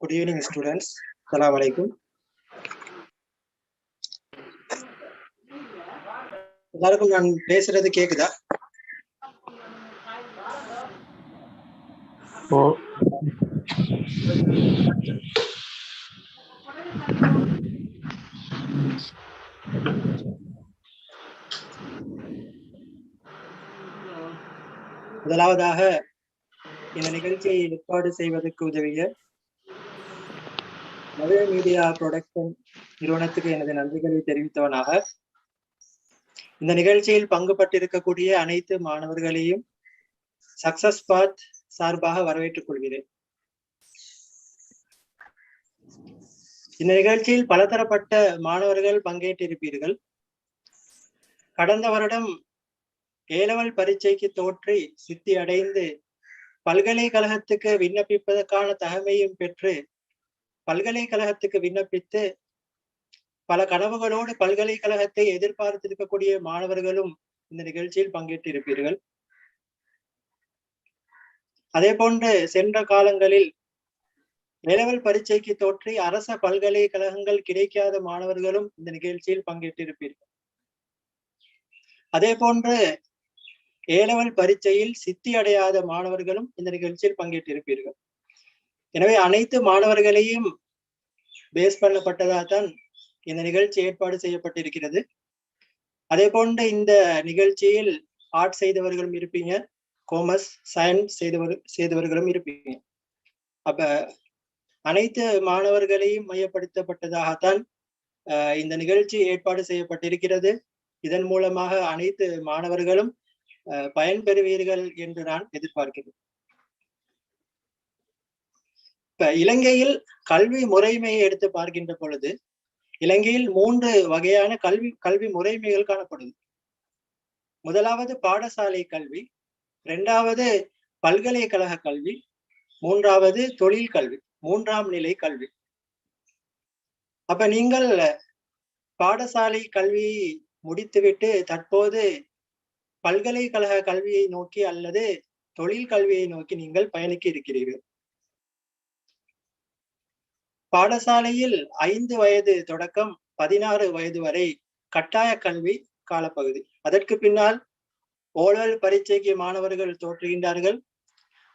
Good evening, students. Assalamu alaikum. எல்லாருக்கும் நான் பேசுறது கேக்குதா? முதலாவதாக இந்த நிகழ்ச்சியை ஏற்பாடு செய்வதற்கு உதவிய நவீன மீடியா புரொடக்ஷன் நிறுவனத்துக்கு எனது நன்றிகளை தெரிவித்தவனாக இந்த நிகழ்ச்சியில் பங்கு பட்டிருக்கக்கூடிய அனைத்து மாணவர்களையும் சக்சஸ் பாத் சார்பாக வரவேற்றுக் கொள்கிறேன். இந்த நிகழ்ச்சியில் பலதரப்பட்ட மாணவர்கள் பங்கேற்றிருப்பீர்கள். கடந்த வருடம் ஏலவல் பரீட்சைக்கு தோற்றி சித்தி அடைந்து பல்கலைக்கழகத்துக்கு விண்ணப்பிப்பதற்கான தகமையும் பெற்று பல்கலைக்கழகத்துக்கு விண்ணப்பித்து பல கனவுகளோடு பல்கலைக்கழகத்தை எதிர்பார்த்திருக்கக்கூடிய மாணவர்களும் இந்த நிகழ்ச்சியில் பங்கேற்றிருப்பீர்கள். அதே போன்று சென்ற காலங்களில் ஏலவல் பரீட்சைக்கு தோற்றி அரச பல்கலைக்கழகங்கள் கிடைக்காத மாணவர்களும் இந்த நிகழ்ச்சியில் பங்கேற்றிருப்பீர்கள். அதே போன்று ஏலவல் பரீட்சையில் சித்தி அடையாத மாணவர்களும் இந்த நிகழ்ச்சியில் பங்கேற்றிருப்பீர்கள். எனவே அனைத்து மாணவர்களையும் பேஸ் பண்ணப்பட்டதால்தான் இந்த நிகழ்ச்சி ஏற்பாடு செய்யப்பட்டிருக்கிறது. அதே போன்று இந்த நிகழ்ச்சியில் ஆர்ட் செய்தவர்களும் இருப்பீங்க, காமர்ஸ் சயின்ஸ் செய்தவர்களும் இருப்பீங்க. அப்ப அனைத்து மாணவர்களையும் மையப்படுத்தப்பட்டதாகத்தான் இந்த நிகழ்ச்சி ஏற்பாடு செய்யப்பட்டிருக்கிறது. இதன் மூலமாக அனைத்து மாணவர்களும் பயன்பெறுவீர்கள் என்று நான் எதிர்பார்க்கிறேன். இப்ப இலங்கையில் கல்வி முறைமையை எடுத்து பார்க்கின்ற பொழுது இலங்கையில் 3 வகையான கல்வி முறைமைகள் காணப்படுது. முதலாவது பாடசாலை கல்வி, 2வது பல்கலைக்கழக கல்வி, 3வது தொழில் கல்வி, 3ஆம் நிலை கல்வி. அப்ப நீங்கள் பாடசாலை கல்வியை முடித்துவிட்டு தற்போது பல்கலைக்கழக கல்வியை நோக்கி அல்லது தொழில் கல்வியை நோக்கி நீங்கள் பயணிக்க இருக்கிறீர்கள். பாடசாலையில் 5 வயது தொடக்கம் 16 வயது வரை கட்டாய கல்வி காலப்பகுதி. அதற்கு பின்னால் ஓலெவல் பரீட்சைக்கு மாணவர்கள் தோற்றுகின்றார்கள்.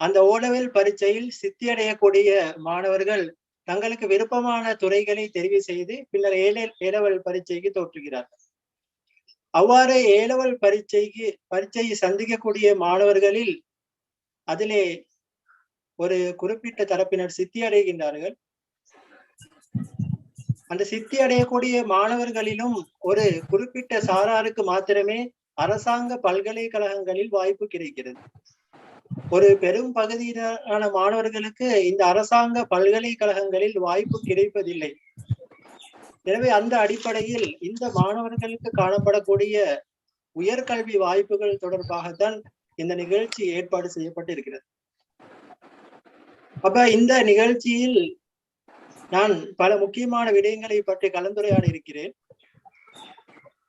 அந்த ஓலெவல் பரீட்சையில் சித்தியடையக்கூடிய மாணவர்கள் தங்களுக்கு விருப்பமான துறைகளை தெரிவு செய்து பின்னர் ஏலெவல் பரீட்சைக்கு தோற்றுகிறார்கள். அவ்வாறு ஏலெவல் பரீட்சையை சந்திக்கக்கூடிய மாணவர்களில் அதிலே ஒரு குறிப்பிட்ட தரப்பினர் சித்தி அடைகின்றார்கள். அந்த சித்தி அடையக்கூடிய மாணவர்களிலும் ஒரு குறிப்பிட்ட சாராருக்கு மாத்திரமே அரசாங்க பல்கலைக்கழகங்களில் வாய்ப்பு கிடைக்கிறது. ஒரு பெரும் பகுதியிலான மாணவர்களுக்கு இந்த அரசாங்க பல்கலைக்கழகங்களில் வாய்ப்பு கிடைப்பதில்லை. எனவே அந்த அடிப்படையில் இந்த மாணவர்களுக்கு காணப்படக்கூடிய உயர்கல்வி வாய்ப்புகள் தொடர்பாகத்தான் இந்த நிகழ்ச்சி ஏற்பாடு செய்யப்பட்டிருக்கிறது. அப்ப இந்த நிகழ்ச்சியில் நான் பல முக்கியமான விடயங்களை பற்றி கலந்துரையாட இருக்கிறேன்.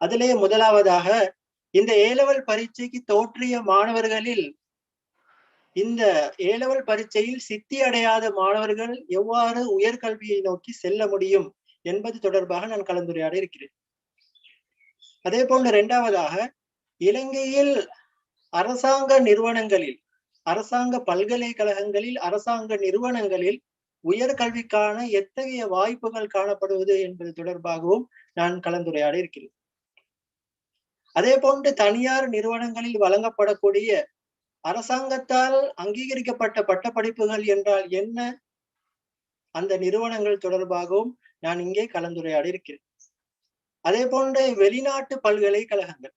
அதிலே முதலாவதாக இந்த ஏலெவல் பரீட்சைக்கு தோற்றிய மாணவர்களில் இந்த ஏலெவல் பரீட்சையில் சித்தி அடையாத மாணவர்கள் எவ்வாறு உயர்கல்வியை நோக்கி செல்ல முடியும் என்பது தொடர்பாக நான் கலந்துரையாட இருக்கிறேன். அதே போன்று 2வதாக இலங்கையில் அரசாங்க நிறுவனங்களில், அரசாங்க பல்கலைக்கழகங்களில், அரசாங்க நிறுவனங்களில் உயர்கல்விக்கான எத்தகைய வாய்ப்புகள் காணப்படுவது என்பது தொடர்பாகவும் நான் கலந்துரையாட இருக்கிறேன். அதே போன்று தனியார் நிறுவனங்களில் வழங்கப்படக்கூடிய அரசாங்கத்தால் அங்கீகரிக்கப்பட்ட பட்டப்படிப்புகள் என்றால் என்ன, அந்த நிறுவனங்கள் தொடர்பாகவும் நான் இங்கே கலந்துரையாட இருக்கிறேன். அதே போன்று வெளிநாட்டு பல்கலைக்கழகங்கள்,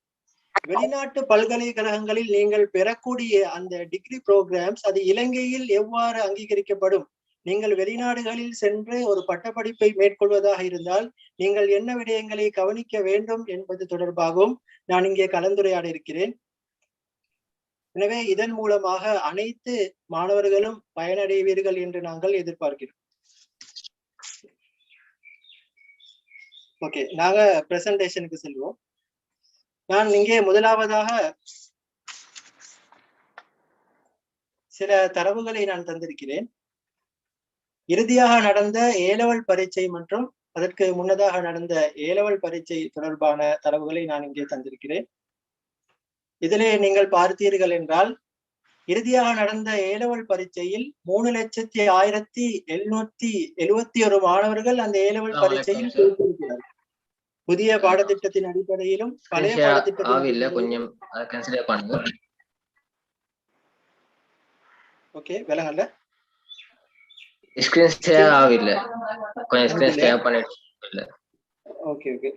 வெளிநாட்டு பல்கலைக்கழகங்களில் நீங்கள் பெறக்கூடிய அந்த டிகிரி ப்ரோக்ராம்ஸ் அது இலங்கையில் எவ்வாறு அங்கீகரிக்கப்படும், நீங்கள் வெளிநாடுகளில் சென்று ஒரு பட்டப்படிப்பை மேற்கொள்வதாக இருந்தால் நீங்கள் என்ன விடயங்களை கவனிக்க வேண்டும் என்பது தொடர்பாகவும் நான் இங்கே கலந்துரையாட இருக்கிறேன். எனவே இதன் மூலமாக அனைத்து மாணவர்களும் பயனடைவீர்கள் என்று நாங்கள் எதிர்பார்க்கிறோம். ஓகே, நாங்க பிரசன்டேஷனுக்கு செல்வோம். நான் இங்கே முதலாவதாக சில தரவுகளை நான் தந்திருக்கிறேன். இறுதியாக நடந்த ஏலெவல் பரீட்சை மற்றும் அதற்கு முன்னதாக நடந்த ஏலெவல் பரீட்சை தொடர்பான தரவுகளை நான் இங்கே தந்திருக்கிறேன். இதிலே நீங்கள் பார்த்தீர்கள் என்றால் இறுதியாக நடந்த ஏலெவல் பரீட்சையில் 3,01,771 மாணவர்கள் அந்த ஏலெவல் பரீட்சையில் தேர்ந்தெடுக்கிறார்கள். புதிய பாடத்திட்டத்தின் அடிப்படையிலும் பழைய பாடத்திட்டத்தின் ஓகே விளங்கல. ஸ்கிரீன் ஷேர் ஆகல, கொஞ்சம் ஸ்கிரீன் ஷேர் பண்ணிட்டு. Okay okay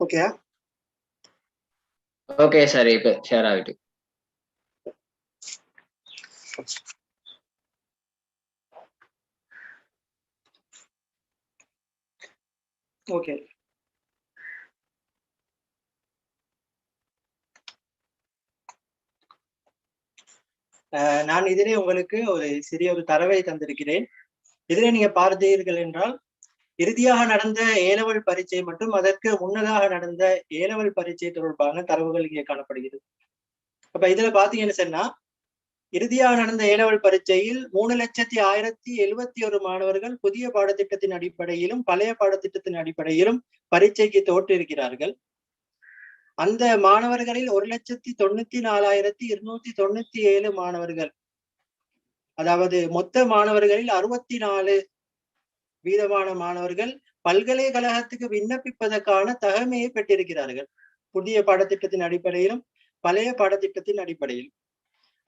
okay okay sir, இப்ப ஷேர் ஆகிட்டு. ஓகே நான் இதிலே உங்களுக்கு ஒரு சிறிய ஒரு தரவை தந்திருக்கிறேன். இதிலே நீங்க பார்த்தீர்கள் என்றால் இறுதியாக நடந்த ஏலவல் பரீட்சை மற்றும் அதற்கு முன்னதாக நடந்த ஏலவல் பரீட்சை தொடர்பான தரவுகள் இங்கே காணப்படுகிறது. அப்ப இதுல பாத்தீங்கன்னு சொன்னா இறுதியாக நடந்த ஏலவல் பரீட்சையில் 3,01,071 மாணவர்கள் புதிய பாடத்திட்டத்தின் அடிப்படையிலும் பழைய பாடத்திட்டத்தின் அடிப்படையிலும் பரீட்சைக்கு தோற்றிருக்கிறார்கள். அந்த மாணவர்களில் 1,94,297 மாணவர்கள், அதாவது மொத்த மாணவர்களில் 64 வீதமான மாணவர்கள் பல்கலைக்கழகத்துக்கு விண்ணப்பிப்பதற்கான தகமையை பெற்றிருக்கிறார்கள், புதிய பாடத்திட்டத்தின் அடிப்படையிலும் பழைய பாடத்திட்டத்தின் அடிப்படையிலும்.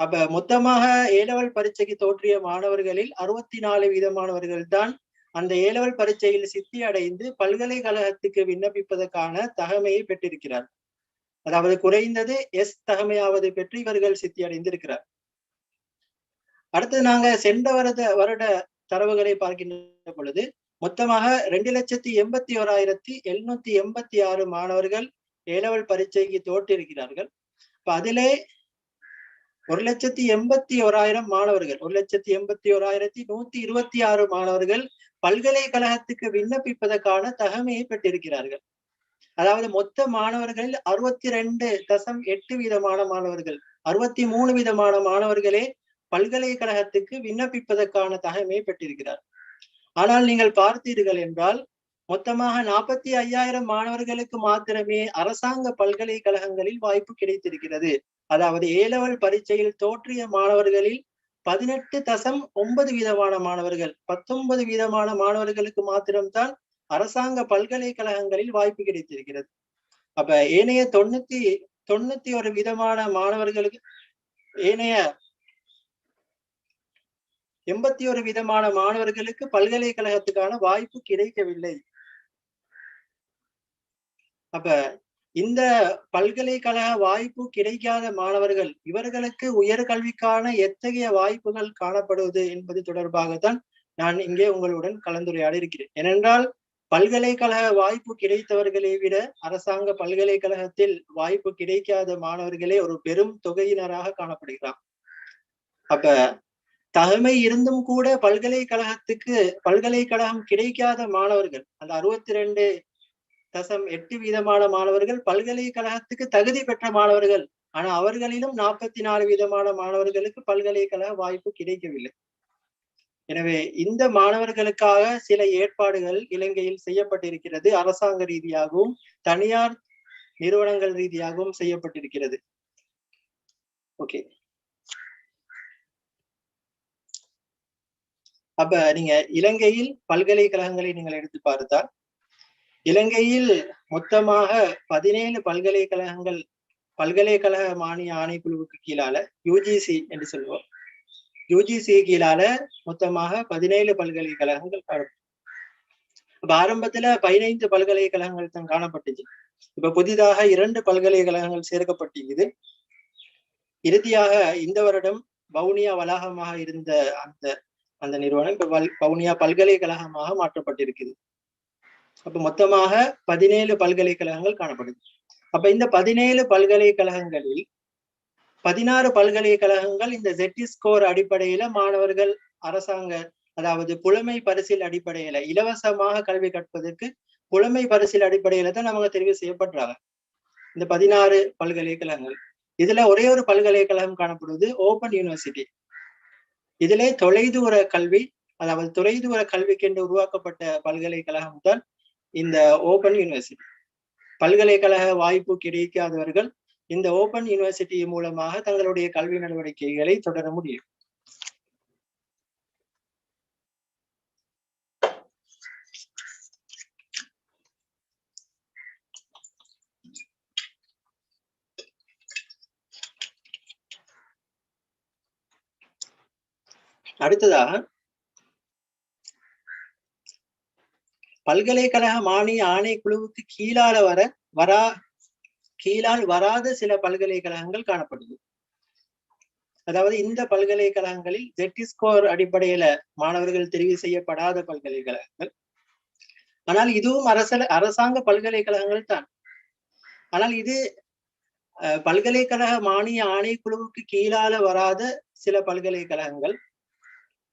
அப்ப மொத்தமாக ஏலவல் பரீட்சைக்கு தோற்றிய மாணவர்களில் 64 வீதமானவர்கள் தான் அந்த ஏலவல் பரீட்சையில் சித்தி அடைந்து பல்கலைக்கழகத்துக்கு விண்ணப்பிப்பதற்கான தகமையை பெற்றிருக்கிறார். அதாவது குறைந்தது எஸ் தகமையாவது பெற்று இவர்கள் சித்தி அடைந்திருக்கிறார். அடுத்து நாங்க சென்ற வருட தரவுகளை பார்க்கின்ற பொழுது மொத்தமாக 2,81,786 மாணவர்கள் ஏலவல் பரீட்சைக்கு தோற்றிருக்கிறார்கள். இப்ப அதிலே 1,81,100 மாணவர்கள், 1,81,126 மாணவர்கள் பல்கலைக்கழகத்துக்கு விண்ணப்பிப்பதற்கான தகமையை பெற்றிருக்கிறார்கள். அதாவது மொத்த மாணவர்களில் 62.8 வீதமான மாணவர்கள், 63 வீதமான மாணவர்களே பல்கலைக்கழகத்துக்கு விண்ணப்பிப்பதற்கான தகமையை பெற்றிருக்கிறார். ஆனால் நீங்கள் பார்த்தீர்கள் என்றால் மொத்தமாக 45,000 மாணவர்களுக்கு மாத்திரமே அரசாங்க பல்கலைக்கழகங்களில் வாய்ப்பு கிடைத்திருக்கிறது. அதாவது ஏலவல் பரீட்சையில் தோற்றிய மாணவர்களில் 18.9 வீதமான மாணவர்கள், 19 வீதமான மாணவர்களுக்கு மாத்திரம்தான் அரசாங்க பல்கலைக்கழகங்களில் வாய்ப்பு கிடைத்திருக்கிறது. அப்ப ஏனைய 91 விதமான மாணவர்களுக்கு, ஏனைய 81 விதமான மாணவர்களுக்கு பல்கலைக்கழகத்துக்கான வாய்ப்பு கிடைக்கவில்லை. அப்ப இந்த பல்கலைக்கழக வாய்ப்பு கிடைக்காத மாணவர்கள், இவர்களுக்கு உயர்கல்விக்கான எத்தகைய வாய்ப்புகள் காணப்படுவது என்பது தொடர்பாகத்தான் நான் இங்கே உங்களுடன் கலந்துரையாட இருக்கிறேன். ஏனென்றால் பல்கலைக்கழக வாய்ப்பு கிடைத்தவர்களை விட அரசாங்க பல்கலைக்கழகத்தில் வாய்ப்பு கிடைக்காத மாணவர்களே ஒரு பெரும் தொகையினராக காணப்படுகிறார். அப்ப தகமை இருந்தும் கூட பல்கலைக்கழகம் கிடைக்காத மாணவர்கள், அந்த 62.8 வீதமான மாணவர்கள் பல்கலைக்கழகத்துக்கு தகுதி பெற்ற மாணவர்கள். ஆனா அவர்களிலும் 44 வீதமான மாணவர்களுக்கு பல்கலைக்கழக வாய்ப்பு கிடைக்கவில்லை. எனவே இந்த மாணவர்களுக்காக சில ஏற்பாடுகள் இலங்கையில் செய்யப்பட்டிருக்கிறது. அரசாங்க ரீதியாகவும் தனியார் நிறுவனங்கள் ரீதியாகவும் செய்யப்பட்டிருக்கிறது. ஓகே, அப்ப நீங்க இலங்கையில் பல்கலைக்கழகங்களை நீங்கள் எடுத்து பார்த்தால் இலங்கையில் மொத்தமாக 17 பல்கலைக்கழகங்கள் பல்கலைக்கழக மானிய ஆணைக்குழுவுக்கு கீழால யுஜிசி என்று சொல்லுவோம், யுஜிசி கீழால மொத்தமாக 17 பல்கலைக்கழகங்கள் அப்ப ஆரம்பத்துல 15 பல்கலைக்கழகங்கள் தான் காணப்பட்டுச்சு. இப்ப புதிதாக 2 பல்கலைக்கழகங்கள் சேர்க்கப்பட்டிருக்குது. இறுதியாக இந்த வருடம் வவுனியா வளாகமாக இருந்த அந்த நிறுவனம் இப்ப வவுனியா பல்கலைக்கழகமாக மாற்றப்பட்டிருக்குது. அப்ப மொத்தமாக 17 பல்கலைக்கழகங்கள் காணப்படுது. அப்ப இந்த 17 பல்கலைக்கழகங்களில் 16 பல்கலைக்கழகங்கள் இந்த ZT ஸ்கோர் அடிப்படையில மாணவர்கள் அரசாங்க, அதாவது புலமை பரிசில் அடிப்படையில இலவசமாக கல்வி கற்பதற்கு புலமை பரிசில் அடிப்படையில தான் அவங்க தெரிவு செய்யப்படுறாங்க. இந்த 16 பல்கலைக்கழகங்கள், இதுல ஒரே ஒரு பல்கலைக்கழகம் காணப்படுவது ஓபன் யூனிவர்சிட்டி. இதிலே தொலைதூர கல்வி, அதாவது தொலைதூர கல்விக்கென்று உருவாக்கப்பட்ட பல்கலைக்கழகம் தான் இந்த ஓபன் யூனிவர்சிட்டி. பல்கலைக்கழக வாய்ப்பு கிடைக்காதவர்கள் இந்த ஓபன் யூனிவர்சிட்டி மூலமாக தங்களுடைய கல்வி நடவடிக்கைகளை தொடர முடியும். அடுத்ததாக பல்கலைக்கழக மானிய ஆணைக்குழுவுக்கு கீழால வர கீழால் வராத சில பல்கலைக்கழகங்கள் காணப்படுது. அதாவது இந்த பல்கலைக்கழகங்களில் ஜெட் ஸ்கோர் அடிப்படையில மாணவர்கள் தெரிவு செய்யப்படாத பல்கலைக்கழகங்கள். ஆனால் இதுவும் அரசாங்க பல்கலைக்கழகங்கள் தான். ஆனால் இது பல்கலைக்கழக மானிய ஆணைக்குழுவுக்கு கீழால வராத சில பல்கலைக்கழகங்கள்.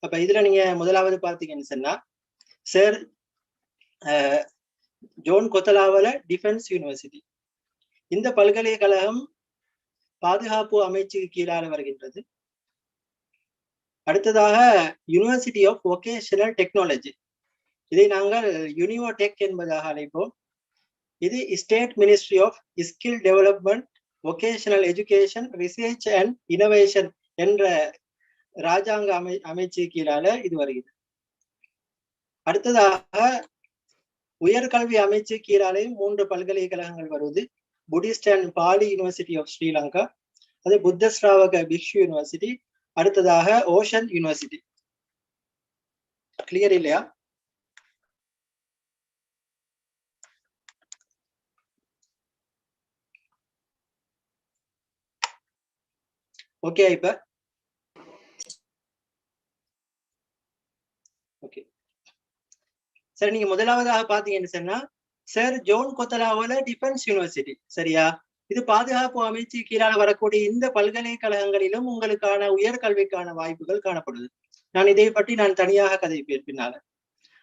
அப்ப இதுல நீங்க முதலாவது பார்த்தீங்கன்னு சொன்னா sir John Kotelawala defence university. இந்த பல்கலைக்கழகம் பாதுகாப்பு அமைச்சுக்கு கீழாக வருகின்றது. அடுத்ததாக யூனிவர்சிட்டி ஆஃப் வொகேஷனல் டெக்னாலஜி, இதை நாங்கள் யூனிவோடெக் என்பதாக அழைப்போம். இது state ministry of skill development, vocational education, research and innovation என்ற ராஜாங்க அமைச்சு கீழால இது வருகிறது. அடுத்ததாக உயர்கல்வி அமைச்சு கீழாலே 3 பல்கலைக்கழகங்கள் வருவது. Buddhist and Pali university of Sri Lanka, அது புத்த ஸ்ராவக பிக்ஷு யூனிவர்சிட்டி, அடுத்ததாக ஓஷன் யூனிவர்சிட்டி. கிளியர் இல்லையா? ஓகே. இப்ப ஓகே சார், நீங்க முதலாவதாக பாத்தீங்கன்னு சொன்னா sir John Kotelawala defence university, சரியா? இது பாதுகாப்பு அமைச்சு கீழாக வரக்கூடிய இந்த பல்கலைக்கழகங்களிலும் உங்களுக்கான உயர்கல்விக்கான வாய்ப்புகள் காணப்படுது. இதை பற்றி நான் தனியாக கதைப்பேன் பின்னால.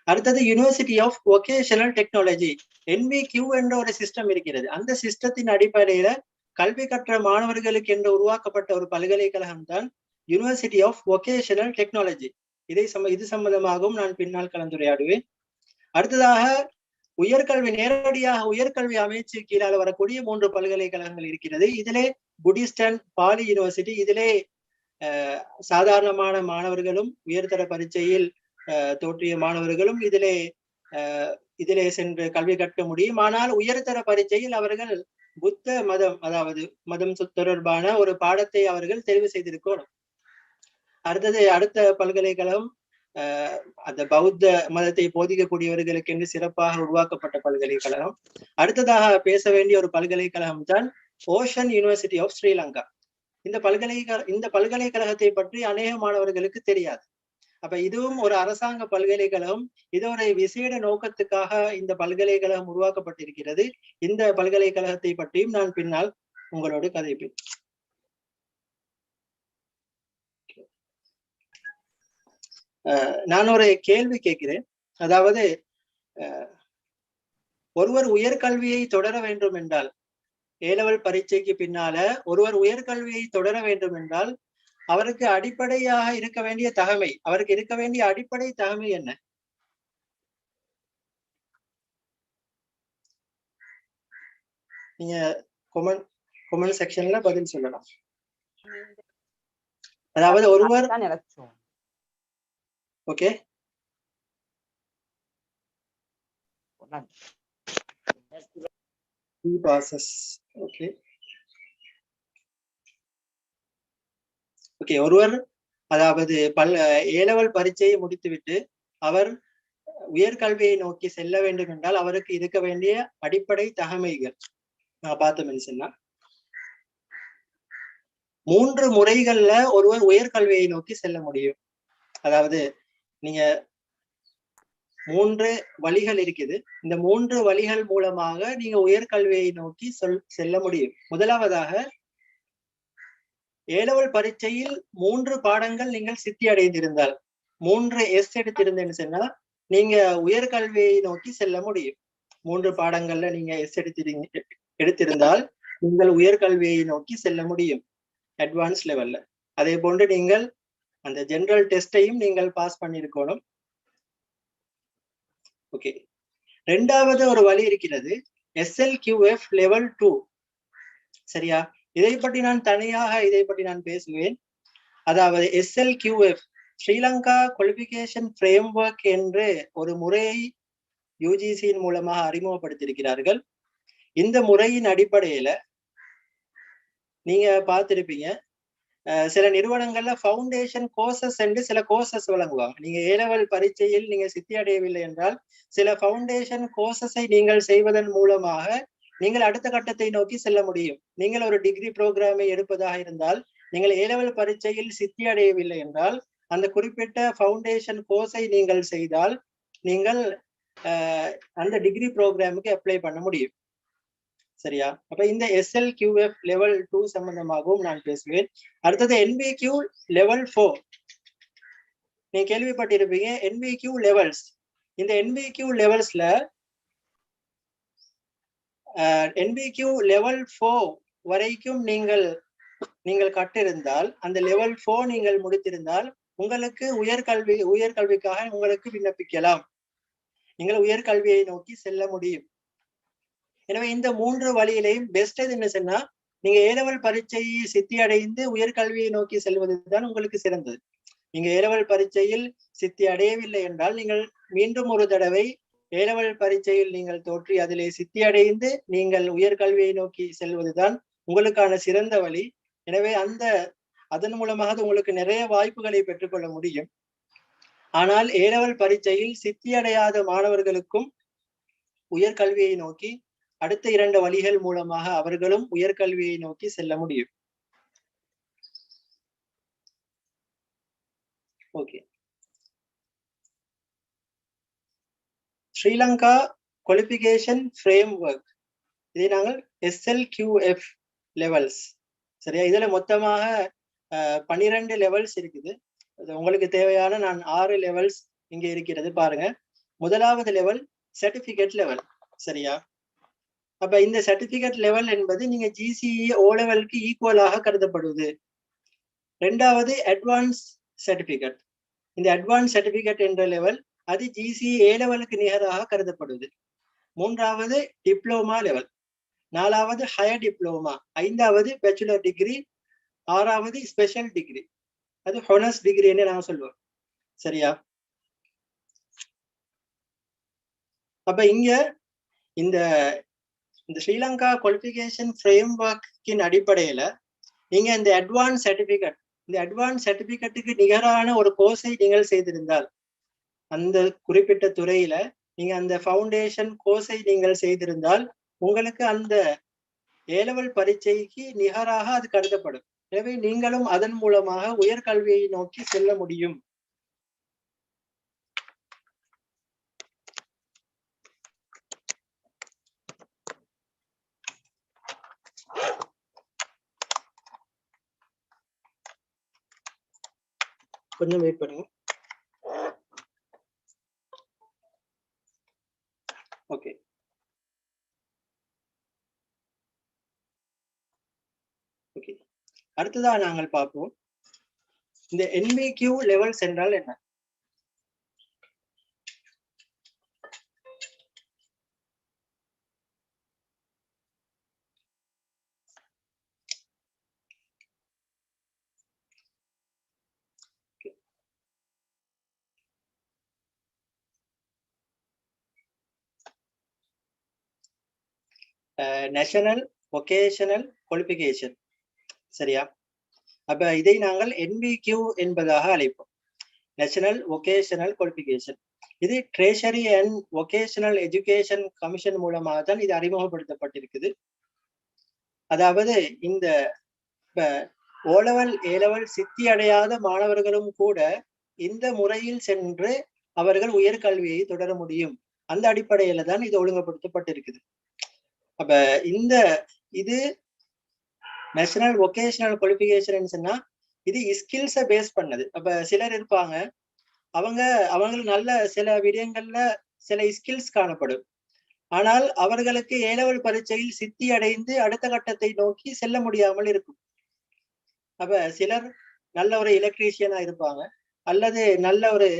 அடுத்தது university of vocational technology, NVQ என்ற ஒரு சிஸ்டம் இருக்கிறது. அந்த சிஸ்டத்தின் அடிப்படையில கல்வி கற்ற மாணவர்களுக்கு என்று உருவாக்கப்பட்ட ஒரு பல்கலைக்கழகம் தான் யூனிவர்சிட்டி ஆஃப் வொகேஷனல் டெக்னாலஜி. இது சம்பந்தமாகவும் நான் பின்னால் கலந்துரையாடுவேன். அடுத்ததாக உயர்கல்வி, நேரடியாக உயர்கல்வி அமைச்சு கீழாக வரக்கூடிய 3 பல்கலைக்கழகங்கள் இருக்கிறது. இதிலே புத்திஸ்ட் அண்ட் பாலி யூனிவர்சிட்டி, இதிலே சாதாரணமான மாணவர்களும் உயர்தர பரீட்சையில் தோற்றிய மாணவர்களும் இதிலே சென்று கல்வி கற்க முடியும். ஆனால் உயர்தர பரீட்சையில் அவர்கள் புத்த மதம், அதாவது மதம் தொடர்பான ஒரு பாடத்தை அவர்கள் தெரிவு செய்திருக்கணும். அடுத்த பல்கலைக்கழகம் அந்த பௌத்த மதத்தை போதிக்கக்கூடியவர்களுக்கு என்று சிறப்பாக உருவாக்கப்பட்ட பல்கலைக்கழகம். அடுத்ததாக பேச வேண்டிய ஒரு பல்கலைக்கழகம் தான் ஓஷன் யூனிவர்சிட்டி ஆஃப் ஸ்ரீலங்கா. இந்த பல்கலைக்கழகத்தை பற்றி அநேக மாணவர்களுக்கு தெரியாது. அப்ப இதுவும் ஒரு அரசாங்க பல்கலைக்கழகம். இது ஒரு விசேட நோக்கத்துக்காக இந்த பல்கலைக்கழகம் உருவாக்கப்பட்டிருக்கிறது. இந்த பல்கலைக்கழகத்தை பற்றியும் நான் பின்னால் உங்களோடு கதைப்பேன். நான் ஒரு கேள்வி கேட்கிறேன். அதாவது ஒருவர் உயர்கல்வியை தொடர வேண்டும் என்றால், ஏலெவல் பரீட்சைக்கு பின்னால ஒருவர் உயர்கல்வியை தொடர வேண்டும் என்றால் அவருக்கு அடிப்படையாக இருக்க வேண்டிய தகமை, அவருக்கு இருக்க வேண்டிய அடிப்படை தகமை என்ன? நீங்க கொமெண்ட் செக்ஷன்ல பதில் சொல்லலாம். அதாவது ஒருவர் ஓகே ஒருவர் அதாவது ஏலெவல் பரீட்சையை முடித்துவிட்டு அவர் உயர்கல்வியை நோக்கி செல்ல வேண்டும் என்றால் அவருக்கு இருக்க வேண்டிய அடிப்படை தகமைகள் நான் பார்த்தோம்னு சொன்னா 3 முறைகள்ல ஒருவர் உயர்கல்வியை நோக்கி செல்ல முடியும். அதாவது நீங்க 3 வழிகள் இருக்குது. இந்த 3 வழிகள் மூலமாக நீங்க உயர்கல்வியை நோக்கி செல்ல முடியும். முதலாவதாக ஏலெவல் பரீட்சையில் 3 பாடங்கள் நீங்கள் சித்தி அடைந்திருந்தால், 3 S எடுத்திருந்தேன்னு சொன்னா நீங்க உயர்கல்வியை நோக்கி செல்ல முடியும். 3 பாடங்கள்ல நீங்க S எடுத்திருந்தால் நீங்கள் உயர்கல்வியை நோக்கி செல்ல முடியும் அட்வான்ஸ் லெவல்ல. அதே போன்று நீங்கள் அந்த ஜெனரல் டெஸ்டையும் நீங்கள் பாஸ் பண்ணிருக்கணும். ஓகே, 2வது ஒரு வழி இருக்கிறது, SLQF level 2. சரியா? இதை பற்றி நான் பேசுவேன். அதாவது SLQF ஸ்ரீலங்கா குவாலிஃபிகேஷன் ஃப்ரேம்வொர்க் என்று ஒரு முறையை UGCயின் மூலமாக அறிமுகப்படுத்தியிருக்கிறார்கள். இந்த முறையின் அடிப்படையில நீங்க பார்த்திருப்பீங்க, சில நிறுவனங்கள்ல ஃபவுண்டேஷன் கோர்சஸ் என்று சில கோர்சஸ் வழங்குவாங்க. நீங்க ஏலெவல் பரீட்சையில் நீங்க சித்தி அடையவில்லை என்றால் சில ஃபவுண்டேஷன் கோர்சஸை நீங்கள் செய்வதன் மூலமாக நீங்கள் அடுத்த கட்டத்தை நோக்கி செல்ல முடியும். நீங்கள் ஒரு டிகிரி ப்ரோக்ராமை எடுப்பதாக இருந்தால், நீங்கள் A-level பரீட்சையில் சித்தி அடையவில்லை என்றால், அந்த குறிப்பிட்ட ஃபவுண்டேஷன் கோர்ஸை நீங்கள் செய்தால் நீங்கள் அந்த டிகிரி ப்ரோக்ராமுக்கு அப்ளை பண்ண முடியும். சரியா? அப்ப இந்த SLQF லெவல் 2 சம்பந்தமாகவும் நான் பேசுவேன். அடுத்தது NVQ லெவல் 4. நீங்க கேள்விப்பட்டிருப்பீங்க NVQ லெவல்ஸ். இந்த NVQ லெவல்ஸ்ல NVQ லெவல் 4 வரைக்கும் நீங்கள் கற்றிருந்தால், அந்த லெவல் 4 நீங்கள் முடித்திருந்தால் உங்களுக்கு உயர்கல்விக்காக உங்களுக்கு விண்ணப்பிக்கலாம். நீங்கள் உயர்கல்வியை நோக்கி செல்ல முடியும். எனவே இந்த 3 வழியிலையும் பெஸ்ட் என்ன சொன்னா, நீங்க A-level பரீட்சையை சித்தி அடைந்து உயர்கல்வியை நோக்கி செல்வதுதான் உங்களுக்கு சிறந்தது. நீங்க A-level பரீட்சையில் சித்தி அடையவில்லை என்றால், நீங்கள் மீண்டும் ஒரு தடவை A-level பரீட்சையில் நீங்கள் தோற்றி அதிலே சித்தி அடைந்து நீங்கள் உயர்கல்வியை நோக்கி செல்வதுதான் உங்களுக்கான சிறந்த வழி. எனவே அதன் மூலமாக உங்களுக்கு நிறைய வாய்ப்புகளை பெற்றுக்கொள்ள முடியும். ஆனால் A-level பரீட்சையில் சித்தி அடையாத மாணவர்களுக்கும் உயர்கல்வியை நோக்கி அடுத்த 2 வழிகள் மூலமாக அவர்களும் உயர்கல்வியை நோக்கி செல்ல முடியும். ஓகே. ஸ்ரீலங்கா குவாலிஃபிகேஷன் ஃப்ரேம்வொர்க், இதை நாங்கள் SLQF லெவல்ஸ். சரியா? இதுல மொத்தமாக 12 லெவல்ஸ் இருக்குது. உங்களுக்கு தேவையான நான் 6 லெவல்ஸ் இங்க இருக்கிறது பாருங்க. முதலாவது லெவல் சர்டிபிகேட் லெவல். சரியா? அப்ப இந்த சர்டிபிகேட் லெவல் என்பது நீங்க GCE O-levelக்கு ஈக்குவலாக கருதப்படுவது. இரண்டாவது அட்வான்ஸ் சர்டிபிகேட். இந்த அட்வான்ஸ் சர்டிபிகேட் என்ற லெவல் அது GCE A-levelக்கு நிகராக கருதப்படுவது. மூன்றாவது டிப்ளோமா லெவல். நாலாவது ஹையர் டிப்ளோமா. ஐந்தாவது பேச்சுலர் டிகிரி. ஆறாவது ஸ்பெஷல் டிகிரி, அது ஹானர்ஸ் டிகிரி என்று நாங்க சொல்லுவோம். சரியா? அப்ப இங்க இந்த ஸ்ரீலங்கா குவாலிஃபிகேஷன் ஃப்ரேம்வொர்க்கின் அடிப்படையில நீங்க இந்த அட்வான்ஸ் சர்டிபிகேட்டுக்கு நிகரான ஒரு கோர்ஸை நீங்கள் செய்திருந்தால், அந்த குறிப்பிட்ட துறையில நீங்க அந்த ஃபவுண்டேஷன் கோர்ஸை நீங்கள் செய்திருந்தால் உங்களுக்கு அந்த A-level பரீட்சைக்கு நிகராக அது கருதப்படும். எனவே நீங்களும் அதன் மூலமாக உயர்கல்வியை நோக்கி செல்ல முடியும். கொஞ்சம் வெயிட் பண்ணுங்க. ஓகே. ஓகே. அடுத்ததா நாங்கள் பார்ப்போம் இந்த NVQ லெவல்ஸ் என்றால் என்ன. National vocational qualification. சரியா? அப்ப இதை நாங்கள் NVQ என்பதாக அழைப்போம். National vocational qualification. இது tertiary and vocational education commission மூலமாக தான் இது அறிமுகப்படுத்தப்பட்டிருக்குது. அதாவது இந்த O-level A-level சித்தி அடையாத மாணவர்களும் கூட இந்த முறையில் சென்று அவர்கள் உயர்கல்வியை தொடர முடியும். அந்த அடிப்படையில தான் இது ஒழுங்குபடுத்தப்பட்டிருக்குது. அப்ப இது நேஷனல் வொகேஷனல் குவாலிஃபிகேஷன் சொன்னா இது ஸ்கில்ஸை பேஸ் பண்ணது. அப்ப சிலர் இருப்பாங்க, அவங்க நல்ல சில விடயங்கள்ல சில ஸ்கில்ஸ் காணப்படும். ஆனால் அவர்களுக்கு A-level பரீட்சையில் சித்தி அடைந்து அடுத்த கட்டத்தை நோக்கி செல்ல முடியாமல் இருக்கும். அப்ப சிலர் நல்ல ஒரு எலக்ட்ரீஷியனா இருப்பாங்க, அல்லது நல்ல ஒரு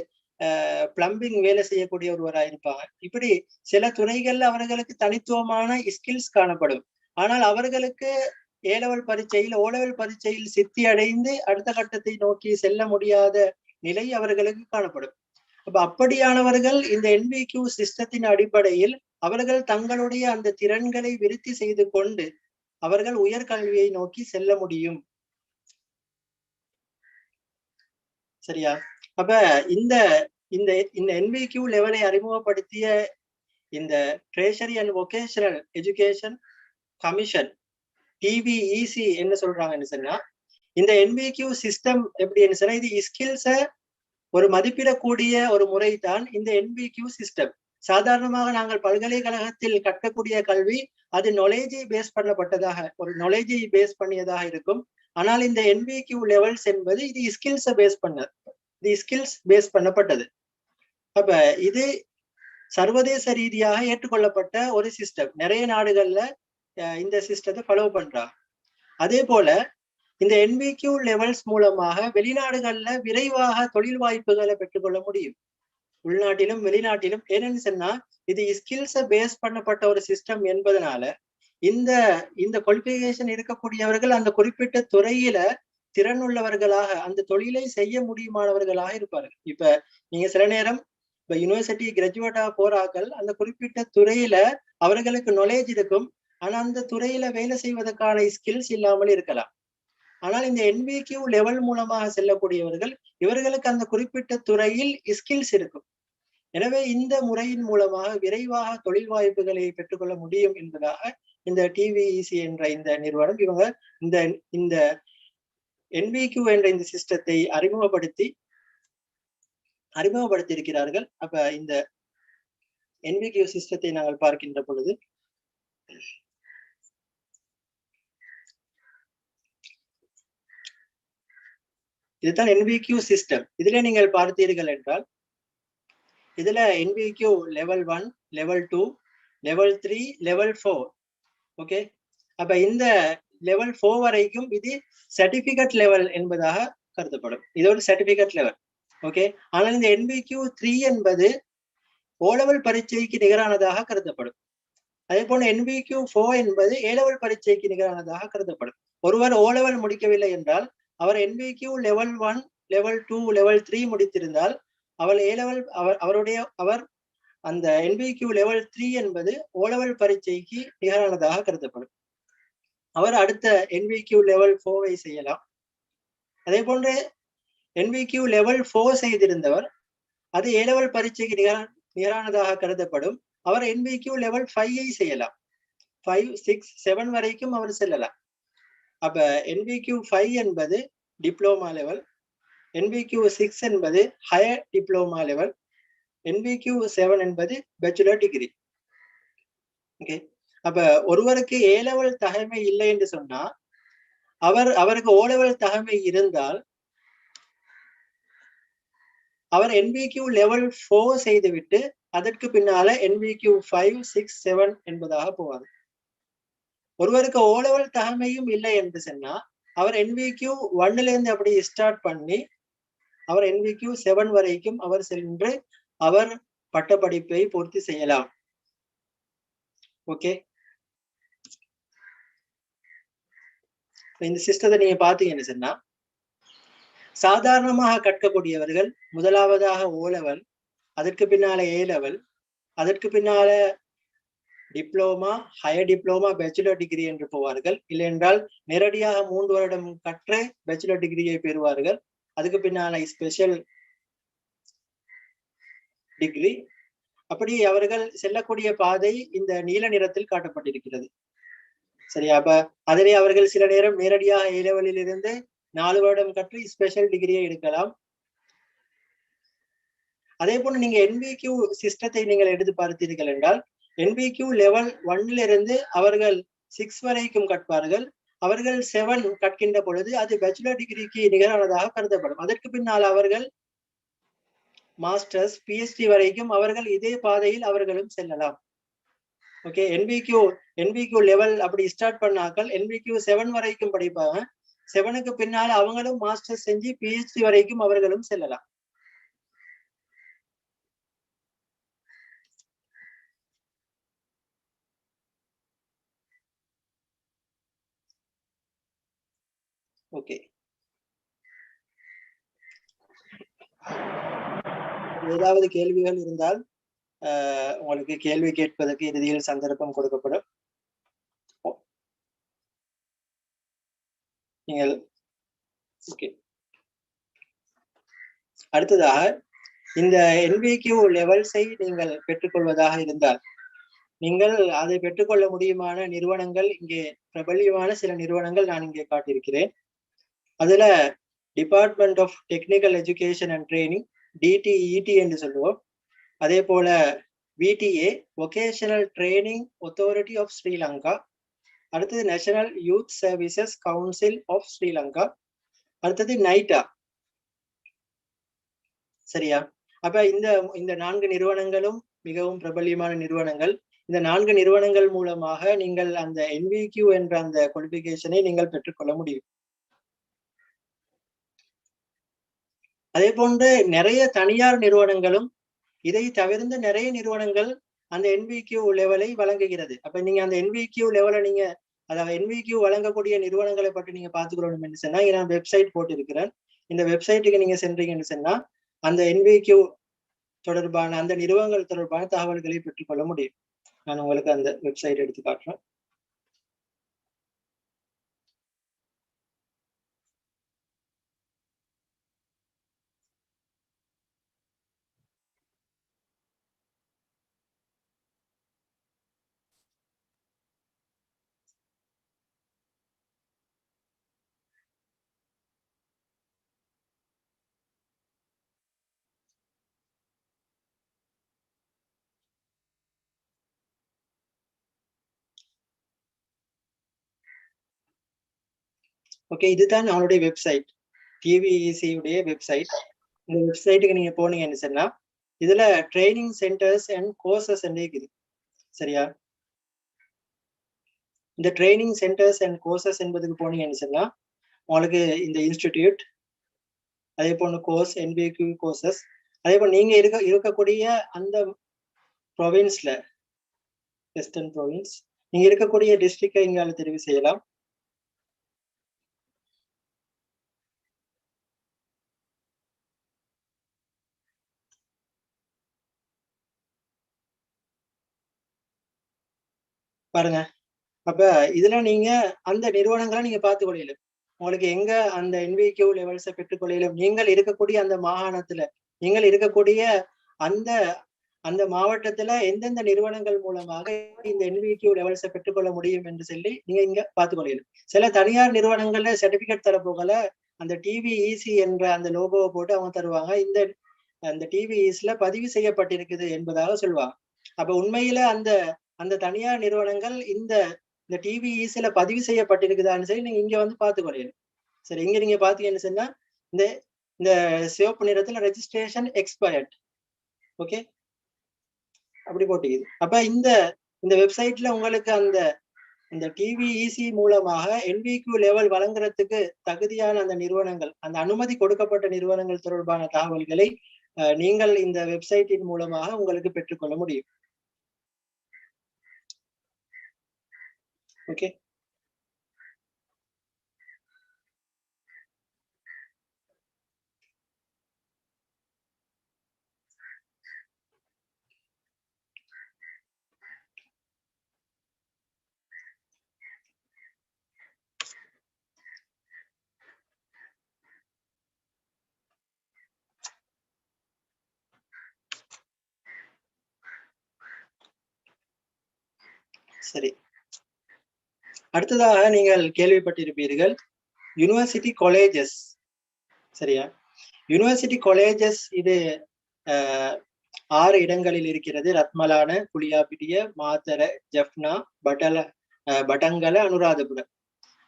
பிளம்பிங் வேலை செய்யக்கூடிய ஒருவராக இருப்பாங்க. இப்படி சில துறைகள்ல அவர்களுக்கு தனித்துவமான ஸ்கில்ஸ் காணப்படும். ஆனால் அவர்களுக்கு A-level பரீட்சையில் O-level பரீட்சையில் சித்தி அடைந்து அடுத்த கட்டத்தை நோக்கி செல்ல முடியாத நிலை அவர்களுக்கு காணப்படும். அப்ப அப்படியானவர்கள் இந்த NVQ சிஸ்டத்தின் அடிப்படையில் அவர்கள் தங்களுடைய அந்த திறன்களை விருத்தி செய்து கொண்டு அவர்கள் உயர்கல்வியை நோக்கி செல்ல முடியும். சரியா? அப்ப இந்த NVQ லெவலை அறிமுகப்படுத்திய இந்த tertiary and vocational education commission TVEC என்ன சொல்றாங்கன்னு சொன்னா, இந்த NVQ சிஸ்டம் எப்படின்னு சொன்னா, இது ஸ்கில்ஸ ஒரு மதிப்பிடக்கூடிய ஒரு முறை தான் இந்த NVQ சிஸ்டம். சாதாரணமாக நாங்கள் பல்கலைக்கழகத்தில் கற்கக்கூடிய கல்வி அது நாலேஜை பேஸ் பண்ணப்பட்டதாக, ஒரு நாலேஜை பேஸ் பண்ணியதாக இருக்கும். ஆனால் இந்த NVQ லெவல்ஸ் என்பது இது ஸ்கில்ஸை பேஸ் பண்ணது, இது ஸ்கில்ஸ் பேஸ் பண்ணப்பட்டது. அப்ப இது சர்வதேச ரீதியாக ஏற்றுக்கொள்ளப்பட்ட ஒரு சிஸ்டம். நிறைய நாடுகள்ல இந்த சிஸ்டத்தை ஃபாலோ பண்றாங்க. அதே போல இந்த NVQ லெவல்ஸ் மூலமாக வெளிநாடுகள்ல விரைவாக தொழில் வாய்ப்புகளை பெற்றுக்கொள்ள முடியும், உள்நாட்டிலும் வெளிநாட்டிலும். ஏன்னு சொன்னா இது ஸ்கில்ஸை பேஸ் பண்ணப்பட்ட ஒரு சிஸ்டம் என்பதனால இந்த இந்த குவாலிஃபிகேஷன் இருக்கக்கூடியவர்கள் அந்த குறிப்பிட்ட துறையில திறன் உள்ளவர்களாக அந்த தொழிலை செய்ய முடியுமானவர்களாக இருப்பார்கள். இப்ப நீங்க சில நேரம் இப்ப யூனிவர்சிட்டி கிராஜுவேட்டா போறார்கள், அந்த குறிப்பிட்ட துறையில அவர்களுக்கு நாலேஜ் இருக்கும், ஆனா அந்த துறையில வேலை செய்வதற்கான ஸ்கில்ஸ் இல்லாமல் இருக்கலாம். ஆனால் இந்த NVQ லெவல் மூலமாக செல்லக்கூடியவர்கள் இவர்களுக்கு அந்த குறிப்பிட்ட துறையில் ஸ்கில்ஸ் இருக்கும். எனவே இந்த முறையின் மூலமாக விரைவாக தொழில் வாய்ப்புகளை பெற்றுக்கொள்ள முடியும் என்பதாக இந்த டிவிஇசி என்ற இந்த நிறுவனம் இவங்க இந்த இந்த NVQ என்ற இந்த சிஸ்டத்தை அறிமுகப்படுத்தி இருக்கிறார்கள். அப்ப இந்த NVQ சிஸ்டத்தை நாங்கள் பார்க்கின்ற பொழுது இதுதான் NVQ சிஸ்டம். இதுல நீங்கள் பார்த்தீர்கள் என்றால் இதுல NVQ level 1, level 2, level 3, level 4. Okay, அப்ப இந்த லெவல் 4 வரைக்கும் இது சர்டிபிகேட் லெவல் என்பதாக கருதப்படும். இது ஒரு சர்டிபிகேட் லெவல். ஓகே, ஆனால் இந்த NVQ 3 என்பது O லெவல் பரீட்சைக்கு நிகரானதாக கருதப்படும். அதே போல NVQ 4 என்பது A லெவல் பரீட்சைக்கு நிகரானதாக கருதப்படும். ஒருவர் O லெவல் முடிக்கவில்லை என்றால் அவர் NVQ லெவல் 1, லெவல் 2, லெவல் 3 முடித்திருந்தால் அவர் A லெவல் அவர் அந்த NVQ லெவல் 3 என்பது O லெவல் பரீட்சைக்கு நிகரானதாக கருதப்படும். அவர் அடுத்த NVQ லெவல் 4 செய்யலாம். அதே போன்று NVQ லெவல் 4 செய்திருந்தவர் அது A லெவல் பரீட்சைக்கு நிகரானதாக கருதப்படும். அவர் NVQ லெவல் 5 செய்யலாம். 5, 6, 7 வரைக்கும் அவர் செல்லலாம். அப்ப NVQ 5 என்பது டிப்ளோமா லெவல், NVQ 6 என்பது ஹையர் டிப்ளோமா லெவல், NVQ 7 என்பது பேச்சுலர் டிகிரி. ஓகே, அப்ப ஒருவருக்கு A லெவல் தகமை இல்லை என்று சொன்னா அவருக்கு O லெவல் தகமை இருந்தால் அவர் NVQ லெவல் 4 செய்துவிட்டு அதற்கு பின்னால NVQ 5, 6, 7 என்பதாக போவார். ஒருவருக்கு O லெவல் தகமையும் இல்லை என்று சொன்னா அவர் NVQ 1 இருந்து அப்படி ஸ்டார்ட் பண்ணி அவர் NVQ 7 வரைக்கும் அவர் சென்று அவர் பட்டப்படிப்பை பூர்த்தி செய்யலாம். ஓகே, இந்த சிஸ்டத்தை நீங்க பாத்தீங்கன்னு சொன்னா சாதாரணமாக கற்கக்கூடியவர்கள் முதலாவதாக O லெவல், அதற்கு பின்னால A லெவல், அதற்கு பின்னால diploma, higher diploma, bachelor degree என்று போவார்கள். இல்லை என்றால் நேரடியாக 3 வருடம் கற்று பேச்சுலர் டிகிரியை பெறுவார்கள். அதுக்கு பின்னால ஸ்பெஷல் டிகிரி. அப்படி அவர்கள் செல்லக்கூடிய பாதை இந்த நீல நிறத்தில் காட்டப்பட்டிருக்கிறது. சரி, அப்ப அதிலே அவர்கள் சில நேரம் நேரடியாக A லெவலில் இருந்து 4 வருடம் கற்று ஸ்பெஷல் டிகிரியை எடுக்கலாம். அதே போல நீங்க NVQ சிஸ்டத்தை நீங்கள் எடுத்து பார்த்தீர்கள் என்றால் NVQ லெவல் 1 இருந்து அவர்கள் 6 வரைக்கும் கற்பார்கள். அவர்கள் 7 கற்கின்ற பொழுது அது பேச்சுலர் டிகிரிக்கு நிகரானதாக கருதப்படும். அதற்கு பின்னால் அவர்கள் மாஸ்டர்ஸ், PhD வரைக்கும் அவர்கள் இதே பாதையில் அவர்களும் செல்லலாம். ஓகே, NVQ லெவல் அப்படி ஸ்டார்ட் பண்ணாக்கள் NVQ 7 வரைக்கும் படிப்பாங்க. 7க்கு பின்னால் அவங்களும் மாஸ்டர்ஸ் செஞ்சு PhD வரைக்கும் அவர்களும் செல்லலாம். ஓகே, ஏதாவது கேள்விகள் இருந்தால் உங்களுக்கு கேள்வி கேட்பதற்கு இறுதியில் சந்தர்ப்பம் கொடுக்கப்படும். நீங்கள் ஓகே, அடுத்ததாக இந்த NVQ லெவல்ஸை நீங்கள் பெற்றுக்கொள்வதாக இருந்தால் நீங்கள் அதை பெற்றுக்கொள்ள முடியுமான நிறுவனங்கள் இங்கே பிரபல்யமான சில நிறுவனங்கள் நான் இங்கே காட்டியிருக்கிறேன். அதுல department of technical education and training, DTET என்று சொல்லுவோம். அதே போல VTA, vocational training authority of Sri Lanka. அடுத்தது national youth services council of Sri Lanka. அடுத்தது நைட்டா. சரியா? அப்ப இந்த 4 நிறுவனங்களும் மிகவும் பிரபல்யமான நிறுவனங்கள். இந்த 4 நிறுவனங்கள் மூலமாக நீங்கள் அந்த NVQ என்ற அந்த குவாலிஃபிகேஷனை நீங்கள் பெற்றுக்கொள்ள முடியும். அதே போன்று நிறைய தனியார் நிறுவனங்களும் இதை தவிர்த்து நிறைய நிறுவனங்கள் அந்த NVQ லெவலை வழங்குகிறது. அப்ப நீங்க அந்த NVQ லெவலை நீங்க அதாவது NVQ வழங்கக்கூடிய நிறுவனங்களை பற்றி நீங்க பார்த்துக்கணும் என்று சொன்னா நான் வெப்சைட் போட்டிருக்கிறேன். இந்த வெப்சைட்டுக்கு நீங்க சென்றீங்கன்னு சொன்னா அந்த NVQ தொடர்பான அந்த நிறுவனங்கள் தொடர்பான தகவல்களை பெற்றுக்கொள்ள முடியும். நான் உங்களுக்கு அந்த வெப்சைட் எடுத்து காட்டுறேன். ஓகே, இதுதான் அவனுடைய வெப்சைட், TVEC உடைய வெப்சைட். இந்த வெப்சைட்டுக்கு நீங்க போனீங்கன்னு சொன்னா இதுல ட்ரைனிங் சென்டர்ஸ் அண்ட் கோர்சஸ் இருக்குது. சரியா? இந்த ட்ரைனிங் சென்டர்ஸ் அண்ட் கோர்சஸ் என்பதுக்கு போனீங்கன்னு சொன்னா உங்களுக்கு இந்த இன்ஸ்டிடியூட், அதே போல கோர்ஸ், NVQ கோர்சஸ், அதே போல நீங்க இருக்கக்கூடிய அந்த ப்ரொவின்ஸ்ல, வெஸ்டர்ன் ப்ரொவின்ஸ், நீங்க இருக்கக்கூடிய டிஸ்ட்ரிக்டை இங்கால தெரிவு செய்யலாம். பாருங்க. அப்ப இதுல நீங்க அந்த நிறுவனங்களை நீங்க பார்த்து கொள்ளையிலும் உங்களுக்கு எங்க அந்த NVQ லெவல்ஸை பெற்றுக்கொள்ளையிலும் நீங்கள் இருக்கக்கூடிய அந்த மாகாணத்துல, நீங்கள் இருக்கக்கூடிய அந்த அந்த மாவட்டத்துல எந்தெந்த நிறுவனங்கள் மூலமாக இந்த NVQ லெவல்ஸை பெற்றுக்கொள்ள முடியும் என்று சொல்லி நீங்க இங்க பார்த்து கொள்ளையிலும். சில தனியார் நிறுவனங்கள்ல சர்டிபிகேட் தரப்போகல அந்த TVEC என்ற அந்த லோகோவை போட்டு அவங்க தருவாங்க. அந்த TVECல பதிவு செய்யப்பட்டிருக்குது என்பதாக சொல்லுவாங்க. அப்ப உண்மையில அந்த தனியார் நிறுவனங்கள் இந்த TVECல பதிவு செய்யப்பட்டிருக்குதான்னு சொல்லி நீங்க இங்க வந்து பார்த்துக்கொள்ளணும். சரி, இங்க நீங்க பாத்தீங்கன்னு சொன்னா இந்த சிவப்பு நிறத்துல ரெஜிஸ்ட்ரேஷன் எக்ஸ்பயர்ட், ஓகே, அப்படி போட்டுக்குது. அப்ப இந்த வெப்சைட்ல உங்களுக்கு இந்த TVEC மூலமாக NVQ லெவல் வழங்குறதுக்கு தகுதியான அந்த நிறுவனங்கள், அந்த அனுமதி கொடுக்கப்பட்ட நிறுவனங்கள் தொடர்பான தகவல்களை நீங்கள் இந்த வெப்சைட்டின் மூலமாக உங்களுக்கு பெற்றுக்கொள்ள முடியும். ஓகே, சரி. அடுத்ததாக நீங்கள் கேள்விப்பட்டிருப்பீர்கள் யூனிவர்சிட்டி காலேஜஸ். சரியா? யூனிவர்சிட்டி காலேஜஸ் இது 6 இடங்களில் இருக்கிறது. ரத்மலான, குளியாபிட்டிய, மாத்தர, ஜப்னா, பட்டங்கல, அனுராதபுரம்.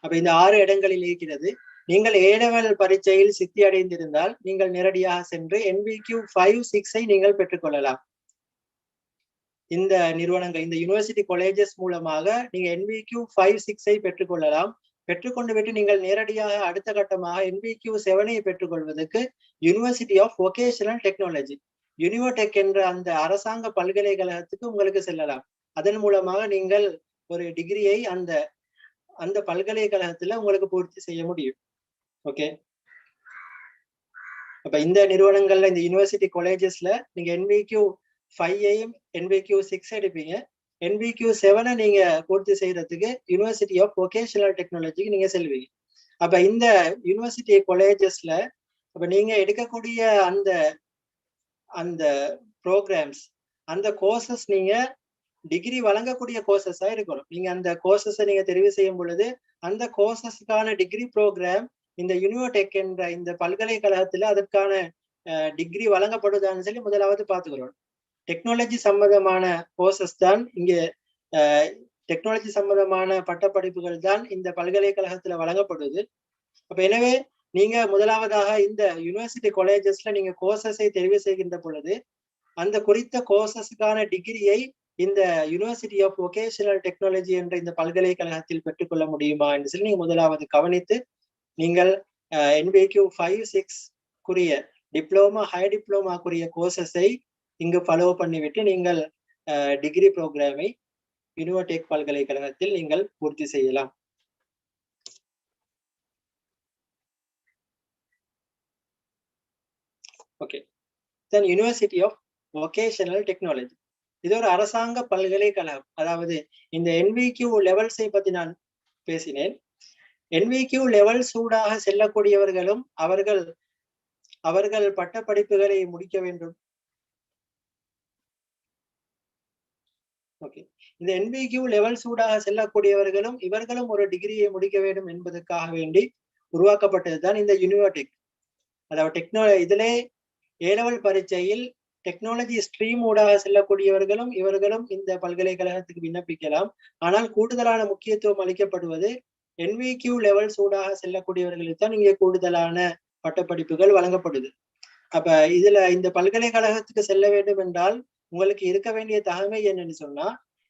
அப்ப இந்த 6 இடங்களில் இருக்கிறது. நீங்கள் A-level பரீட்சையில் சித்தி அடைந்திருந்தால் நீங்கள் நேரடியாக சென்று NVQ 5-6 நீங்கள் பெற்றுக்கொள்ளலாம். இந்த நிறுவனங்கள், இந்த யூனிவர்சிட்டி காலேஜஸ் மூலமாக நீங்க NVQ 5-6 பெற்றுக்கொள்ளலாம். பெற்றுக்கொண்டு விட்டு நீங்கள் நேரடியாக அடுத்த கட்டமாக NVQ 7 பெற்றுக்கொள்வதற்கு யூனிவர்சிட்டி ஆஃப் வொகேஷனல் டெக்னாலஜி, யூனிவர்டெக் என்ற அந்த அரசாங்க பல்கலைக்கழகத்துக்கு உங்களுக்கு செல்லலாம். அதன் மூலமாக நீங்கள் ஒரு டிகிரியை அந்த பல்கலைக்கழகத்துல உங்களுக்கு பூர்த்தி செய்ய முடியும். ஓகே, அப்ப இந்த நிறுவனங்கள்ல, இந்த யூனிவர்சிட்டி காலேஜஸ்ல நீங்க NVQ 5 NVQ 6 எடுப்பீங்க. NVQ 7 நீங்க பூர்த்தி செய்யறதுக்கு யூனிவர்சிட்டி ஆஃப் வொகேஷனல் டெக்னாலஜிக்கு நீங்க செல்வீங்க. அப்ப இந்த யூனிவர்சிட்டி காலேஜஸ்ல அப்ப நீங்க எடுக்கக்கூடிய அந்த ப்ரோக்ராம்ஸ், அந்த கோர்சஸ் நீங்க டிகிரி வழங்கக்கூடிய கோர்சஸா இருக்கணும். நீங்க அந்த கோர்சஸை நீங்க தெரிவு செய்யும் பொழுது அந்த கோர்சஸ்க்கான டிகிரி ப்ரோக்ராம் இந்த யுனிவர்டெக் என்ற இந்த பல்கலைக்கழகத்துல அதற்கான டிகிரி வழங்கப்படுதான்னு சொல்லி முதலாவது பார்த்துக்கிறோம். டெக்னாலஜி சம்பந்தமான கோர்சஸ் தான் இங்க டெக்னாலஜி சம்பந்தமான பட்டப்படிப்புகள் தான் இந்த பல்கலைக்கழகத்துல வழங்கப்படுது. அப்ப எனவே நீங்க முதலாவதாக இந்த யூனிவர்சிட்டி காலேஜஸ்ல நீங்க கோர்சஸை தெரிவு செய்கின்ற பொழுது அந்த குறித்த கோர்சஸுக்கான டிகிரியை இந்த யூனிவர்சிட்டி ஆஃப் வொகேஷனல் டெக்னாலஜி என்ற இந்த பல்கலைக்கழகத்தில் பெற்றுக்கொள்ள முடியுமா என்று சொல்லி நீங்க முதலாவது கவனித்து நீங்கள் NVQ 5-6 குறிய டிப்ளோமா ஹையர் டிப்ளோமாக்குரிய கோர்சஸை இங்கு ஃபாலோ பண்ணிவிட்டு நீங்கள் டிகிரி ப்ரோக்ராமை யுனிவர்டெக் பல்கலைக்கழகத்தில் நீங்கள் பூர்த்தி செய்யலாம். Okay, then university of vocational technology இது ஒரு அரசாங்க பல்கலைக்கழகம். அதாவது இந்த NVQ லெவல்ஸை பத்தி நான் பேசினேன். NVQ லெவல்ஸ் ஊடாக செல்லக்கூடியவர்களும் அவர்கள் பட்ட படிப்புகளை முடிக்க வேண்டும். ஓகே, இந்த NVQ லெவல்ஸ் ஊடாக செல்லக்கூடியவர்களும் இவர்களும் ஒரு டிகிரியை முடிக்க வேண்டும் என்பதற்காக வேண்டி உருவாக்கப்பட்டதுதான் இந்த யுனிவர்டெக். அதாவது இதிலே A-level பரீட்சையில் டெக்னாலஜி ஸ்ட்ரீம் ஊடாக செல்லக்கூடியவர்களும் இவர்களும் இந்த பல்கலைக்கழகத்துக்கு விண்ணப்பிக்கலாம். ஆனால் கூடுதலான முக்கியத்துவம் அளிக்கப்படுவது NVQ லெவல்ஸ் ஊடாக செல்லக்கூடியவர்களுக்கு தான் இங்கே கூடுதலான பட்டப்படிப்புகள் வழங்கப்படுது. அப்ப இதுல இந்த பல்கலைக்கழகத்துக்கு செல்ல வேண்டும் என்றால் உங்களுக்கு இருக்க வேண்டிய தகமை என்னன்னு சொன்னா,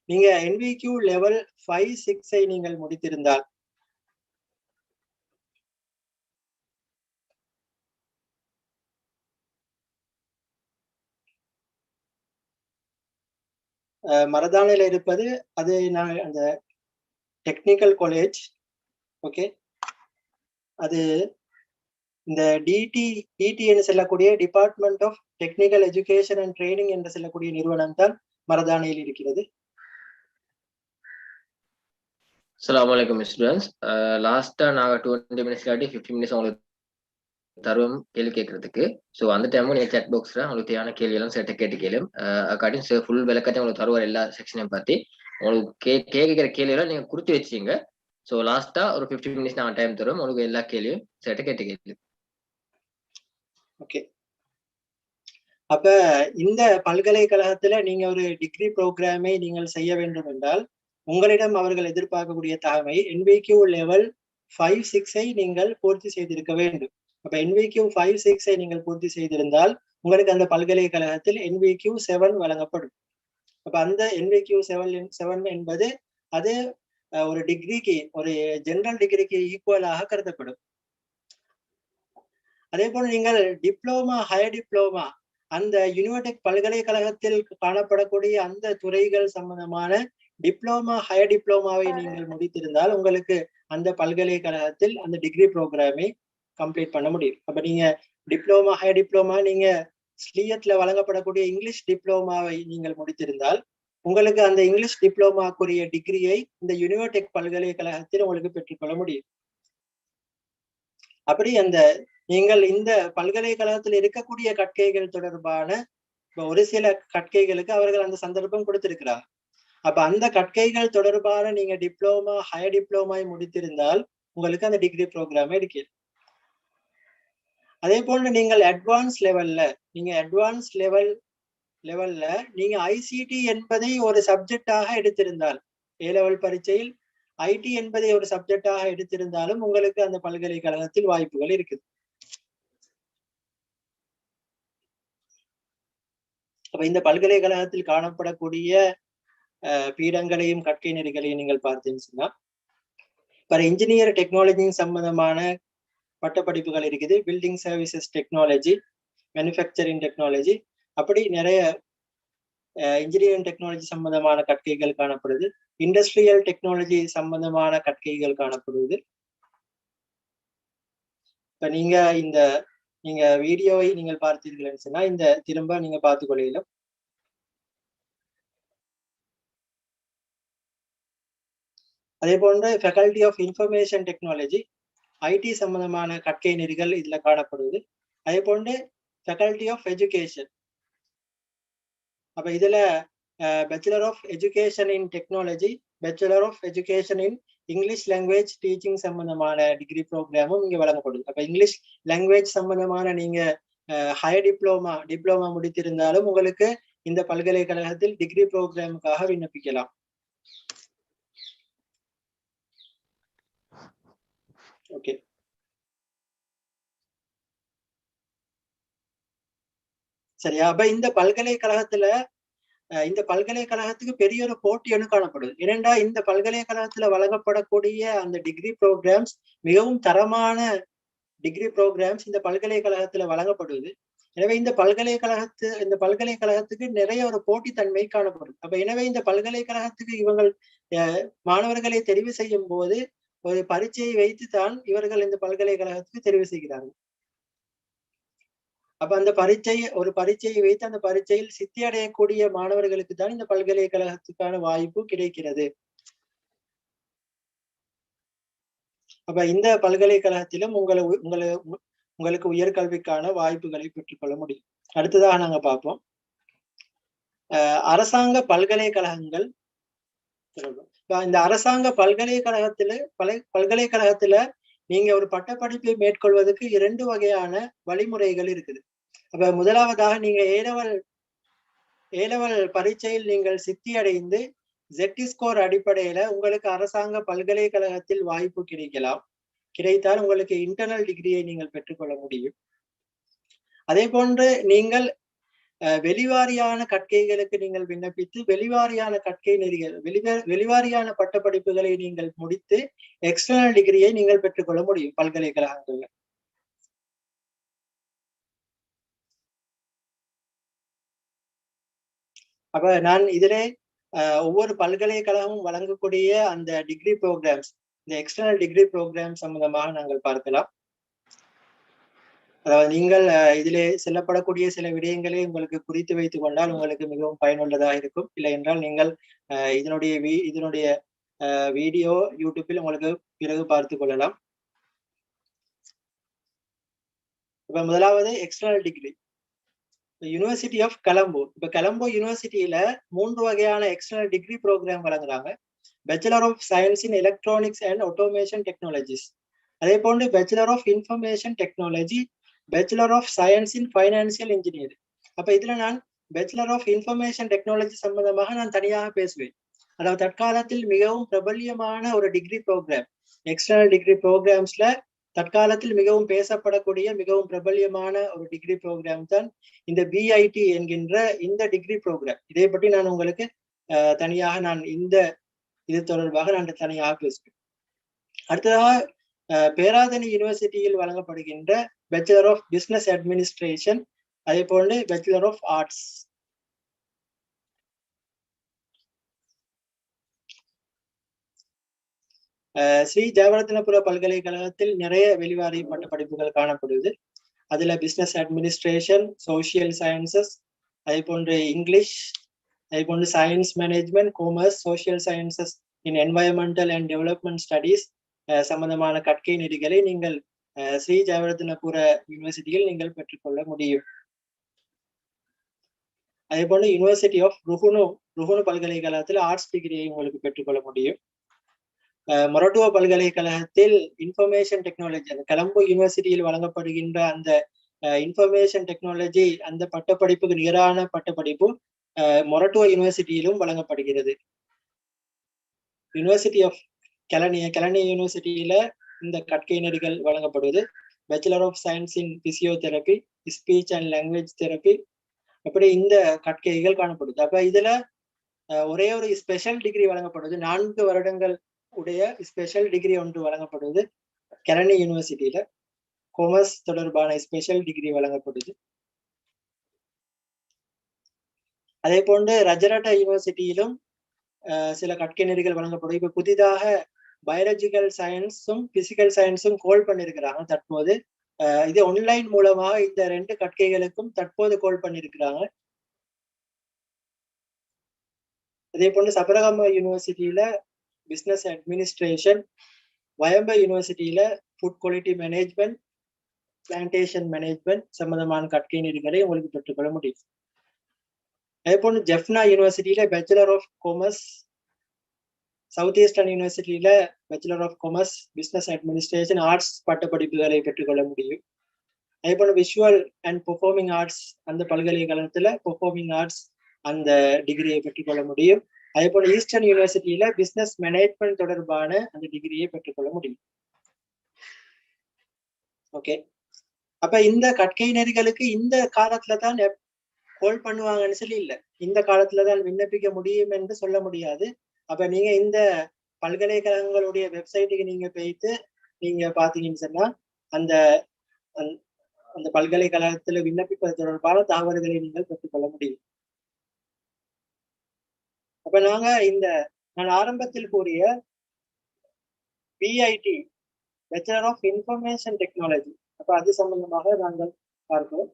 நீங்க NVQ லெவல் 5-6 நீங்கள் முடித்திருந்தால் மரதானையில இருப்பது அது நான் அந்த டெக்னிக்கல் காலேஜ். ஓகே, அது இந்த டிடின்னு செல்லக்கூடிய department of technical education and training என்று செல்லக்கூடிய நிறுவனம் தான் மரதானையில் இருக்கிறது. அஸ்ஸலாமு அலைக்கும் ஸ்டூடெண்ட்ஸ். லாஸ்டா நாங்க 20 மினிட்ஸ் இல்லாட்டி 15 மினிட்ஸ் உங்களுக்கு தருவோம் கேள்வி கேட்கறதுக்கு. ஸோ அந்த டைமும் நீங்க சேட் பாக்ஸ்ல உங்களுக்கு தேவையான கேள்வி எல்லாம் சேர்த்து கேட்டு கேளும். அக்காட்டியும் ஃபுல் விளக்கத்தை உங்களுக்கு தருவார் எல்லா செக்ஷனையும் பத்தி. உங்களுக்கு கேட்கிற கேள்வியெல்லாம் நீங்க குறித்து வச்சுங்க. ஸோ லாஸ்டா ஒரு 15 மினிட்ஸ் நாங்கள் டைம் தருவோம் உங்களுக்கு எல்லா கேள்வியும் சேர்த்து கேட்டு கேள்வி. ஓகே, அப்ப இந்த பல்கலைக்கழகத்துல நீங்க ஒரு டிகிரி ப்ரோக்ராமை நீங்கள் செய்ய வேண்டும் என்றால் உங்களிடம் அவர்கள் எதிர்பார்க்கக்கூடிய தகமை NVQ லெவல் 5-6 நீங்கள் பூர்த்தி செய்திருக்க வேண்டும். அப்ப NVQ 5-6 நீங்கள் பூர்த்தி செய்திருந்தால் உங்களுக்கு அந்த பல்கலைக்கழகத்தில் NVQ 7 வழங்கப்படும். அப்ப அந்த NVQ 7 என்பது அது ஒரு டிகிரிக்கு ஒரு ஜெனரல் டிகிரிக்கு ஈக்குவலாக கருதப்படும். அதே போல நீங்கள் டிப்ளோமா ஹையர் டிப்ளோமா அந்த யுனிவர்டெக் பல்கலைக்கழகத்தில் காணப்படக்கூடிய அந்த துறைகள் சம்பந்தமான டிப்ளோமா ஹையர் டிப்ளோமாவை நீங்கள் முடித்திருந்தால் உங்களுக்கு அந்த பல்கலைக்கழகத்தில் அந்த டிகிரி ப்ரோக்ராமை கம்ப்ளீட் பண்ண முடியும். அப்ப நீங்க டிப்ளோமா ஹையர் டிப்ளோமா நீங்க ஸ்லீயத்ல வழங்கப்படக்கூடிய இங்கிலீஷ் டிப்ளோமாவை நீங்கள் முடித்திருந்தால் உங்களுக்கு அந்த இங்கிலீஷ் டிப்ளோமாக்குரிய டிகிரியை இந்த யுனிவர்டெக் பல்கலைக்கழகத்தில் உங்களுக்கு பெற்றுக்கொள்ள முடியும். அப்படி அந்த நீங்கள் இந்த பல்கலைக்கழகத்தில் இருக்கக்கூடிய கற்கைகள் தொடர்பான ஒரு சில கற்கைகளுக்கு அவர்கள் அந்த சந்தர்ப்பம் கொடுத்திருக்கிறார். அப்ப அந்த கற்கைகள் தொடர்பான நீங்க டிப்ளோமா ஹையர் டிப்ளோமாவை முடித்திருந்தால் உங்களுக்கு அந்த டிகிரி ப்ரோக்ராம் இருக்கு. அதே போல நீங்கள் அட்வான்ஸ் லெவல்ல நீங்க ICT என்பதை ஒரு சப்ஜெக்டாக எடுத்திருந்தால் A-level பரீட்சையில் IT என்பதை ஒரு சப்ஜெக்டாக எடுத்திருந்தாலும் உங்களுக்கு அந்த பல்கலைக்கழகத்தில் வாய்ப்புகள் இருக்குது. அப்ப இந்த பல்கலைக்கழகத்தில் காணப்படக்கூடிய பீடங்களையும் கற்கை நெறிகளையும் நீங்கள் பார்த்தீங்கன்னு சொன்னா பல இன்ஜினியர் டெக்னாலஜி சம்பந்தமான பட்டப்படிப்புகள் இருக்குது. Building services technology, manufacturing technology, அப்படி நிறைய இன்ஜினியரிங் டெக்னாலஜி சம்பந்தமான கற்கைகள் காணப்படுது. இண்டஸ்ட்ரியல் டெக்னாலஜி சம்பந்தமான கற்கைகள் காணப்படுது. இப்ப நீங்க வீடியோவை நீங்கள் பார்த்தீர்கள்னு சொன்னா இந்த திரும்ப நீங்க பார்த்துக் கொள்ளையிலும். அதே போன்ற faculty of information technology, IT சம்பந்தமான கற்கை நெறிகள் இதுல காணப்படுது. அதே போன்று ஃபேக்கல்டி ஆஃப் எஜுகேஷன். அப்ப இதுல bachelor of education in technology, bachelor of education in English language teaching சம்பந்தமான டிகிரி ப்ரோக்ராமும் இங்க வழங்கப்படுது. அப்ப இங்கிலீஷ் லாங்குவேஜ் சம்பந்தமான நீங்க ஹையர் டிப்ளமா முடித்திருந்தாலும் உங்களுக்கு இந்த பல்கலைக்கழகத்தில் டிகிரி ப்ரோக்ராமுக்காக விண்ணப்பிக்கலாம். ஓகே, சரியா? அப்ப இந்த பல்கலைக்கழகத்துக்கு பெரிய ஒரு போட்டி ஒன்று காணப்படுது. ஏனென்றா இந்த பல்கலைக்கழகத்துல வழங்கப்படக்கூடிய அந்த டிகிரி ப்ரோக்ராம்ஸ் மிகவும் தரமான டிகிரி ப்ரோக்ராம்ஸ் இந்த பல்கலைக்கழகத்துல வழங்கப்படுது. எனவே இந்த பல்கலைக்கழகத்துக்கு நிறைய ஒரு போட்டித்தன்மை காணப்படும். அப்ப எனவே இந்த பல்கலைக்கழகத்துக்கு இவங்கள் மாணவர்களை தெரிவு செய்யும் போது ஒரு பரீட்சையை வைத்துத்தான் இவர்கள் இந்த பல்கலைக்கழகத்துக்கு தெரிவு செய்கிறார்கள். அப்ப அந்த பரீட்சையை வைத்து அந்த பரீட்சையில் சித்தி அடையக்கூடிய மாணவர்களுக்கு தான் இந்த பல்கலைக்கழகத்துக்கான வாய்ப்பு கிடைக்கிறது. அப்ப இந்த பல்கலைக்கழகத்திலும் உங்களுக்கு உயர்கல்விக்கான வாய்ப்புகளை பெற்றுக்கொள்ள முடியும். அடுத்ததாக நாங்க பார்ப்போம் அரசாங்க பல்கலைக்கழகங்கள். இந்த அரசாங்க பல்கலைக்கழகத்துல நீங்க ஒரு பட்டப்படிப்பை மேற்கொள்வதற்கு 2 வகையான வழிமுறைகள் இருக்குது. அப்ப முதலாவதாக நீங்க ஏலெவல் பரீட்சையில் நீங்கள் சித்தி அடைந்து ஜெட் ஸ்கோர் அடிப்படையில உங்களுக்கு அரசாங்க பல்கலைக்கழகத்தில் வாய்ப்பு கிடைத்தால் உங்களுக்கு இன்டர்னல் டிகிரியை நீங்கள் பெற்றுக்கொள்ள முடியும். அதே போன்று நீங்கள் வெளிவாரியான கற்கைகளுக்கு நீங்கள் விண்ணப்பித்து வெளிவாரியான பட்டப்படிப்புகளை நீங்கள் முடித்து எக்ஸ்டர்னல் டிகிரியை நீங்கள் பெற்றுக்கொள்ள முடியும் பல்கலைக்கழகங்கள்ல. அப்ப நான் இதிலே ஒவ்வொரு பல்கலைக்கழகமும் வழங்கக்கூடிய அந்த டிகிரி ப்ரோக்ராம்ஸ், இந்த எக்ஸ்டர்னல் டிகிரி ப்ரோக்ராம் சம்பந்தமாக நாங்கள் பார்க்கலாம். அதாவது நீங்கள் இதிலே செல்லப்படக்கூடிய சில விடயங்களை உங்களுக்கு குறித்து வைத்துக் கொண்டால் உங்களுக்கு மிகவும் பயனுள்ளதாக இருக்கும். இல்லை என்றால் நீங்கள் இதனுடைய வீடியோ யூடியூப்பில் உங்களுக்கு பிறகு பார்த்துக் கொள்ளலாம். இப்ப முதலாவது external degree, university of Colombo. இப்ப கொலம்போ யூனிவர்சிட்டியில 3 வகையான எக்ஸ்டர்னல் டிகிரி ப்ரோக்ராம் வழங்குறாங்க. Bachelor of science in electronics and automation technologies, அதே போன்று bachelor of information technology, bachelor of science in financial engineering. அப்ப இதுல நான் பேச்சுலர் ஆஃப் இன்ஃபர்மேஷன் டெக்னாலஜி சம்பந்தமாக நான் தனியாக பேசுவேன். அதாவது தற்காலத்தில் மிகவும் பிரபல்யமான ஒரு டிகிரி ப்ரோக்ராம், எக்ஸ்டர்னல் டிகிரி ப்ரோக்ராம்ஸ்ல தற்காலத்தில் மிகவும் பேசப்படக்கூடிய மிகவும் பிரபல்யமான ஒரு டிகிரி ப்ரோக்ராம் தான் இந்த பிஐடி என்கின்ற இந்த டிகிரி ப்ரோக்ராம். இதை பற்றி நான் உங்களுக்கு தனியாக இது தொடர்பாக நான் தனியாக பேசுவேன். அடுத்ததாக பேராதனி யூனிவர்சிட்டியில் வழங்கப்படுகின்ற பேச்சுலர் ஆஃப் பிசினஸ் அட்மினிஸ்ட்ரேஷன், அதே போன்று bachelor of arts. Sri Jayewardenepura பல்கலைக்கழகத்தில் நிறைய வெளிவாரி பட்ட படிப்புகள் காணப்படுது. அதுல பிசினஸ் அட்மினிஸ்ட்ரேஷன், சோசியல் சயின்சஸ், அதே போன்று இங்கிலீஷ், அதே போன்று science management, commerce, social sciences in environmental and development studies சம்பந்தமான கற்கை நெறிகளை நீங்கள் ஸ்ரீ ஜெயவர்தனபுர யூனிவர்சிட்டியில் நீங்கள் பெற்றுக்கொள்ள முடியும். அதே போன்று யூனிவர்சிட்டி ஆஃப் ருஹுனு பல்கலைக்கழகத்தில் ஆர்ட்ஸ் டிகிரியை உங்களுக்கு பெற்றுக்கொள்ள முடியும். மொரட்டுவா பல்கலைக்கழகத்தில் இன்ஃபர்மேஷன் டெக்னாலஜி, அந்த கொலம்போ யூனிவர்சிட்டியில் வழங்கப்படுகின்ற அந்த இன்ஃபர்மேஷன் டெக்னாலஜி அந்த பட்டப்படிப்புக்கு நிகரான பட்டப்படிப்பு மொரட்டுவா யூனிவர்சிட்டியிலும் வழங்கப்படுகிறது. யூனிவர்சிட்டி ஆஃப் கெலனி யூனிவர்சிட்டியில இந்த கற்கை நெறிகள் வழங்கப்படுவது. Bachelor of science in physiotherapy, speech and language therapy, அப்படி இந்த கற்கைகள் காணப்படுது. அப்ப இதுல ஒரே ஒரு ஸ்பெஷல் டிகிரி வழங்கப்படுது. 4 வருடங்கள் உடைய ஸ்பெஷல் டிகிரி ஒன்று வழங்கப்படுவது கெலனி யூனிவர்சிட்டியில. காமர்ஸ் தொடர்பான ஸ்பெஷல் டிகிரி வழங்கப்படுது. அதே போன்று ரஜரட்ட யூனிவர்சிட்டியிலும் சில கற்கை நெறிகள் வழங்கப்படும். இப்ப புதிதாக பயாலஜிக்கல் சயின்ஸும் பிசிக்கல் சயின்ஸும் கோல் பண்ணிருக்கிறாங்க தற்போது. இது ஆன்லைன் மூலமாக இந்த 2 கற்கைகளுக்கும் தற்போது கோல் பண்ணிருக்கிறாங்க. அதே போன்று சபரகம யூனிவர்சிட்டியில பிசினஸ் அட்மினிஸ்ட்ரேஷன், வயம்ப யூனிவர்சிட்டியில food quality management, plantation management சம்பந்தமான கற்கை நெறிகளை உங்களுக்கு பெற்றுக்கொள்ள முடியும். அதேபோல் ஜெஃப்னா யூனிவர்சிட்டியில bachelor of commerce, south eastern யூனிவர்சிட்டியில bachelor of commerce, business administration, arts பட்டப்படிப்புகளை பெற்றுக்கொள்ள முடியும். அதேபோல் விஷுவல் அண்ட் பெர்ஃபார்மிங் ஆர்ட்ஸ் அந்த பல்கலைக்கழகத்துல பெர்ஃபார்மிங் ஆர்ட்ஸ் அந்த டிகிரியை பெற்றுக்கொள்ள முடியும். அதே போல ஈஸ்டர்ன் யூனிவர்சிட்டியில பிசினஸ் மேனேஜ்மெண்ட் தொடர்பான அந்த டிகிரியை பெற்றுக்கொள்ள முடியும். ஓகே, அப்ப இந்த கற்கை நெறிகளுக்கு இந்த காலத்துல தான் கோல் பண்ணுவாங்கன்னு சொல்லி இல்லை, இந்த காலத்துலதான் விண்ணப்பிக்க முடியும் என்று சொல்ல முடியாது. அப்ப நீங்க இந்த பல்கலைக்கழகங்களுடைய வெப்சைட்டுக்கு நீங்க போயிட்டு நீங்க பாத்தீங்கன்னு சொன்னா அந்த அந்த பல்கலைக்கழகத்துல விண்ணப்பிப்பது தொடர்பான தகவல்களை நீங்கள் பெற்றுக்கொள்ள முடியும். அப்ப நாங்க நான் ஆரம்பத்தில் கூறிய BIT bachelor of information technology, அப்ப அது சம்பந்தமாக நாங்கள் பார்க்கிறோம்.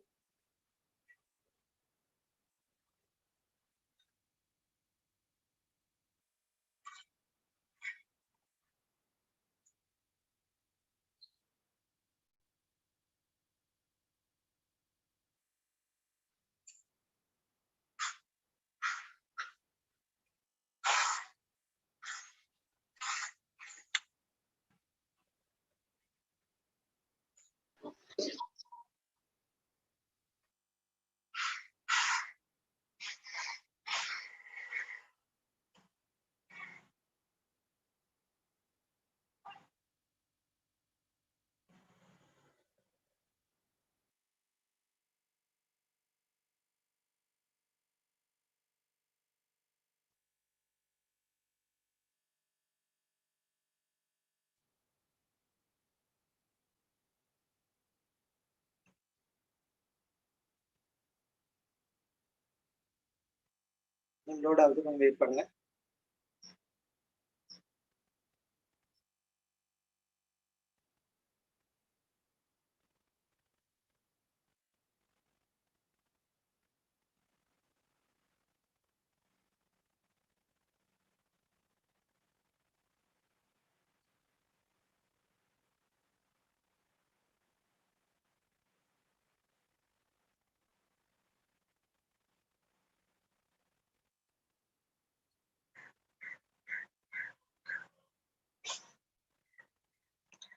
லோட் ஆகுது, கொஞ்சம் வெயிட் பண்ணுங்க.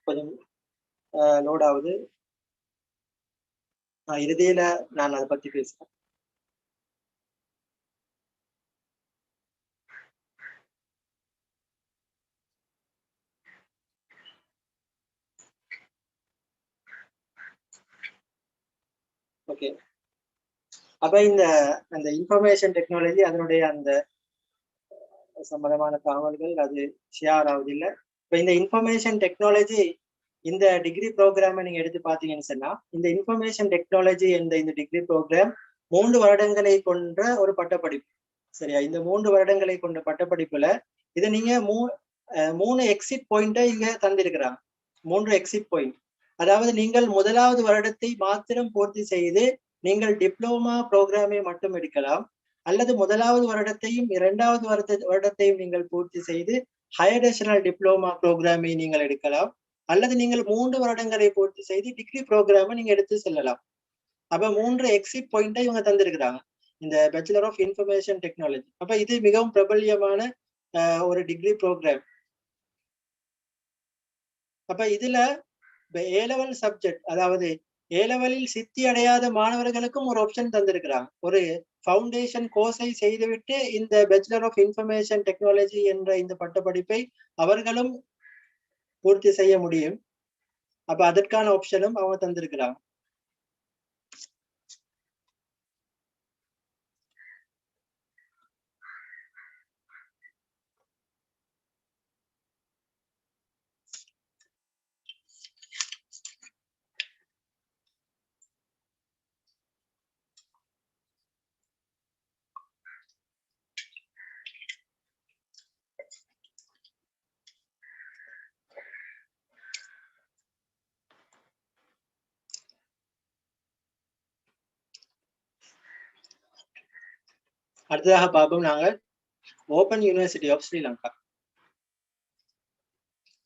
கொஞ்சம் லோட் ஆகுது. இறுதியில நான் அதை பத்தி பேசுறேன். ஓகே, அப்ப அந்த இன்ஃபர்மேஷன் டெக்னாலஜி அதனுடைய அந்த சம்பந்தமான தகவல்கள் அது ஷேர் ஆகுதில்லை. இப்ப இந்த இன்ஃபர்மேஷன் டெக்னாலஜி இந்த டிகிரி ப்ரோக்ராமை நீங்க எடுத்து பாத்தீங்கன்னு சொன்னா, இந்த இன்ஃபர்மேஷன் டெக்னாலஜி என்ற இந்த டிகிரி ப்ரோக்ராம் 3 வருடங்களை கொண்ட ஒரு பட்டப்படிப்பு. சரியா, இந்த 3 வருடங்களை கொண்ட பட்டப்படிப்புல இதை நீங்க 3 எக்ஸிட் பாயிண்டை இங்க தந்திருக்கிறாங்க. 3 எக்ஸிட் பாயிண்ட், அதாவது நீங்கள் முதலாவது வருடத்தை மாத்திரம் பூர்த்தி செய்து நீங்கள் டிப்ளோமா ப்ரோக்ராமை மட்டும் எடுக்கலாம், அல்லது முதலாவது வருடத்தையும் 2வது வருடத்தையும் நீங்கள் பூர்த்தி செய்து ஹையர் அடிஷனல் டிப்ளோமா ப்ரோக்ராமை நீங்கள் எடுக்கலாம், அல்லது நீங்கள் 3 வருடங்களை பூர்த்தி செய்து டிகிரி ப்ரோக்ராமை நீங்க எடுத்து செல்லலாம். அப்ப 3 எக்ஸிட் பாயிண்டை இவங்க தந்திருக்கிறாங்க இந்த பேச்சுலர் ஆஃப் இன்ஃபர்மேஷன் டெக்னாலஜி. அப்ப இது மிகவும் பிரபல்யமான ஒரு டிகிரி ப்ரோக்ராம். அப்ப இதுல ஏ லெவல் சப்ஜெக்ட், அதாவது ஏ லெவலில் சித்தி அடையாத மாணவர்களுக்கும் ஒரு ஆப்ஷன் தந்திருக்கிறாங்க. ஒரு ஃபவுண்டேஷன் கோர்ஸை செய்துவிட்டு இந்த பேச்சுலர் ஆஃப் இன்ஃபர்மேஷன் டெக்னாலஜி என்ற இந்த பட்டப்படிப்பை அவர்களும் பூர்த்தி செய்ய முடியும். அப்ப அதற்கான ஆப்ஷனும் அவங்க தந்திருக்கிறாங்க. அடுத்ததாக பார்ப்போம் நாங்கள் ஓபன் யூனிவர்சிட்டி ஆஃப் ஸ்ரீலங்கா.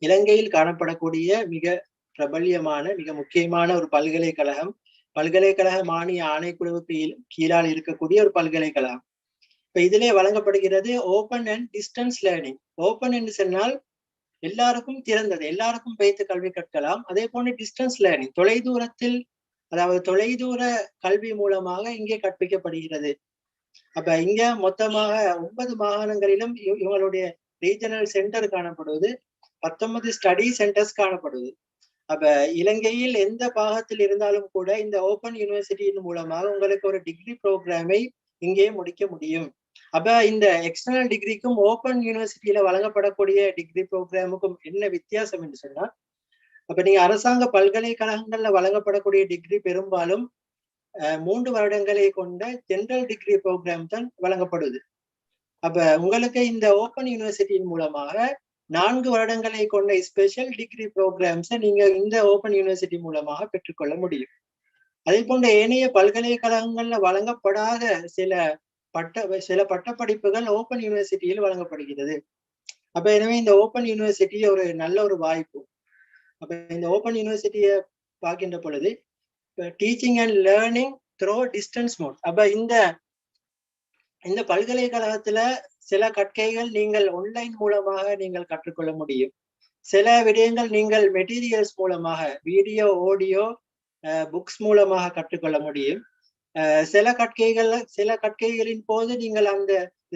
இலங்கையில் காணப்படக்கூடிய மிக பிரபல்யமான மிக முக்கியமான ஒரு பல்கலைக்கழகம், பல்கலைக்கழக மானிய ஆணைக்குழுவுக்கு கீழால் இருக்கக்கூடிய ஒரு பல்கலைக்கழகம். இப்ப இதிலே வழங்கப்படுகிறது open and distance learning. Open என்று சொன்னால் எல்லாருக்கும் திறந்தது, எல்லாருக்கும் வைத்து கல்வி கற்கலாம். அதே போன்று டிஸ்டன்ஸ் லேர்னிங் தொலைதூரத்தில், அதாவது தொலைதூர கல்வி மூலமாக இங்கே கற்பிக்கப்படுகிறது. அப்ப இங்க மொத்தமாக 9 மாகாணங்களிலும் இவங்களுடைய ரீஜனல் சென்டர் காணப்படுவது, 19 ஸ்டடி சென்டர்ஸ் காணப்படுது. அப்ப இலங்கையில் எந்த பாகத்தில் இருந்தாலும் கூட இந்த ஓபன் யூனிவர்சிட்டியின் மூலமாக உங்களுக்கு ஒரு டிகிரி ப்ரோக்ராமை இங்கே முடிக்க முடியும். அப்ப இந்த எக்ஸ்டர்னல் டிகிரிக்கும் ஓபன் யூனிவர்சிட்டியில வழங்கப்படக்கூடிய டிகிரி ப்ரோக்ராமுக்கும் என்ன வித்தியாசம் என்று சொன்னா, அப்ப நீங்க அரசாங்க பல்கலைக்கழகங்கள்ல வழங்கப்படக்கூடிய டிகிரி பெரும்பாலும் 3 வருடங்களை கொண்ட ஜெனரல் டிகிரி ப்ரோக்ராம் தான் வழங்கப்படுது. அப்ப உங்களுக்கு இந்த ஓபன் யூனிவர்சிட்டியின் மூலமாக 4 வருடங்களை கொண்ட ஸ்பெஷல் டிகிரி ப்ரோக்ராம்ஸை நீங்க இந்த ஓபன் யூனிவர்சிட்டி மூலமாக பெற்றுக்கொள்ள முடியும். அதே போன்ற ஏனைய பல்கலைக்கழகங்கள்ல வழங்கப்படாத சில பட்டப்படிப்புகள் ஓபன் யூனிவர்சிட்டியில் வழங்கப்படுகிறது. அப்ப எனவே இந்த ஓபன் யூனிவர்சிட்டி ஒரு நல்ல ஒரு வாய்ப்பு. அப்ப இந்த ஓபன் யூனிவர்சிட்டியை பார்க்கின்ற பொழுது teaching and learning through distance mode. அப்ப இந்த பல்கலைக்கழகத்துல சில கற்கைகள் நீங்கள் ஆன்லைன் மூலமாக நீங்கள் கற்றுக்கொள்ள முடியும். சில விடயங்கள் நீங்கள் மெட்டீரியல்ஸ் மூலமாக, வீடியோ, ஆடியோ, புக்ஸ் மூலமாக கற்றுக்கொள்ள முடியும். சில கற்கைகளின் போது நீங்கள் அந்த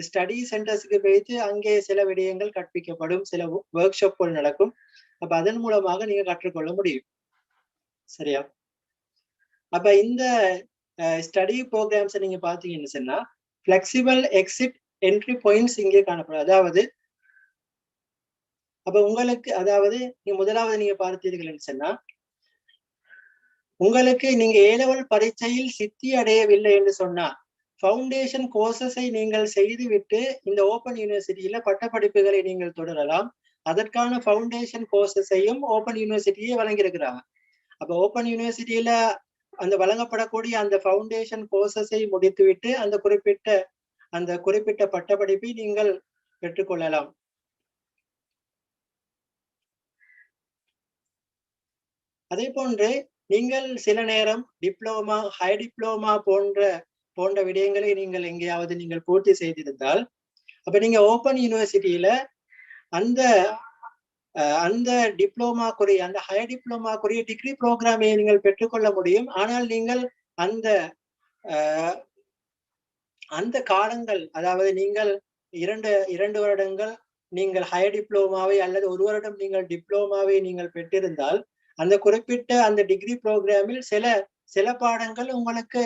ஸ்டடி சென்டர்ஸுக்கு போயிட்டு அங்கே சில விடயங்கள் கற்பிக்கப்படும், சில ஒர்க் ஷாப்கள் நடக்கும். அப்ப அதன் மூலமாக நீங்க கற்றுக்கொள்ள முடியும். சரியா? அப்ப இந்த ஸ்டடி ப்ரோக்ராம்ஸை நீங்க பாத்தீங்கன்னு சொன்னா ஃபிளெக்சிபிள் எக்ஸிட் என்ட்ரி பாயிண்ட்ஸ் இங்கே காணப்படும். அதாவது அப்ப உங்களுக்கு, அதாவது முதலாவது நீங்க பார்த்தீர்கள் சொன்னா, உங்களுக்கு நீங்க A-level பரீட்சையில் சித்தி அடையவில்லை என்று சொன்னா ஃபவுண்டேஷன் கோர்சஸை நீங்கள் செய்துவிட்டு இந்த ஓபன் யூனிவர்சிட்டியில பட்டப்படிப்புகளை நீங்கள் தொடரலாம். அதற்கான ஃபவுண்டேஷன் கோர்சஸையும் ஓபன் யூனிவர்சிட்டியே வழங்கியிருக்கிறாங்க. அப்ப ஓபன் யூனிவர்சிட்டியில அந்த வழங்கப்படக்கூடிய அந்த ஃபவுண்டேஷன் கோர்சஸை முடித்துவிட்டு அந்த குறிப்பிட்ட பட்டப்படிப்பை நீங்கள் பெற்றுக்கொள்ளலாம். அதே போன்று நீங்கள் சில நேரம் டிப்ளோமா, ஹை டிப்ளோமா போன்ற விடயங்களை நீங்கள் எங்கேயாவது நீங்கள் பூர்த்தி செய்திருந்தால், அப்ப நீங்க ஓபன் யூனிவர்சிட்டியில அந்த டிப்ளோமாக்குரிய, அந்த ஹை டிப்ளோமாக்குரிய டிகிரி ப்ரோக்ராமை நீங்கள் பெற்றுக்கொள்ள முடியும். ஆனால் நீங்கள் அந்த காலங்கள், அதாவது நீங்கள் 2 வருடங்கள் நீங்கள் ஹை டிப்ளோமாவை அல்லது 1 வருடம் நீங்கள் டிப்ளோமாவை நீங்கள் பெற்றிருந்தால், அந்த குறிப்பிட்ட அந்த டிகிரி ப்ரோக்ராமில் சில பாடங்கள் உங்களுக்கு,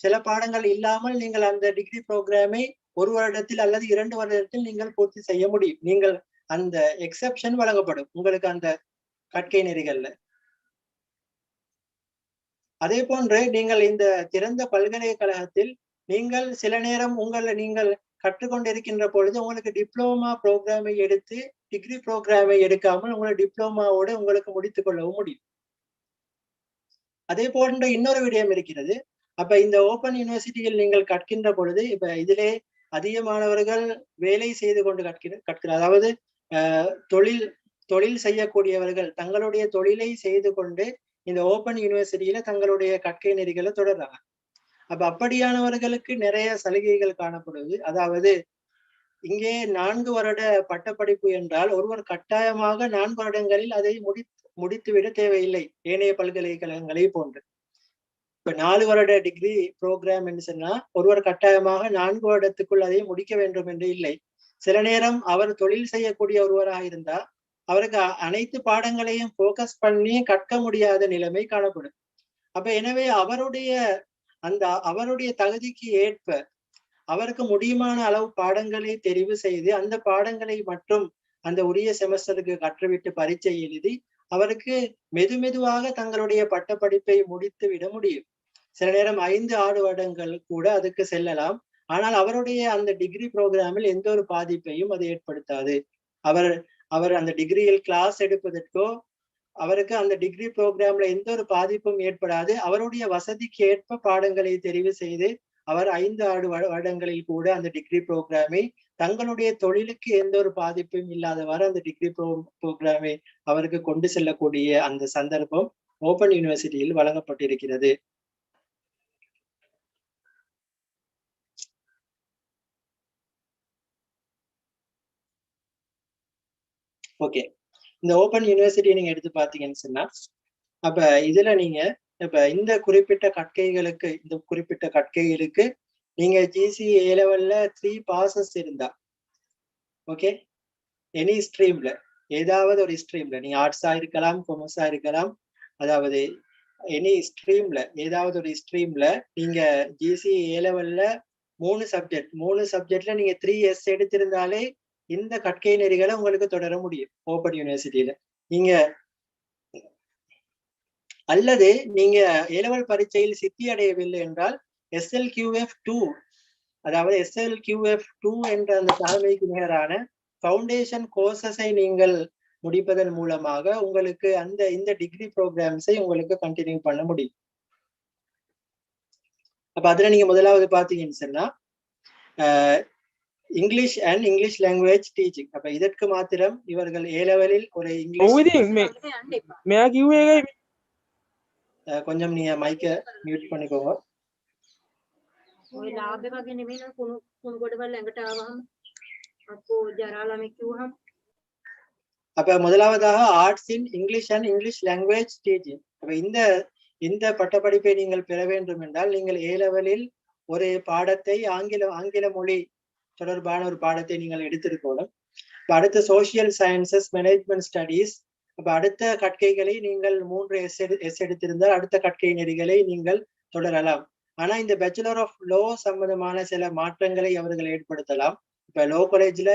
சில பாடங்கள் இல்லாமல் நீங்கள் அந்த டிகிரி ப்ரோக்ராமை 1 வருடத்தில் அல்லது 2 வருடத்தில் நீங்கள் பூர்த்தி செய்ய முடியும். நீங்கள் அந்த எக்ஸெப்ஷன் வழங்கப்படும் உங்களுக்கு அந்த கற்கை நெறிகள்ல. அதே போன்று நீங்கள் இந்த திறந்த பல்கலைக்கழகத்தில் நீங்கள் சில நேரம் நீங்கள் கற்றுக்கொண்டிருக்கின்ற பொழுது உங்களுக்கு டிப்ளோமா ப்ரோக்ராமை எடுத்து டிகிரி ப்ரோக்ராமை எடுக்காமல் உங்களை டிப்ளோமாவோடு உங்களுக்கு முடித்துக் கொள்ளவும் முடியும். அதே போன்ற இன்னொரு விடயம் இருக்கிறது. அப்ப இந்த ஓபன் யூனிவர்சிட்டியில் நீங்கள் கற்கின்ற பொழுது, இப்ப இதிலே அதிகமானவர்கள் வேலை செய்து கொண்டு கற்கிறார். அதாவது தொழில் செய்யக்கூடியவர்கள் தங்களுடைய தொழிலை செய்து கொண்டு இந்த ஓபன் யூனிவர்சிட்டியில தங்களுடைய கற்கை நெறிகளை தொடர்றாங்க. அப்ப அப்படியானவர்களுக்கு நிறைய சலுகைகள் காணப்படுது. அதாவது இங்கே 4 வருட பட்டப்படிப்பு என்றால் ஒருவர் கட்டாயமாக 4 வருடங்களில் அதை முடித்துவிட தேவையில்லை. ஏனைய பல்கலைக்கழகங்களை போன்று இப்ப 4 வருட டிகிரி ப்ரோக்ராம் என்று சொன்னா ஒருவர் கட்டாயமாக 4 வருடத்துக்குள் அதை முடிக்க வேண்டும் என்று இல்லை. சில நேரம் அவர் தொழில் செய்யக்கூடிய ஒருவராக இருந்தா அவருக்கு அனைத்து பாடங்களையும் போக்கஸ் பண்ணி கற்க முடியாத நிலைமை காணப்படும். அப்ப எனவே அவருடைய தகுதிக்கு ஏற்ப அவருக்கு முடியுமான அளவு பாடங்களை தெரிவு செய்து அந்த பாடங்களை மட்டும் அந்த உரிய செமஸ்டருக்கு கற்றுவிட்டு பரீட்சை எழுதி அவருக்கு மெதுவாக தங்களுடைய பட்டப்படிப்பை முடித்து விட முடியும். சில நேரம் 5-6 வருடங்கள் கூட அதுக்கு செல்லலாம். ஆனால் அவருடைய அந்த டிகிரி ப்ரோக்ராமில் எந்த ஒரு பாதிப்பையும் அது ஏற்படுத்தாது. அவர் அந்த டிகிரியில் கிளாஸ் எடுப்பதற்கோ அவருக்கு அந்த டிகிரி ப்ரோக்ராம்ல எந்த ஒரு பாதிப்பும் ஏற்படாது. அவருடைய வசதிக்கு ஏற்ப பாடங்களை தெரிவு செய்து அவர் 5-6 வருடங்களில் கூட அந்த டிகிரி ப்ரோக்ராமை தங்களுடைய தொழிலுக்கு எந்த ஒரு பாதிப்பும் இல்லாதவாறு அந்த டிகிரி ப்ரோக்ராமை அவருக்கு கொண்டு செல்லக்கூடிய அந்த சந்தர்ப்பம் ஓபன் யூனிவர்சிட்டியில் வழங்கப்பட்டிருக்கிறது. ஓகே, இந்த ஓப்பன் யூனிவர்சிட்டியை நீங்க எடுத்து பாத்தீங்கன்னு சொன்னா, அப்ப இதுல நீங்க இப்ப இந்த குறிப்பிட்ட கற்கைகளுக்கு நீங்க GCE A லெவல்ல 3 பாசஸ் இருந்தா, ஓகே, எனி ஸ்ட்ரீம்ல ஏதாவது ஒரு ஸ்ட்ரீம்ல நீங்க ஆர்ட்ஸா இருக்கலாம், கொமர்ஸா இருக்கலாம், அதாவது எனி ஸ்ட்ரீம்ல ஏதாவது ஒரு ஸ்ட்ரீம்ல நீங்க GCE A லெவல்ல 3 சப்ஜெக்ட்ல நீங்க 3S எடுத்திருந்தாலே இந்த கற்கை நெறிகளை உங்களுக்கு தொடர முடியும் ஓப்பன் யூனிவர்சிட்டியில. நீங்க அல்லது நீங்க ஏலெவல் பரீட்சையில் சித்தி அடையவில்லை என்றால் SLQF2, அதாவது SLQF2 என்ற அந்த தலைமைக்கு நிகரான ஃபவுண்டேஷன் கோர்சஸை நீங்கள் முடிப்பதன் மூலமாக உங்களுக்கு இந்த டிகிரி ப்ரோக்ராம்ஸை உங்களுக்கு கண்டினியூ பண்ண முடியும். அப்ப அதுல நீங்க முதலாவது பாத்தீங்கன்னு சொன்னா English and English language teaching. அப்ப இதற்கு மாத்திரம் இவர்கள் ஏ லெவலில் ஒரு இங்கிலீஷ் கொஞ்சம் நீங்க மைக்க மியூட் பண்ணிக்கோங்க. அப்ப முதலாவதாக arts in English and English language teaching. அப்ப இந்த பட்டப்படிப்பை நீங்கள் பெற வேண்டும் என்றால் நீங்கள் ஏ லெவலில் ஒரு பாடத்தை ஆங்கில மொழி தொடர்பான ஒரு பாடத்தை நீங்கள் எடுத்திருக்கணும். அடுத்த சோசியல் சயின்சஸ், மேனேஜ்மெண்ட் ஸ்டடீஸ். அப்ப அடுத்த கற்கைகளை நீங்கள் 3 எஸ் எடுத்திருந்தால் அடுத்த கற்கை நெறிகளை நீங்கள் தொடரலாம். ஆனா இந்த பேச்சுலர் ஆஃப் லோ சம்பந்தமான சில மாற்றங்களை அவர்கள் ஏற்படுத்தலாம். இப்ப லோ காலேஜ்ல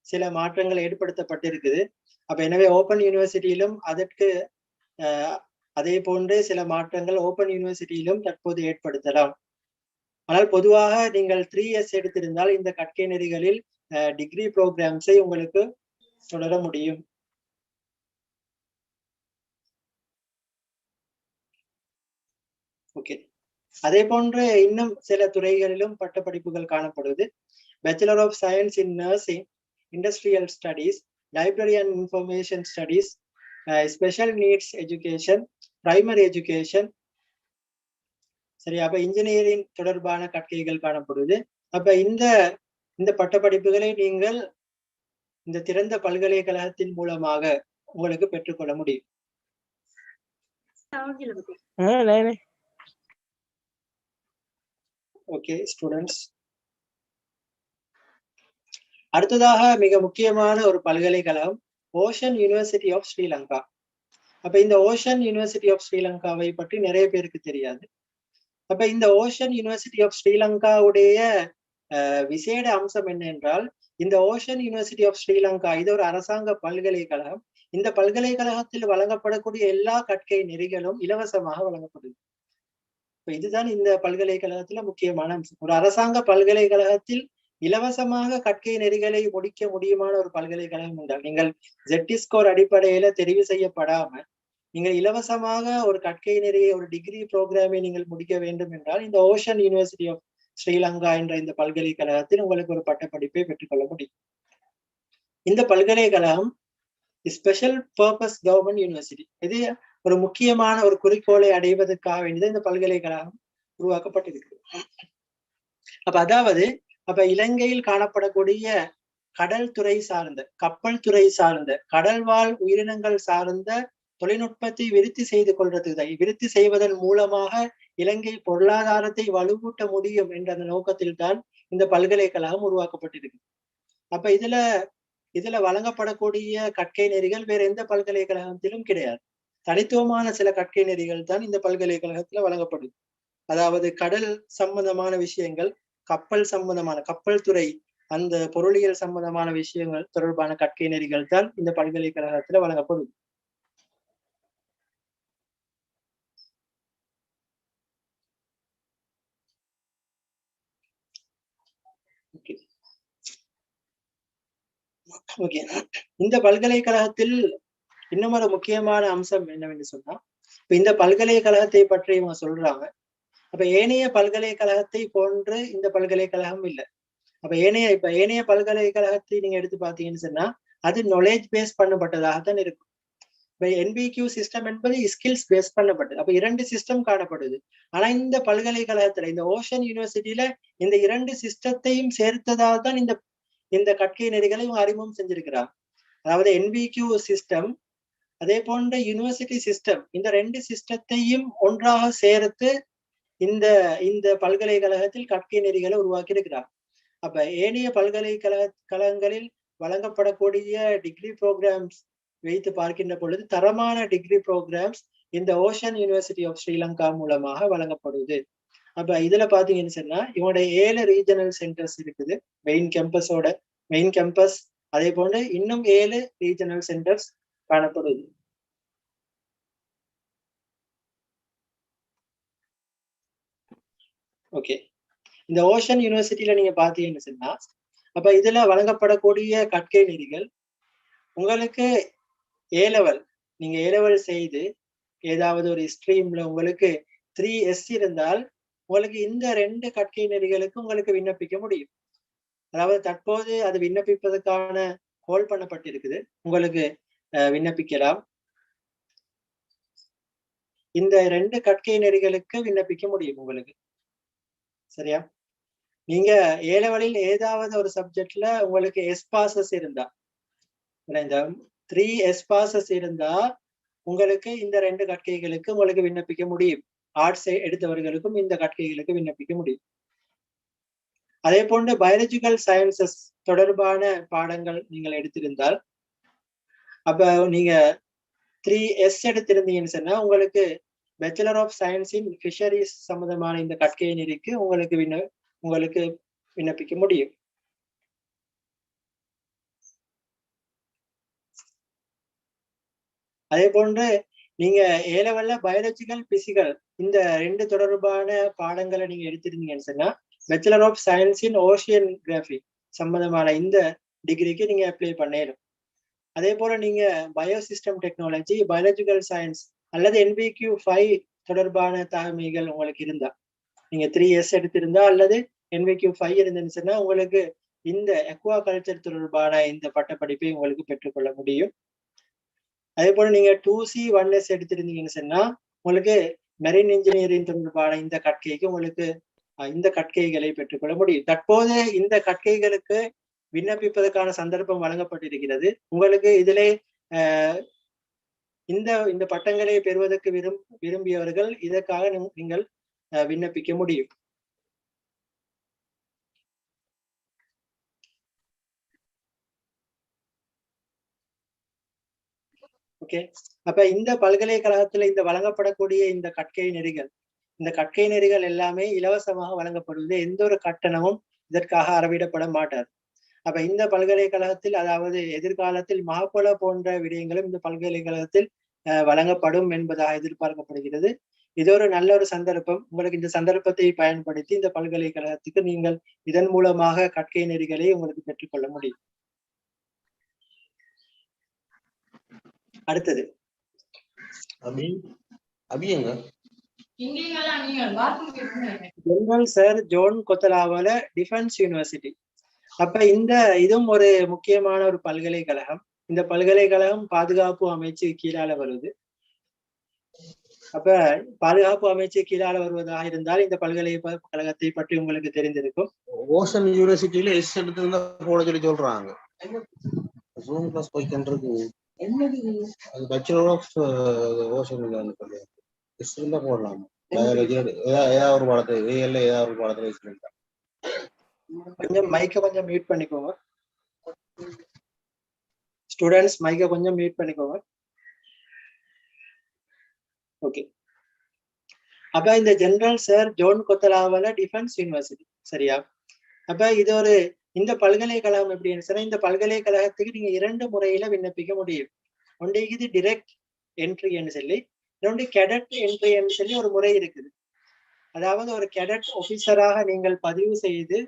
சில மாற்றங்கள் ஏற்படுத்தப்பட்டிருக்குது. அப்ப எனவே ஓப்பன் யூனிவர்சிட்டியிலும் அதற்கு அதே போன்று சில மாற்றங்கள் ஓப்பன் யூனிவர்சிட்டியிலும் தற்போது ஏற்படுத்தலாம். ஆனால் பொதுவாக நீங்கள் 3S எடுத்திருந்தால் இந்த கற்கை நெறிகளில் டிகிரி ப்ரோக்ராம்ஸை உங்களுக்கு தொடர முடியும். ஓகே, அதே போன்று இன்னும் சில துறைகளிலும் பட்டப்படிப்புகள் காணப்படுவது. Bachelor of science in nursing, industrial studies, library and information studies, special needs education, primary education. சரி, அப்ப இன்ஜினியரிங் தொடர்பான கற்கைகள் காணப்படுவது. அப்ப இந்த பட்டப்படிப்புகளை நீங்கள் இந்த திறந்த பல்கலைக்கழகத்தின் மூலமாக உங்களுக்கு பெற்றுக்கொள்ள முடியும். ஓகே ஸ்டூடெண்ட்ஸ், அடுத்ததாக மிக முக்கியமான ஒரு பல்கலைக்கழகம் ஓஷன் யூனிவர்சிட்டி ஆஃப் ஸ்ரீலங்கா. அப்ப இந்த ஓஷன் யூனிவர்சிட்டி ஆஃப் ஸ்ரீலங்காவை பற்றி நிறைய பேருக்கு தெரியாது. அப்ப இந்த ஓஷன் யூனிவர்சிட்டி ஆஃப் ஸ்ரீலங்காவுடைய விசேட அம்சம் என்ன என்றால், இந்த ஓஷன் யூனிவர்சிட்டி ஆஃப் ஸ்ரீலங்கா இது ஒரு அரசாங்க பல்கலைக்கழகம். இந்த பல்கலைக்கழகத்தில் வழங்கப்படக்கூடிய எல்லா கற்கை நெறிகளும் இலவசமாக வழங்கப்படுது. இப்ப இதுதான் இந்த பல்கலைக்கழகத்துல முக்கியமான அம்சம். ஒரு அரசாங்க பல்கலைக்கழகத்தில் இலவசமாக கற்கை நெறிகளை முடிக்க முடியுமான ஒரு பல்கலைக்கழகம் என்றால், நீங்கள் ஜெட்டி ஸ்கோர் அடிப்படையில தெரிவு செய்யப்படாம நீங்கள் இலவசமாக ஒரு கற்கை நெறியை ஒரு டிகிரி ப்ரோக்ராமை நீங்கள் முடிக்க வேண்டும் என்றால் இந்த ஓஷன் யூனிவர்சிட்டி ஆஃப் ஸ்ரீலங்கா என்ற இந்த பல்கலைக்கழகத்தில் உங்களுக்கு ஒரு பட்டப்படிப்பை பெற்றுக்கொள்ள முடியும். இந்த பல்கலைக்கழகம் ஸ்பெஷல் பர்பஸ் கவர்மெண்ட் யூனிவர்சிட்டி. இது ஒரு முக்கியமான ஒரு குறிக்கோளை அடைவதற்காக வேண்டியது இந்த பல்கலைக்கழகம் உருவாக்கப்பட்டிருக்கு. அப்ப இலங்கையில் காணப்படக்கூடிய கடல் துறை சார்ந்த, கப்பல் துறை சார்ந்த, கடல்வாழ் உயிரினங்கள் சார்ந்த தொழில்நுட்பத்தை விருத்தி செய்வதன் மூலமாக இலங்கை பொருளாதாரத்தை வலுவூட்ட முடியும் என்ற அந்த நோக்கத்தில் தான் இந்த பல்கலைக்கழகம் உருவாக்கப்பட்டிருக்கு. அப்ப இதுல வழங்கப்படக்கூடிய கற்கை நெறிகள் வேற எந்த பல்கலைக்கழகத்திலும் கிடையாது. தனித்துவமான சில கற்கை நெறிகள் தான் இந்த பல்கலைக்கழகத்துல வழங்கப்படுது. அதாவது கடல் சம்பந்தமான விஷயங்கள், கப்பல் துறை, அந்த பொருளியல் சம்பந்தமான விஷயங்கள் தொடர்பான கற்கை நெறிகள் தான் இந்த பல்கலைக்கழகத்துல வழங்கப்படுது. ஓகே, இந்த பல்கலைக்கழகத்தில் இன்னும் ஒரு முக்கியமான அம்சம் என்னவென்று சொன்னா, இந்த பல்கலைக்கழகத்தை பற்றி இவங்க சொல்றாங்க. அப்ப ஏனைய பல்கலைக்கழகத்தை போன்று இந்த பல்கலைக்கழகம் இல்லை. அப்ப ஏனைய பல்கலைக்கழகத்தை நீங்க எடுத்து பாத்தீங்கன்னு சொன்னா அது நாலேஜ் பேஸ் பண்ணப்பட்டதாகத்தான் இருக்கும். இப்ப NBQ சிஸ்டம் என்பது ஸ்கில்ஸ் பேஸ் பண்ணப்பட்டது. அப்ப 2 சிஸ்டம் காணப்படுது. ஆனா இந்த பல்கலைக்கழகத்துல, இந்த ஓஷன் யூனிவர்சிட்டியில இந்த 2 சிஸ்டத்தையும் சேர்த்ததாக தான் இந்த கற்கை நெறிகளை அறிமுகம் செஞ்சிருக்கிறார். அதாவது NVQ சிஸ்டம், அதே போன்ற யூனிவர்சிட்டி சிஸ்டம், இந்த 2 சிஸ்டத்தையும் ஒன்றாக சேர்த்து இந்த இந்த பல்கலைக்கழகத்தில் கற்கை நெறிகளை உருவாக்கி இருக்கிறார். அப்ப ஏனைய பல்கலைக்கழகங்களில் வழங்கப்படக்கூடிய டிகிரி ப்ரோக்ராம்ஸ் வைத்து பார்க்கின்ற பொழுது தரமான டிகிரி ப்ரோக்ராம்ஸ் இந்த ஓஷன் யூனிவர்சிட்டி ஆஃப் ஸ்ரீலங்கா மூலமாக வழங்கப்படுது. அப்ப இதுல பாத்தீங்கன்னு சொன்னா இவனுடைய 7 ரீஜனல் சென்டர்ஸ் இருக்குது. மெயின் கேம்பஸ் அதே போன்று இன்னும் 7 ரீஜனல் சென்டர்ஸ் காணப்படுது. ஓகே, இந்த ஓஷன் யூனிவர்சிட்டியில நீங்க பாத்தீங்கன்னு சொன்னா அப்ப இதுல வழங்கப்படக்கூடிய கற்கை நெறிகள் உங்களுக்கு ஏலெவல், நீங்க ஏலெவல் செய்து ஏதாவது ஒரு ஸ்ட்ரீம்ல உங்களுக்கு 3S இருந்தால் உங்களுக்கு இந்த 2 கற்கை நெறிகளுக்கு உங்களுக்கு விண்ணப்பிக்க முடியும். அதாவது தற்போது அது விண்ணப்பிப்பதற்கான ஹோல்ட் பண்ணப்பட்டிருக்குது, உங்களுக்கு விண்ணப்பிக்கலாம். இந்த 2 கற்கை நெறிகளுக்கு விண்ணப்பிக்க முடியும் உங்களுக்கு. சரியா? நீங்க ஏலெவலில் ஏதாவது ஒரு சப்ஜெக்ட்ல உங்களுக்கு எஸ்பாசஸ் இருந்தா, இந்த 3 எஸ்பாசஸ் இருந்தா உங்களுக்கு இந்த 2 கற்கைகளுக்கு உங்களுக்கு விண்ணப்பிக்க முடியும். ஆர்ட்ஸ் எடுத்தவர்களுக்கும் இந்த கற்கைகளுக்கு விண்ணப்பிக்க முடியும். அதே போன்று பயாலஜிக்கல் சயின்சஸ் தொடர்பான பாடங்கள் நீங்கள் எடுத்திருந்தால், அப்ப நீங்க 3S எடுத்திருந்தீங்கன்னு சொன்னா உங்களுக்கு bachelor of science in fisheries சம்பந்தமான இந்த கற்கை நெறிக்கு உங்களுக்கு விண்ணப்பிக்க முடியும். அதே போன்று நீங்க ஏலெவல்ல பயாலஜிக்கல் பிசிக்கல் இந்த 2 தொடர்பான பாடங்களை நீங்க எடுத்திருந்தீங்கன்னு சொன்னா பேச்சுலர் ஆஃப் சயின்ஸ் இன் ஓஷியன்கிராஃபி சம்பந்தமான இந்த டிகிரிக்கு நீங்க அப்ளை பண்ணணும். அதே போல நீங்க பயோசிஸ்டம் டெக்னாலஜி, பயாலஜிக்கல் சயின்ஸ் அல்லது NVQ5 தொடர்பான தகமைகள் உங்களுக்கு இருந்தா, நீங்க 3S எடுத்திருந்தா அல்லது NVQ5 இருந்துன்னு சொன்னா உங்களுக்கு இந்த அக்வா கல்ச்சர் தொடர்பான இந்த பட்டப்படிப்பை உங்களுக்கு பெற்றுக்கொள்ள முடியும். அதே போல நீங்க 2C 1S எடுத்திருந்தீங்கன்னு சொன்னா உங்களுக்கு மெரின் இன்ஜினியரிங் தொடர்பான இந்த கற்கைக்கு உங்களுக்கு இந்த கற்கைகளை பெற்றுக்கொள்ள முடியும். தற்போது இந்த கற்கைகளுக்கு விண்ணப்பிப்பதற்கான சந்தர்ப்பம் வழங்கப்பட்டிருக்கிறது. உங்களுக்கு இதிலே இந்த பட்டங்களை பெறுவதற்கு விரும்பியவர்கள் இதற்காக நீங்கள் விண்ணப்பிக்க முடியும். ஓகே, அப்ப இந்த பல்கலைக்கழகத்துல இந்த வழங்கப்படக்கூடிய இந்த கற்கை நெறிகள் எல்லாமே இலவசமாக வழங்கப்படுவது. எந்த ஒரு கட்டணமும் இதற்காக அறவிடப்பட மாட்டார். அப்ப இந்த பல்கலைக்கழகத்தில் அதாவது எதிர்காலத்தில் மகப்பல போன்ற விடயங்களும் இந்த பல்கலைக்கழகத்தில் வழங்கப்படும் என்பதாக எதிர்பார்க்கப்படுகிறது. இது ஒரு நல்ல ஒரு சந்தர்ப்பம். உங்களுக்கு இந்த சந்தர்ப்பத்தை பயன்படுத்தி இந்த பல்கலைக்கழகத்துக்கு நீங்கள் இதன் மூலமாக கற்கை நெறிகளை உங்களுக்கு பெற்றுக்கொள்ள முடியும். அடுத்தது general sir John Kotelawala defence university. அப்ப இதுவும் ஒரு முக்கியமான ஒரு பல்கலைக்கழகம். இந்த பல்கலைக்கழகம் பாதுகாப்பு அமைச்சு கீழால வருது. அப்ப பாதுகாப்பு அமைச்சு கீழால வருவதாக இருந்தால் இந்த பல்கலைக்கழகத்தை பற்றி உங்களுக்கு தெரிந்திருக்கும். ஓஷன் யூனிவர்சிட்டியில எஸ் எடுத்து போட சொல்லி சொல்றாங்க. ஜூம் கிளாஸ் போய்க்கின்றது. அது பேச்சுலர் ஆஃப் ஓஷன் எஸ் இருந்தா போடலாம். ஏதாவது ஒரு பாடத்துல ஏதாவது ஒரு பாடத்துல கொஞ்சம் மைக்க கொஞ்சம் மியூட் பண்ணிக்கோங்க. ஸ்டூடெண்ட்ஸ் மைக்க கொஞ்சம் மியூட் பண்ணிக்கோங்க. ஓகே, அப்ப இந்த general sir John Kotelawala defence university. சரியா? அப்ப இது ஒரு இந்த பல்கலைக்கழகம் எப்படின்னு சொன்னா இந்த பல்கலைக்கழகத்துக்கு நீங்க 2 முறையில விண்ணப்பிக்க முடியும். ஒன்று இது டிரெக்ட் என்ட்ரின்னு சொல்லி, இன்னொன்று கேடட் என்ட்ரின்னு சொல்லி ஒரு முறை இருக்குது. அதாவது ஒரு கேடட் ஆபீசராக நீங்கள் பதிவு செய்து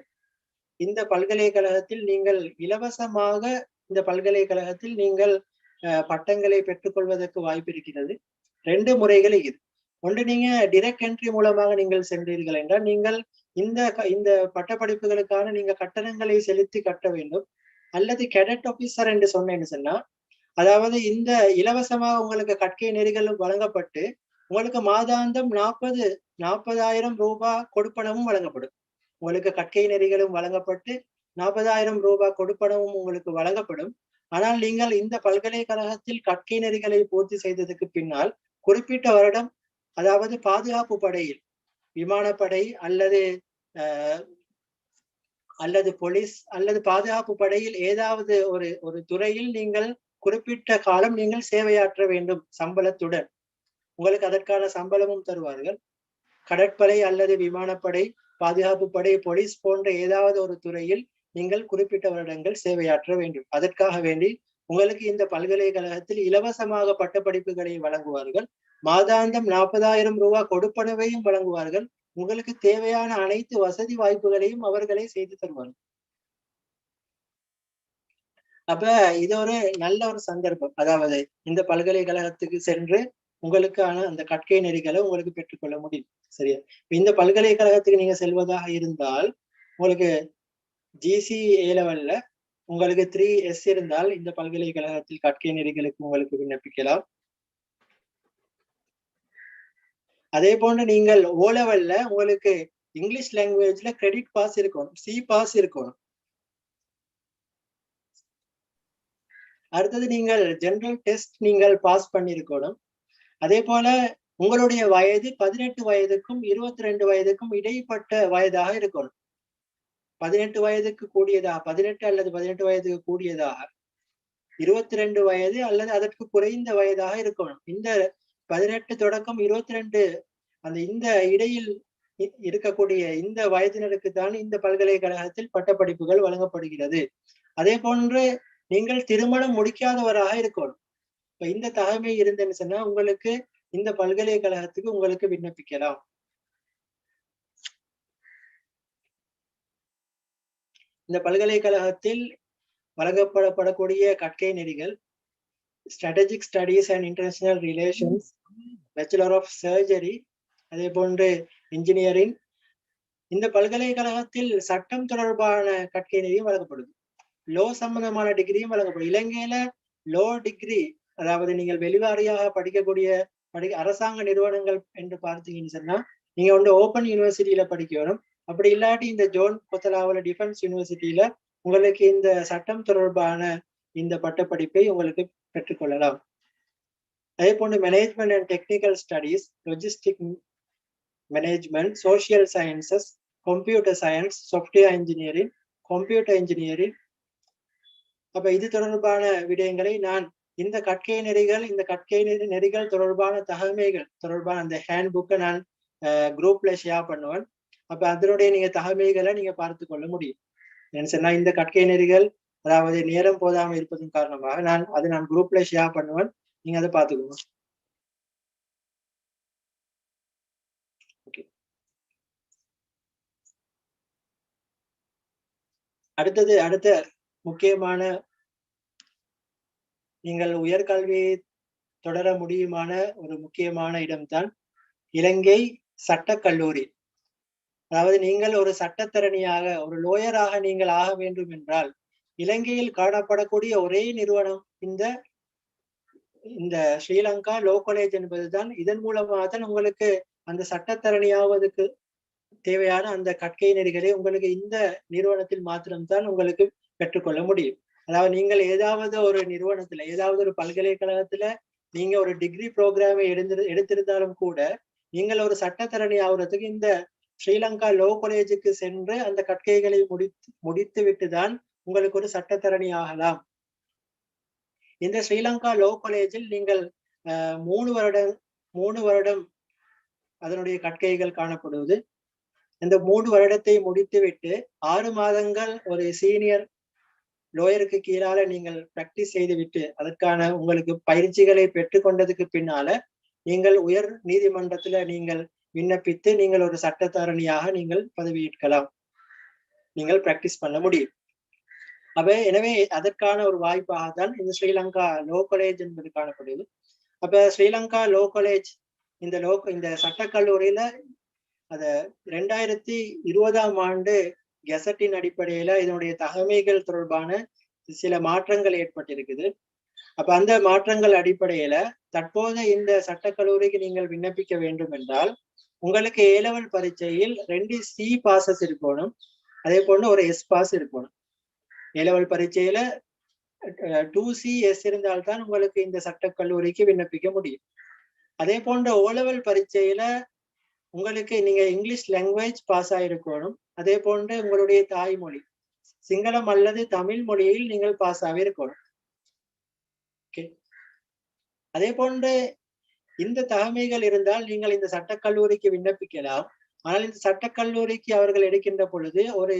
இந்த பல்கலைக்கழகத்தில் நீங்கள் இலவசமாக இந்த பல்கலைக்கழகத்தில் நீங்கள் பட்டங்களை பெற்றுக்கொள்வதற்கு வாய்ப்பு இருக்கிறது. 2 முறைகள் இது. ஒன்று நீங்க டிரெக்ட் என்ட்ரி மூலமாக நீங்கள் சென்றீர்கள் என்றால் நீங்கள் இந்த பட்டப்படிப்புகளுக்கான நீங்க கட்டணங்களை செலுத்தி கட்ட வேண்டும். அல்லது கேடட் ஆபீசர் என்று சொன்னேன்னு சொன்னா அதாவது இந்த இலவசமாக உங்களுக்கு கற்கை நெறிகள் வழங்கப்பட்டு உங்களுக்கு மாதாந்தம் 40,000 ரூபாய் கொடுப்பனமும் வழங்கப்படும். உங்களுக்கு கற்கை நெறிகளும் வழங்கப்பட்டு 40,000 ரூபாய் கொடுப்பனமும் உங்களுக்கு வழங்கப்படும். ஆனால் நீங்கள் இந்த பல்கலைக்கழகத்தில் கற்கை நெறிகளை பூர்த்தி செய்ததுக்கு பின்னால் குறிப்பிட்ட வருடம், அதாவது பாதுகாப்பு படையில் விமானப்படை அல்லது போலீஸ் அல்லது பாதுகாப்பு படையில் ஏதாவது ஒரு துறையில் நீங்கள் குறிப்பிட்ட காலம் நீங்கள் சேவையாற்ற வேண்டும் சம்பளத்துடன். உங்களுக்கு அதற்கான சம்பளமும் தருவார்கள். கடற்படை அல்லது விமானப்படை, பாதுகாப்பு படை, போலீஸ் போன்ற ஏதாவது ஒரு துறையில் நீங்கள் குறிப்பிட்ட வருடங்கள் சேவையாற்ற வேண்டும். அதற்காக வேண்டி உங்களுக்கு இந்த பல்கலைக்கழகத்தில் இலவசமாக பட்டப்படிப்புகளை வழங்குவார்கள். மாதாந்தம் 40,000 ரூபாய் கொடுப்பனவையும் வழங்குவார்கள். உங்களுக்கு தேவையான அனைத்து வசதி வாய்ப்புகளையும் அவர்களே செய்து தருவார்கள். அப்ப இது ஒரு நல்ல ஒரு சந்தர்ப்பம். அதாவது இந்த பல்கலைக்கழகத்துக்கு சென்று உங்களுக்கான அந்த கற்கை நெறிகளை உங்களுக்கு பெற்றுக்கொள்ள முடியும். சரியா? இந்த பல்கலைக்கழகத்துக்கு நீங்க செல்வதாக இருந்தால் உங்களுக்கு GC A-level உங்களுக்கு 3S இருந்தால் இந்த பல்கலைக்கழகத்தில் கற்கை நெறிகளுக்கு உங்களுக்கு விண்ணப்பிக்கலாம். அதே போன்று நீங்கள் O-level உங்களுக்கு இங்கிலீஷ் லாங்குவேஜ்ல கிரெடிட் பாஸ் இருக்கணும், C பாஸ் இருக்கணும். அடுத்தது நீங்கள் ஜெனரல் டெஸ்ட் நீங்கள் பாஸ் பண்ணிருக்கணும். அதே போல உங்களுடைய வயது 18 வயதுக்கும் 22 வயதுக்கும் இடைப்பட்ட வயதாக இருக்கணும். 18 வயதுக்கு கூடியதாக, 18 அல்லது 18 வயதுக்கு கூடியதாக, 22 வயது அல்லது அதற்கு குறைந்த வயதாக இருக்கணும். இந்த 18 தொடக்கம் 22 இந்த இடையில் இருக்கக்கூடிய இந்த வயதினருக்கு தான் இந்த பல்கலைக்கழகத்தில் பட்டப்படிப்புகள் வழங்கப்படுகிறது. அதே போன்று நீங்கள் திருமணம் முடிக்காதவராக இருக்கணும். இப்ப இந்த தகமை இருந்தேன்னு சொன்னா உங்களுக்கு இந்த பல்கலைக்கழகத்துக்கு உங்களுக்கு விண்ணப்பிக்கலாம். இந்த பல்கலைக்கழகத்தில் வழங்கப்படக்கூடிய கற்கை நெறிகள் strategic studies and international relations, bachelor of surgery, அதே போன்று இன்ஜினியரிங். இந்த பல்கலைக்கழகத்தில் சட்டம் தொடர்பான கற்கை நெறியும் வழங்கப்படுது. லோ சம்பந்தமான டிகிரியும் வழங்கப்படும். இலங்கையில லோ டிகிரி, அதாவது நீங்கள் வெளிவாரியாக படிக்கக்கூடிய அரசாங்க நிறுவனங்கள் என்று பார்த்தீங்கன்னு சொன்னா நீங்க ஓப்பன் யூனிவர்சிட்டியில படிக்கணும். அப்படி இல்லாட்டி இந்த ஜோன் கொத்தலாவல டிஃபென்ஸ் யூனிவர்சிட்டியில உங்களுக்கு இந்த சட்டம் தொடர்பான இந்த பட்டப்படிப்பை உங்களுக்கு பெற்றுக்கொள்ளலாம். அதே போன்று management and technical studies, logistic management, social sciences, computer science, software engineering, computer engineering. அப்ப இது தொடர்பான விடயங்களை நான் இந்த கற்கை நெறிகள் தொடர்பான தகமைகள் தொடர்பான அந்த ஹேண்ட் புக்கை நான் குரூப்ல ஷேர் பண்ணுவேன். அப்ப அதனுடைய நீங்க தகமைகளை நீங்க பார்த்து கொள்ள முடியும். ஏன்னு சொன்னா இந்த கற்கை நெறிகள் அதாவது நேரம் போதாமல் இருப்பதன் காரணமாக நான் குரூப்ல ஷேர் பண்ணுவேன். நீங்க அதை பார்த்துக்கோங்க. ஓகே, அடுத்த முக்கியமான நீங்கள் உயர்கல்வியை தொடர முடியுமான ஒரு முக்கியமான இடம்தான் இலங்கை சட்டக்கல்லூரி. அதாவது நீங்கள் ஒரு சட்டத்தரணியாக, ஒரு லோயராக நீங்கள் ஆக வேண்டும் என்றால் இலங்கையில் காணப்படக்கூடிய ஒரே நிறுவனம் இந்த ஸ்ரீலங்கா லோ காலேஜ் என்பதுதான். இதன் மூலமாக தான் உங்களுக்கு அந்த சட்டத்தரணியாவதுக்கு தேவையான அந்த கற்கை நெறிகளை உங்களுக்கு இந்த நிறுவனத்தில் மாத்திரம்தான் உங்களுக்கு பெற்றுக்கொள்ள முடியும். அதாவது நீங்கள் ஏதாவது ஒரு நிறுவனத்துல, ஏதாவது ஒரு பல்கலைக்கழகத்துல நீங்க ஒரு டிகிரி ப்ரோக்ராமை எடுத்திருந்தாலும் கூட நீங்கள் ஒரு சட்டத்தரணி ஆகுறதுக்கு இந்த ஸ்ரீலங்கா லோ காலேஜுக்கு சென்று அந்த கற்கைகளை முடித்து விட்டுதான் உங்களுக்கு ஒரு சட்டத்தரணி ஆகலாம். இந்த ஸ்ரீலங்கா லோ காலேஜில் நீங்கள் 3 வருடம் அதனுடைய கற்கைகள் காணப்படுவது. இந்த 3 வருடத்தை முடித்துவிட்டு 6 மாதங்கள் ஒரு சீனியர் லோயருக்கு கீழால நீங்கள் பிராக்டிஸ் செய்துவிட்டு அதற்கான உங்களுக்கு பயிற்சிகளை பெற்றுக்கொண்டதுக்கு பின்னால நீங்கள் உயர் நீதிமன்றத்துல நீங்கள் விண்ணப்பித்து நீங்கள் ஒரு சட்டத்தரணியாக நீங்கள் பதவியேற்கலாம், நீங்கள் பிராக்டிஸ் பண்ண முடியும். எனவே அதற்கான ஒரு வாய்ப்பாக தான் இந்த ஸ்ரீலங்கா லோ காலேஜ் என்பது காணப்படுது. அப்ப ஸ்ரீலங்கா லோ காலேஜ் இந்த சட்டக்கல்லூரியில அத 2020ஆம் ஆண்டு கெசட்டின் அடிப்படையில இதனுடைய தகமைகள் தொடர்பான சில மாற்றங்கள் ஏற்பட்டிருக்குது. அப்ப அந்த மாற்றங்கள் அடிப்படையில தற்போது இந்த சட்டக்கல்லூரிக்கு நீங்கள் விண்ணப்பிக்க வேண்டும் என்றால் உங்களுக்கு A-level பரீட்சையில் 2 C பாசஸ் இருக்கணும், அதே போன்று ஒரு S பாஸ் இருக்கணும். A-level பரீட்சையில 2CS இருந்தால்தான் உங்களுக்கு இந்த சட்டக்கல்லூரிக்கு விண்ணப்பிக்க முடியும். அதே போன்ற ஓலெவல் பரீட்சையில உங்களுக்கு நீங்க இங்கிலீஷ் லாங்குவேஜ் பாஸ் ஆயிருக்கணும். அதே போன்று உங்களுடைய தாய்மொழி சிங்களம் அல்லது தமிழ் மொழியில் நீங்கள் பாஸ் ஆகியிருக்கணும். ஓகே, அதே போன்று இந்த தகமைகள் இருந்தால் நீங்கள் இந்த சட்டக்கல்லூரிக்கு விண்ணப்பிக்கலாம். ஆனால் இந்த சட்டக்கல்லூரிக்கு அவர்கள் எடுக்கின்ற பொழுது ஒரு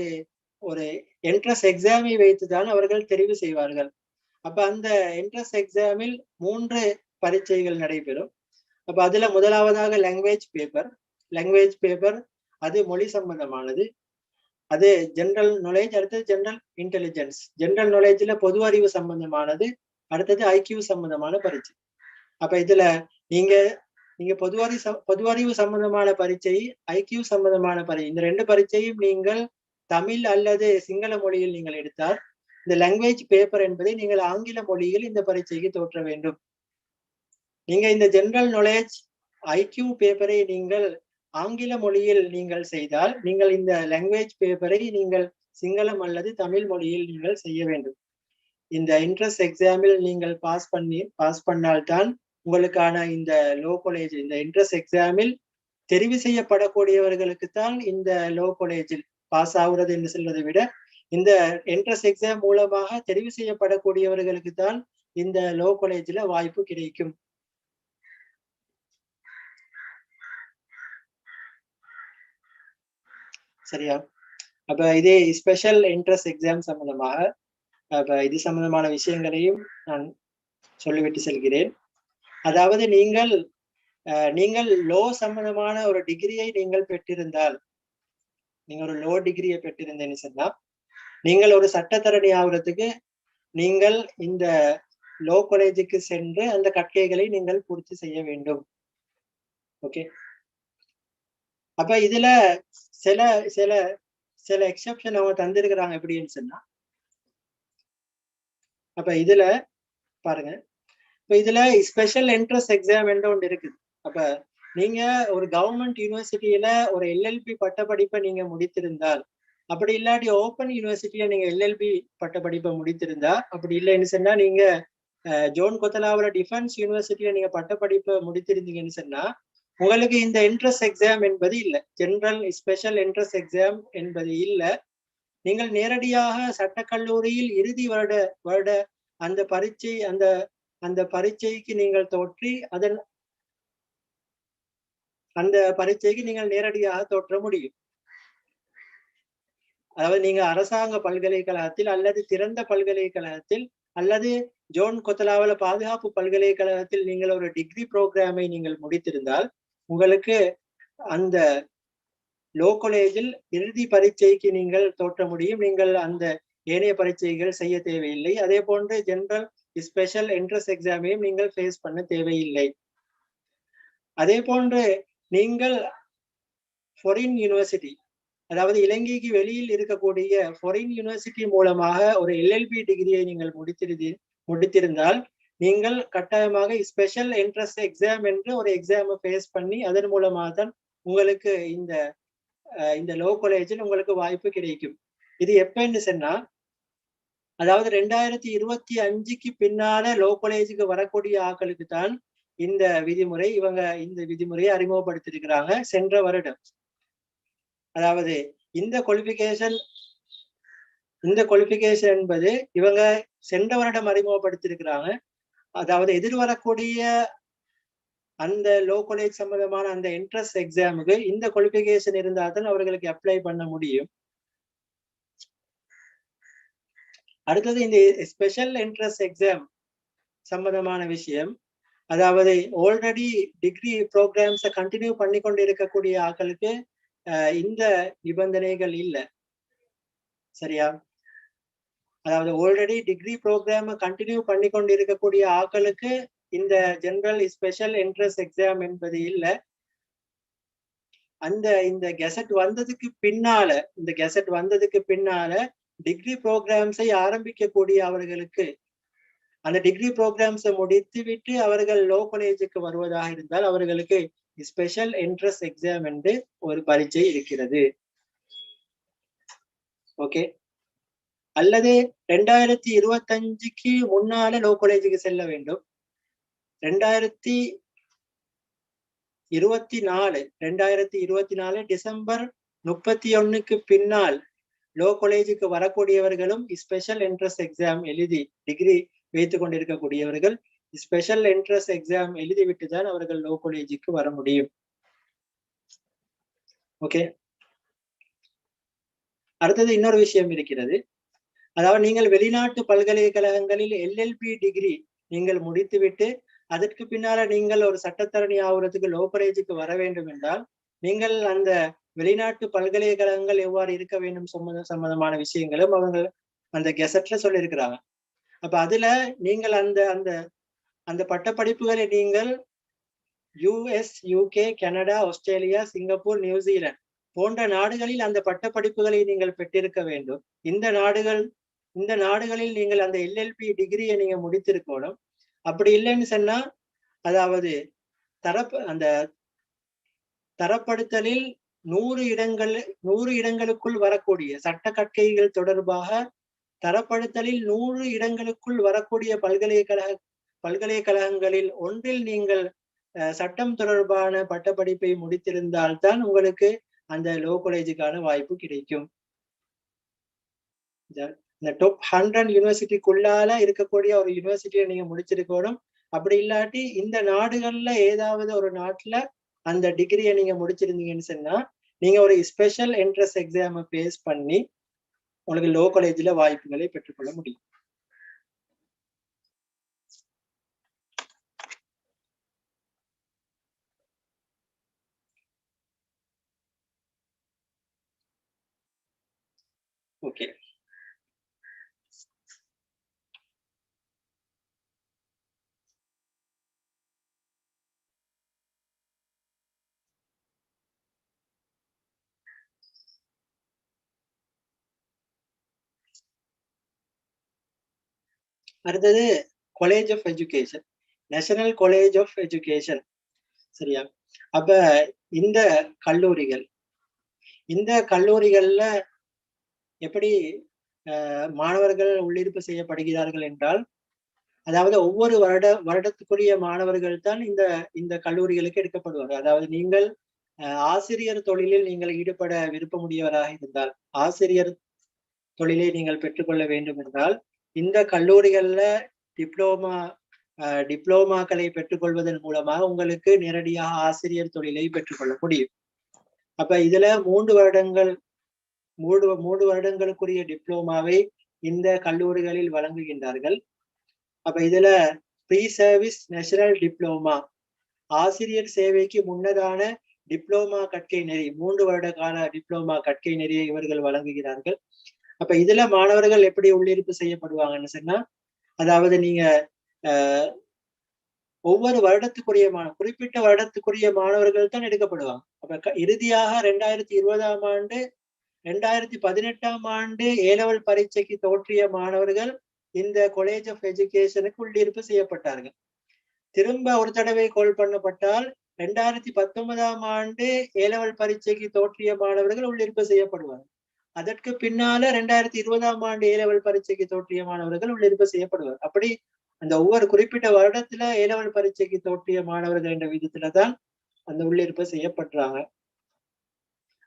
ஒரு என்ட்ரன்ஸ் எக்ஸாமை வைத்துதான் அவர்கள் தெரிவு செய்வார்கள். அப்ப அந்த என்ட்ரன்ஸ் எக்ஸாமில் 3 பரீட்சைகள் நடைபெறும். அப்ப அதுல முதலாவதாக லாங்குவேஜ் பேப்பர் அது மொழி சம்பந்தமானது. அது ஜெனரல் நாலேஜ், அடுத்தது ஜெனரல் இன்டெலிஜென்ஸ். ஜெனரல் நாலேஜ்ல பொது அறிவு சம்பந்தமானது, அடுத்தது IQ சம்பந்தமான பரீட்சை. அப்ப இதுல நீங்க பொது அறிவு சம்பந்தமான பரீட்சை, IQ சம்பந்தமான பரீட்சை, இந்த 2 பரீட்சையும் நீங்கள் தமிழ் அல்லது சிங்கள மொழியில் நீங்கள் எடுத்தால், இந்த லாங்குவேஜ் பேப்பர் என்பதை நீங்கள் ஆங்கில மொழியில் இந்த பரீட்சைக்கு தோற்ற வேண்டும். நீங்க இந்த ஜெனரல் நாலேஜ் IQ பேப்பரை நீங்கள் ஆங்கில மொழியில் நீங்கள் செய்தால், நீங்கள் இந்த லாங்குவேஜ் பேப்பரை நீங்கள் சிங்களம் அல்லது தமிழ் மொழியில் நீங்கள் செய்ய வேண்டும். இந்த என்ட்ரன்ஸ் எக்ஸாமில் நீங்கள் பாஸ் பண்ணால்தான் உங்களுக்கான இந்த லோ காலேஜ், இந்த என்ட்ரன்ஸ் எக்ஸாமில் தெரிவு செய்யப்படக்கூடியவர்களுக்கு தான் இந்த லோ காலேஜில் பாஸ் ஆகுறது என்று சொல்வதை விட, இந்த என்ட்ரன்ஸ் எக்ஸாம் மூலமாக தெரிவு செய்யப்படக்கூடியவர்களுக்கு தான் இந்த லோ காலேஜில் வாய்ப்பு கிடைக்கும். சரியா? அப்ப இதே ஸ்பெஷல் என்ட்ரன்ஸ் எக்ஸாம் சம்பந்தமாக அப்ப இது சம்பந்தமான விஷயங்களையும் நான் சொல்லிவிட்டு செல்கிறேன். அதாவது நீங்கள் லோ சம்பந்தமான ஒரு டிகிரியை நீங்கள் பெற்றிருந்தால், நீங்க ஒரு லோ டிகிரியை பெற்றிருந்தேன்னு சொன்னா, நீங்கள் ஒரு சட்டத்தரணி ஆகுறதுக்கு நீங்கள் இந்த லோ காலேஜுக்கு சென்று அந்த கற்கைகளை நீங்கள் பூர்த்தி செய்ய வேண்டும். ஓகே, அப்ப இதுல சில சில சில எக்ஸெப்ஷன் அவங்க தந்திருக்கிறாங்க. எப்படின்னு சொன்னா, அப்ப இதுல பாருங்க, இப்ப இதுல ஸ்பெஷல் என்ட்ரன்ஸ் எக்ஸாம் என்ற ஒன்று இருக்குது. அப்ப நீங்க ஒரு கவர்மெண்ட் யூனிவர்சிட்டியில ஒரு LLB பட்டப்படிப்பை நீங்க முடித்திருந்தால், அப்படி இல்லாட்டி ஓப்பன் யூனிவர்சிட்டியில நீங்க LLB பட்டப்படிப்பை முடித்திருந்தா, அப்படி இல்லைன்னு சொன்னா நீங்க ஜோன் கொத்தலாவல டிஃபென்ஸ் யூனிவர்சிட்டியில நீங்க பட்டப்படிப்பை முடித்திருந்தீங்கன்னு சொன்னா, உங்களுக்கு இந்த என்ட்ரன்ஸ் எக்ஸாம் என்பது இல்லை. ஜெனரல் ஸ்பெஷல் என்ட்ரன்ஸ் எக்ஸாம் என்பது இல்லை. நீங்கள் நேரடியாக சட்டக்கல்லூரியில் இறுதி வருட அந்த பரீட்சை அந்த பரீட்சைக்கு நீங்கள் தோற்றி அந்த பரீட்சைக்கு நீங்கள் நேரடியாக தோற்ற முடியும். அதாவது நீங்க அரசாங்க பல்கலைக்கழகத்தில் அல்லது திறந்த பல்கலைக்கழகத்தில் அல்லது ஜோன் கொத்தலாவல பாதுகாப்பு பல்கலைக்கழகத்தில் நீங்கள் ஒரு டிகிரி புரோகிராமை நீங்கள் முடித்திருந்தால், உங்களுக்கு அந்த லோ காலேஜில் இறுதி பரீட்சைக்கு நீங்கள் தோற்ற முடியும். நீங்கள் அந்த ஏனைய பரீட்சைகள் செய்ய தேவையில்லை. அதே போன்று ஜெனரல் ஸ்பெஷல் என்ட்ரன்ஸ் எக்ஸாமையும் நீங்கள் ஃபேஸ் பண்ண தேவையில்லை. அதே போன்று நீங்கள் ஃபாரின் யூனிவர்சிட்டி, அதாவது இலங்கைக்கு வெளியில் இருக்கக்கூடிய ஃபாரின் யூனிவர்சிட்டி மூலமாக ஒரு LLB டிகிரியை நீங்கள் முடித்திருந்தால், நீங்கள் கட்டாயமாக ஸ்பெஷல் என்ட்ரன்ஸ் எக்ஸாம் என்று ஒரு எக்ஸாமை ஃபேஸ் பண்ணி அதன் மூலமாக தான் உங்களுக்கு இந்த லோ காலேஜில் உங்களுக்கு வாய்ப்பு கிடைக்கும். இது எப்பன்னு சொன்னா, அதாவது 2025க்கு பின்னால லோ காலேஜுக்கு வரக்கூடிய ஆட்களுக்கு தான் இந்த விதிமுறையை அறிமுகப்படுத்திருக்கிறாங்க சென்ற வருடம். அதாவது இந்த குவாலிஃபிகேஷன் என்பது இவங்க சென்ற வருடம் அறிமுகப்படுத்திருக்கிறாங்க. அதாவது எதிர்வரக்கூடிய அந்த லோ காலேஜ் சம்பந்தமான அந்த என்ட்ரன்ஸ் எக்ஸாமுக்கு இந்த குவாலிஃபிகேஷன் இருந்தால் தான் அவர்களுக்கு அப்ளை பண்ண முடியும். அடுத்தது இந்த ஸ்பெஷல் என்ட்ரன்ஸ் எக்ஸாம் சம்பந்தமான விஷயம், அதாவது ஆல்ரெடி டிகிரி ப்ரோக்ராம்ஸை கண்டினியூ பண்ணி கொண்டு இருக்கக்கூடிய ஆட்களுக்கு இந்த நிபந்தனைகள் இல்லை. சரியா? அதாவது ஆல்ரெடி டிகிரி ப்ரோக்ராம் கண்டினியூ பண்ணி கொண்டு இருக்கக்கூடிய ஆட்களுக்கு இந்த ஜெனரல் ஸ்பெஷல் என்ட்ரன்ஸ் எக்ஸாம் என்பது இல்லை. இந்த கெசட் வந்ததுக்கு பின்னால டிகிரி ப்ரோக்ராம்ஸை ஆரம்பிக்கக்கூடிய அவர்களுக்கு அந்த டிகிரி ப்ரோக்ராம்ஸை முடித்து விட்டு அவர்கள் லோ காலேஜுக்கு வருவதாக இருந்தால் அவர்களுக்கு ஸ்பெஷல் என்ட்ரன்ஸ் எக்ஸாம் என்று ஒரு பரீட்சை இருக்கிறது. ஓகே, அல்லது 2025க்கு முன்னால லோ காலேஜுக்கு செல்ல வேண்டும். 2024 டிசம்பர் 31க்கு பின்னால் லோ காலேஜுக்கு வரக்கூடியவர்களும் ஸ்பெஷல் என்ட்ரன்ஸ் எக்ஸாம் எழுதி டிகிரி வைத்துக் கொண்டிருக்கக்கூடியவர்கள் ஸ்பெஷல் என்ட்ரன்ஸ் எக்ஸாம் எழுதிவிட்டு தான் அவர்கள் லோ காலேஜுக்கு வர முடியும். ஓகே, அடுத்தது இன்னொரு விஷயம் இருக்கிறது. அதாவது நீங்கள் வெளிநாட்டு பல்கலைக்கழகங்களில் LLB டிகிரி நீங்கள் முடித்துவிட்டு அதற்கு பின்னால நீங்கள் ஒரு சட்டத்தரணி ஆகுறதுக்கு லோ காலேஜுக்கு வர வேண்டும் என்றால் நீங்கள் அந்த வெளிநாட்டு பல்கலைக்கழகங்கள் எவ்வாறு இருக்க வேண்டும் சம்பந்தமான விஷயங்களும் அவங்க அந்த கெசட்ல சொல்லியிருக்கிறாங்க. அப்ப அதுல நீங்கள் அந்த அந்த அந்த பட்டப்படிப்புகளை நீங்கள் US, UK, Canada, Australia, Singapore, New Zealand போன்ற நாடுகளில் அந்த பட்டப்படிப்புகளை நீங்கள் பெற்றிருக்க வேண்டும். இந்த நாடுகளில் நீங்கள் அந்த LLB டிகிரியை நீங்க முடித்திருக்கணும். அப்படி இல்லைன்னு சொன்னா, அதாவது அந்த தரப்படுத்தலில் 100 இடங்களுக்குள் வரக்கூடிய சட்ட கற்கைகள் தொடர்பாக தரப்படுத்தலில் 100 இடங்களுக்குள் வரக்கூடிய பல்கலைக்கழகங்களில் ஒன்றில் நீங்கள் சட்டம் தொடர்பான பட்டப்படிப்பை முடித்திருந்தால்தான் உங்களுக்கு அந்த லோ காலேஜுக்கான வாய்ப்பு கிடைக்கும். இந்த டாப் 100 யூனிவர்சிட்டிக்குள்ளால இருக்கக்கூடிய ஒரு யூனிவர்சிட்டியை நீங்க முடிச்சிருக்கணும். அப்படி இல்லாட்டி இந்த நாடுகள்ல ஏதாவது ஒரு நாட்டுல அந்த டிகிரியை நீங்க முடிச்சிருந்தீங்கன்னு சொன்னா நீங்க ஒரு ஸ்பெஷல் என்ட்ரன்ஸ் எக்ஸாமை பேஸ் பண்ணி உங்களுக்கு லோ காலேஜ்ல வாய்ப்புகளை பெற்றுக்கொள்ள முடியும். ஓகே, அடுத்தது college of education, national college of education. சரியா? அப்ப இந்த கல்லூரிகள்ல எப்படி மாணவர்கள் உள்ளிருப்பு செய்யப்படுகிறார்கள் என்றால், அதாவது ஒவ்வொரு வருடத்துக்குரிய மாணவர்கள் தான் இந்த கல்லூரிகளுக்கு எடுக்கப்படுவார்கள். அதாவது நீங்கள் ஆசிரியர் தொழிலில் நீங்கள் ஈடுபட விருப்பமுடையவராக இருந்தால், ஆசிரியர் தொழிலை நீங்கள் பெற்றுக்கொள்ள வேண்டும் என்றால் இந்த கல்லூரிகள்ல டிப்ளோமாக்களை பெற்றுக்கொள்வதன் மூலமாக உங்களுக்கு நேரடியாக ஆசிரியர் தொழிலை பெற்றுக்கொள்ள முடியும். அப்ப இதுல 3 வருடங்களுக்குரிய டிப்ளோமாவை இந்த கல்லூரிகளில் வழங்குகின்றார்கள். அப்ப இதுல ப்ரீ சர்வீஸ் நேஷனல் டிப்ளோமா, ஆசிரியர் சேவைக்கு முன்னதான டிப்ளோமா கற்கை நெறி, 3 வருட கால டிப்ளோமா கற்கை நெறியை இவர்கள் வழங்குகிறார்கள். அப்ப இதுல மாணவர்கள் எப்படி உள்ளிருப்பு செய்யப்படுவாங்கன்னு சொன்னா, அதாவது நீங்க ஒவ்வொரு வருடத்துக்குரிய குறிப்பிட்ட வருடத்துக்குரிய மாணவர்கள் தான் எடுக்கப்படுவாங்க. அப்ப இறுதியாக 2020ஆம் ஆண்டு 2018ஆம் ஆண்டு A-level பரீட்சைக்கு தோற்றிய மாணவர்கள் இந்த காலேஜ் ஆஃப் எஜுகேஷனுக்கு உள்ளிருப்பு செய்யப்பட்டார்கள். திரும்ப ஒரு தடவை கோல் பண்ணப்பட்டால் 2019ஆம் ஆண்டு A-level பரீட்சைக்கு தோற்றிய மாணவர்கள் உள்ளிருப்பு செய்யப்படுவார்கள். அதற்கு பின்னால 2020ஆம் ஆண்டு A-level பரீட்சைக்கு தோற்றிய மாணவர்கள் உள்ளிருப்பு செய்யப்படுவார். அப்படி அந்த ஒவ்வொரு குறிப்பிட்ட வருடத்துல A-level பரீட்சைக்கு தோற்றிய மாணவர்கள் என்ற விதத்துலதான் அந்த உள்ளிருப்பு செய்யப்படுறாங்க.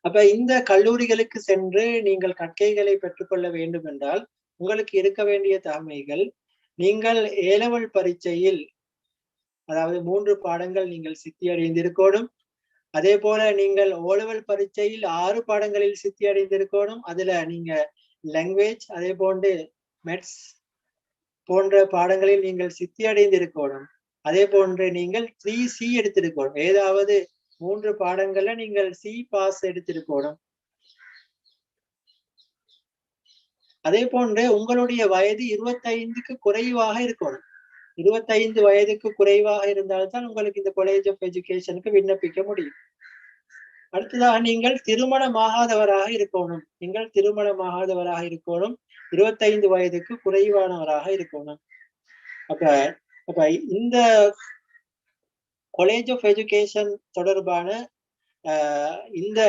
அப்ப இந்த கல்லூரிகளுக்கு சென்று நீங்கள் கற்கைகளை பெற்றுக்கொள்ள வேண்டும் என்றால் உங்களுக்கு இருக்க வேண்டிய தகமைகள், நீங்கள் A-level பரீட்சையில் அதாவது 3 பாடங்கள் நீங்கள் சித்தி அடைந்திருக்கணும். அதே போல நீங்கள் O-level பரீட்சையில் 6 பாடங்களில் சித்தி அடைந்திருக்கணும். அதுல நீங்க லாங்குவேஜ் அதே போன்று மெட்ஸ் போன்ற பாடங்களில் நீங்கள் சித்தி அடைந்திருக்கணும். அதே போன்று நீங்கள் 3C எடுத்திருக்கணும். ஏதாவது 3 பாடங்கள்ல நீங்கள் C பாஸ் எடுத்திருக்கணும். அதே போன்று உங்களுடைய வயது 25க்கு குறைவாக இருக்கணும். 25 வயதுக்கு குறைவாக இருந்தால்தான் உங்களுக்கு இந்த காலேஜ் ஆஃப் எஜுகேஷனுக்கு விண்ணப்பிக்க முடியும். அடுத்ததாக நீங்கள் திருமணமாகாதவராக இருக்கணும். 25 வயதுக்கு குறைவானவராக இருக்கணும். அப்ப இந்த காலேஜ் ஆஃப் எஜுகேஷன் தொடர்பான இந்த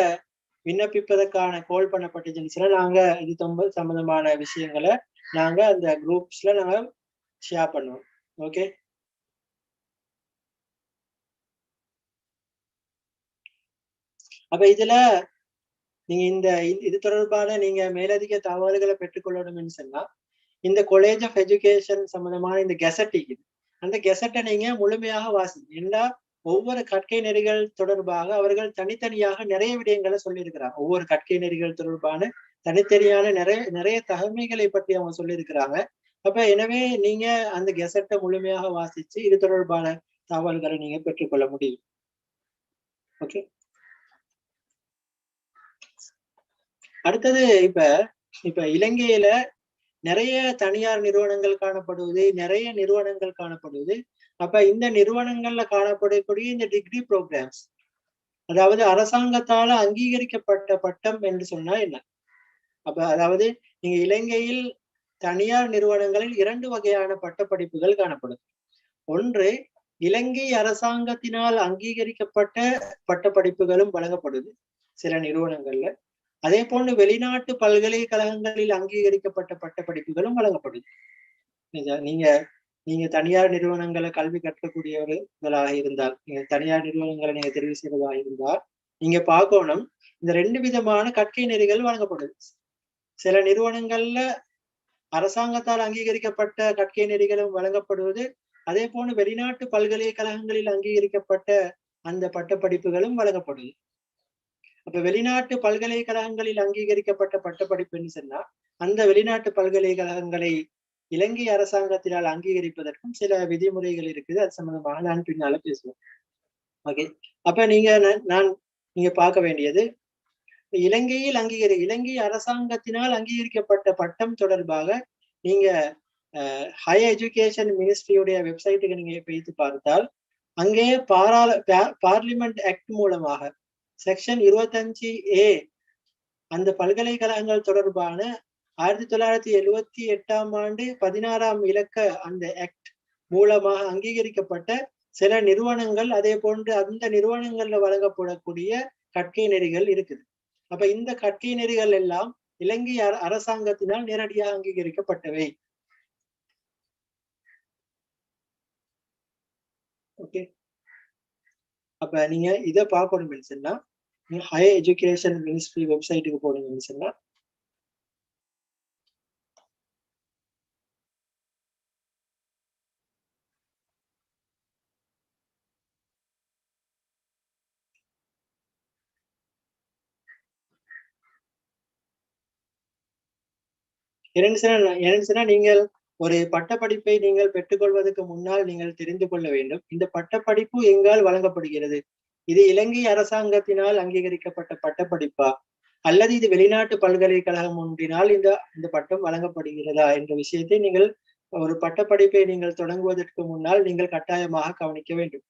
விண்ணப்பிப்பதற்கான கோல் பண்ணப்பட்டுச்சுன்னா நாங்க இது சம்பந்தமான விஷயங்களை நாங்க அந்த குரூப்ஸ்ல நாங்க ஷேர் பண்ணுவோம். ஓகே, அப்ப இதுல நீங்க இந்த இது தொடர்பான நீங்க மேலதிக தகவல்களை பெற்றுக்கொள்ளணும்னு சொன்னா இந்த காலேஜ் ஆஃப் எஜுகேஷன் சம்பந்தமான இந்த கெசட் அந்த கெசட்டை நீங்க முழுமையாக வாசிங்க. ஏன்னா ஒவ்வொரு கற்கை நெறிகள் தொடர்பாக அவர்கள் தனித்தனியாக நிறைய விடயங்களை சொல்லியிருக்கிறாங்க. ஒவ்வொரு கற்கை நெறிகள் தொடர்பான தனித்தனியான நிறைய தகமைகளை பற்றி அவங்க சொல்லியிருக்கிறாங்க. அப்ப எனவே நீங்க அந்த கெசட்டை முழுமையாக வாசிச்சு இது தொடர்பான தகவல்களை நீங்க பெற்றுக்கொள்ள முடியும். ஓகே, அடுத்தது இப்ப இலங்கையில நிறைய தனியார் நிறுவனங்கள் காணப்படுவது, நிறைய நிறுவனங்கள் காணப்படுவது. அப்ப இந்த நிறுவனங்கள்ல காணப்படக்கூடிய இந்த டிகிரி ப்ரோக்ராம்ஸ், அதாவது அரசாங்கத்தால அங்கீகரிக்கப்பட்ட பட்டம் என்று சொன்னா என்ன? அப்ப அதாவது நீங்க இலங்கையில் தனியார் நிறுவனங்களில் 2 வகையான பட்டப்படிப்புகள் காணப்படுது. ஒன்று இலங்கை அரசாங்கத்தினால் அங்கீகரிக்கப்பட்ட பட்டப்படிப்புகளும் வழங்கப்படுது சில நிறுவனங்கள்ல. அதே போன்று வெளிநாட்டு பல்கலைக்கழகங்களில் அங்கீகரிக்கப்பட்ட பட்டப்படிப்புகளும் வழங்கப்படுது. நீங்க தனியார் நிறுவனங்களை கல்வி கற்கக்கூடியவர்களாக இருந்தால், நீங்க தனியார் நிறுவனங்களை நீங்க தெரிவு செய்வதாக இருந்தால் நீங்க பார்க்கணும் இந்த 2 விதமான கற்கை நெறிகள் வழங்கப்படுது. சில நிறுவனங்கள்ல அரசாங்கத்தால் அங்கீகரிக்கப்பட்ட கற்கை நெறிகளும் வழங்கப்படுவது, அதே போன்று வெளிநாட்டு பல்கலைக்கழகங்களில் அங்கீகரிக்கப்பட்ட அந்த பட்டப்படிப்புகளும் வழங்கப்படுது. அப்ப வெளிநாட்டு பல்கலைக்கழகங்களில் அங்கீகரிக்கப்பட்ட பட்டப்படிப்புன்னு சொன்னா அந்த வெளிநாட்டு பல்கலைக்கழகங்களை இலங்கை அரசாங்கத்தினால் அங்கீகரிப்பதற்கும் சில விதிமுறைகள் இருக்குது. அது சம்பந்தமாக நான் பின்னால பேசுவேன். ஓகே, அப்ப நீங்க பார்க்க வேண்டியது இலங்கை அரசாங்கத்தினால் அங்கீகரிக்கப்பட்ட பட்டம் தொடர்பாக நீங்க ஹையர் எஜுகேஷன் மினிஸ்ட்ரியுடைய வெப்சைட்டுக்கு நீங்க வைத்து பார்த்தால் அங்கே பார்லிமெண்ட் ஆக்ட் மூலமாக செக்ஷன் 25A அந்த பல்கலைக்கழகங்கள் தொடர்பான 1978ஆம் ஆண்டு 16ஆம் இலக்க அந்த ஆக்ட் மூலமாக அங்கீகரிக்கப்பட்ட சில நிறுவனங்கள், அதே போன்று அந்த நிறுவனங்கள்ல வழங்கப்படக்கூடிய கற்கை நெறிகள் இருக்குது. அப்ப இந்த கற்கை நெறிகள் எல்லாம் இலங்கை அரசாங்கத்தினால் நேரடியாக அங்கீகரிக்கப்பட்டவை. ஓகே, அப்ப நீங்க இதை பார்க்கணும்னு சொன்னா ஹையர் எஜுகேஷன் மினிஸ்ட்ரி வெப்சைட்டுக்கு போனீங்கன்னு சொன்னா என்னன்னு நீங்கள் ஒரு பட்டப்படிப்பை நீங்கள் பெற்றுக்கொள்வதற்கு முன்னால் நீங்கள் தெரிந்து கொள்ள வேண்டும் இந்த பட்டப்படிப்பு எங்கால் வழங்கப்படுகிறது. இது இலங்கை அரசாங்கத்தினால் அங்கீகரிக்கப்பட்ட பட்டப்படிப்பா அல்லது இது வெளிநாட்டு பல்கலைக்கழகம் ஒன்றினால் இந்த பட்டம் வழங்கப்படுகிறதா என்ற விஷயத்தை நீங்கள் ஒரு பட்டப்படிப்பை நீங்கள் தொடங்குவதற்கு முன்னால் நீங்கள் கட்டாயமாக கவனிக்க வேண்டும்.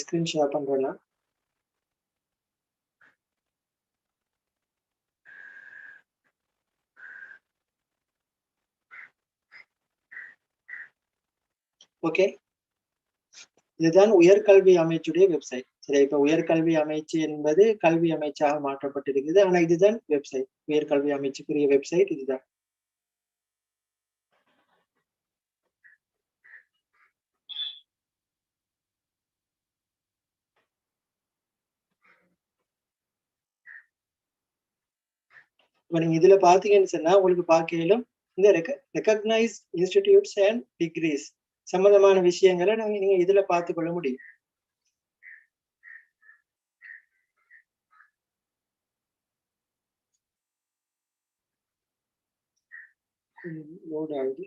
ஸ்கிரீன் ஷேர் பண்றேன்னா ஓகே, இதுதான் உயர்கல்வி அமைச்சுடைய வெப்சைட். சரி, இப்ப உயர்கல்வி அமைச்சு என்பது கல்வி அமைச்சாக மாற்றப்பட்டிருக்குது. ஆனா இதுதான் வெப்சைட், உயர்கல்வி அமைச்சுக்குரிய வெப்சைட் இதுதான். இப்ப நீங்க இதுல பாத்தீங்கன்னு சொன்னா உங்களுக்கு பார்க்கையிலும் இந்த ரெகக்னைஸ் இன்ஸ்டிடியூட்ஸ் அண்ட் டிகிரிஸ் சம்பந்தமான விஷயங்களை நீங்க இதுல பார்த்து கொள்ள முடியும். லோட் ஆகுது.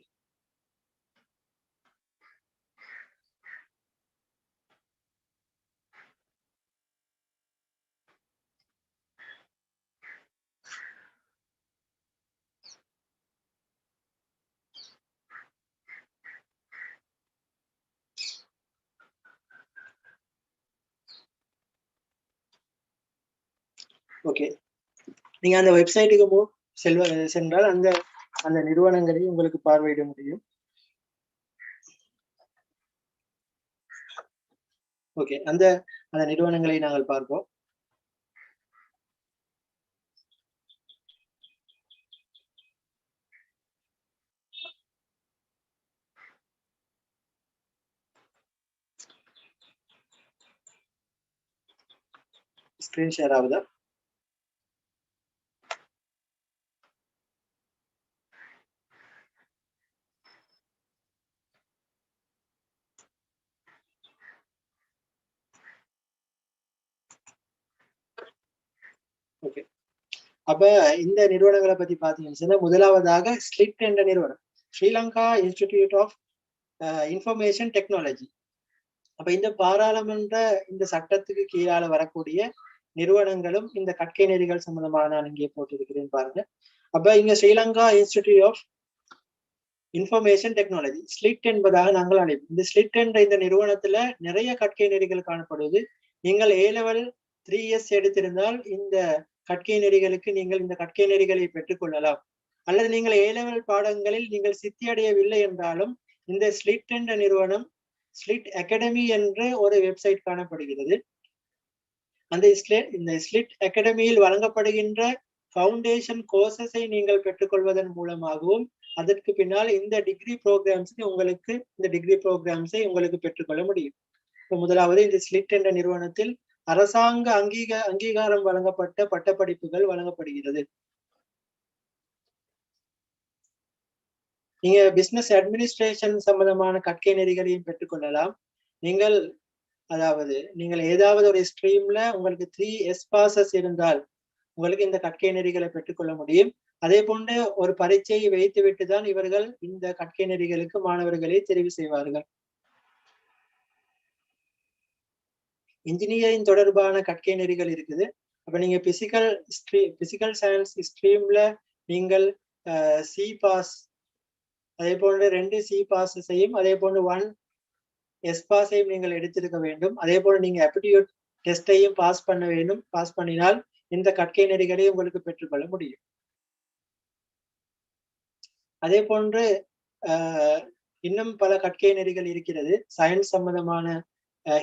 ஓகே, நீங்க அந்த வெப்சைட்டுக்கு சென்றால் அந்த அந்த நிறுவனங்களையும் உங்களுக்கு பார்வையிட முடியும். ஓகே, அந்த அந்த நிறுவனங்களை நாங்கள் பார்ப்போம். ஸ்கிரீன் ஷேர் ஆகுதா? ஓகே, அப்ப இந்த நிறுவனங்களை பத்தி பாத்தீங்கன்னு சொன்னா முதலாவதாக ஸ்லிட் என்ற நிறுவனம், Sri Lanka institute of information technology. அப்ப இந்த பாராளுமன்ற இந்த சட்டத்துக்கு கீழால வரக்கூடிய நிறுவனங்களும் இந்த கற்கை நெறிகள் சம்பந்தமாக நான் இங்கே போட்டிருக்கிறேன் பாருங்க. அப்ப இங்க Sri Lanka institute of information technology SLIIT என்பதாக நாங்கள் அழைப்போம். இந்த ஸ்லிட் என்ற இந்த நிறுவனத்துல நிறைய கற்கை நெறிகள் காணப்படுவது. நீங்கள் A-level 3 years எடுத்திருந்தால் இந்த கற்கை நெறிகளுக்கு நீங்கள் இந்த கற்கை நெறிகளை பெற்றுக்கொள்ளலாம். அல்லது நீங்கள் A-level பாடங்களில் நீங்கள் சித்தி அடையவில்லை என்றாலும் இந்த ஸ்லிட் என்ற நிறுவனம் ஸ்லிட் அகாடமி என்ற ஒரு வெப்சைட் காணப்படுகிறது. அந்த இந்த ஸ்லிட் அகாடமியில் வழங்கப்படுகின்ற ஃபவுண்டேஷன் கோர்சஸை நீங்கள் பெற்றுக்கொள்வதன் மூலமாகவும் அதற்கு பின்னால் இந்த டிகிரி ப்ரோக்ராம்ஸை உங்களுக்கு பெற்றுக்கொள்ள முடியும். முதலாவது இந்த ஸ்லிட் என்ற நிறுவனத்தில் அரசாங்க அங்கீகாரம் வழங்கப்பட்ட பட்டப்படிப்புகள் வழங்கப்படுகிறது. நீங்க பிசினஸ் அட்மினிஸ்ட்ரேஷன் சம்பந்தமான கற்கை நெறிகளையும் பெற்றுக்கொள்ளலாம். நீங்கள் ஏதாவது ஒரு ஸ்ட்ரீம்ல உங்களுக்கு 3 S-passes இருந்தால் உங்களுக்கு இந்த கற்கை நெறிகளை பெற்றுக்கொள்ள முடியும். அதே போன்று ஒரு பரீட்சையை வைத்துவிட்டு தான் இவர்கள் இந்த கற்கை நெறிகளுக்கு மாணவர்களை தெரிவு செய்வார்கள். இன்ஜினியரிங் தொடர்பான கற்கை நெறிகள் இருக்குது. அப்ப நீங்க பிசிக்கல் சயின்ஸ் ஸ்ட்ரீம்ல நீங்கள் C-pass அதே போன்று 2 C-passes-ஐயும் அதே போன்று 1 S-pass-ஐயும் நீங்கள் எடுத்திருக்க வேண்டும். அதே போல நீங்க ஆப்டிடியூட் டெஸ்டையும் பாஸ் பண்ண வேண்டும். பாஸ் பண்ணினால் இந்த கற்கை நெறிகளை உங்களுக்கு பெற்றுக்கொள்ள முடியும். அதே போன்று இன்னும் பல கற்கை நெறிகள் இருக்கிறது. சயின்ஸ் சம்பந்தமான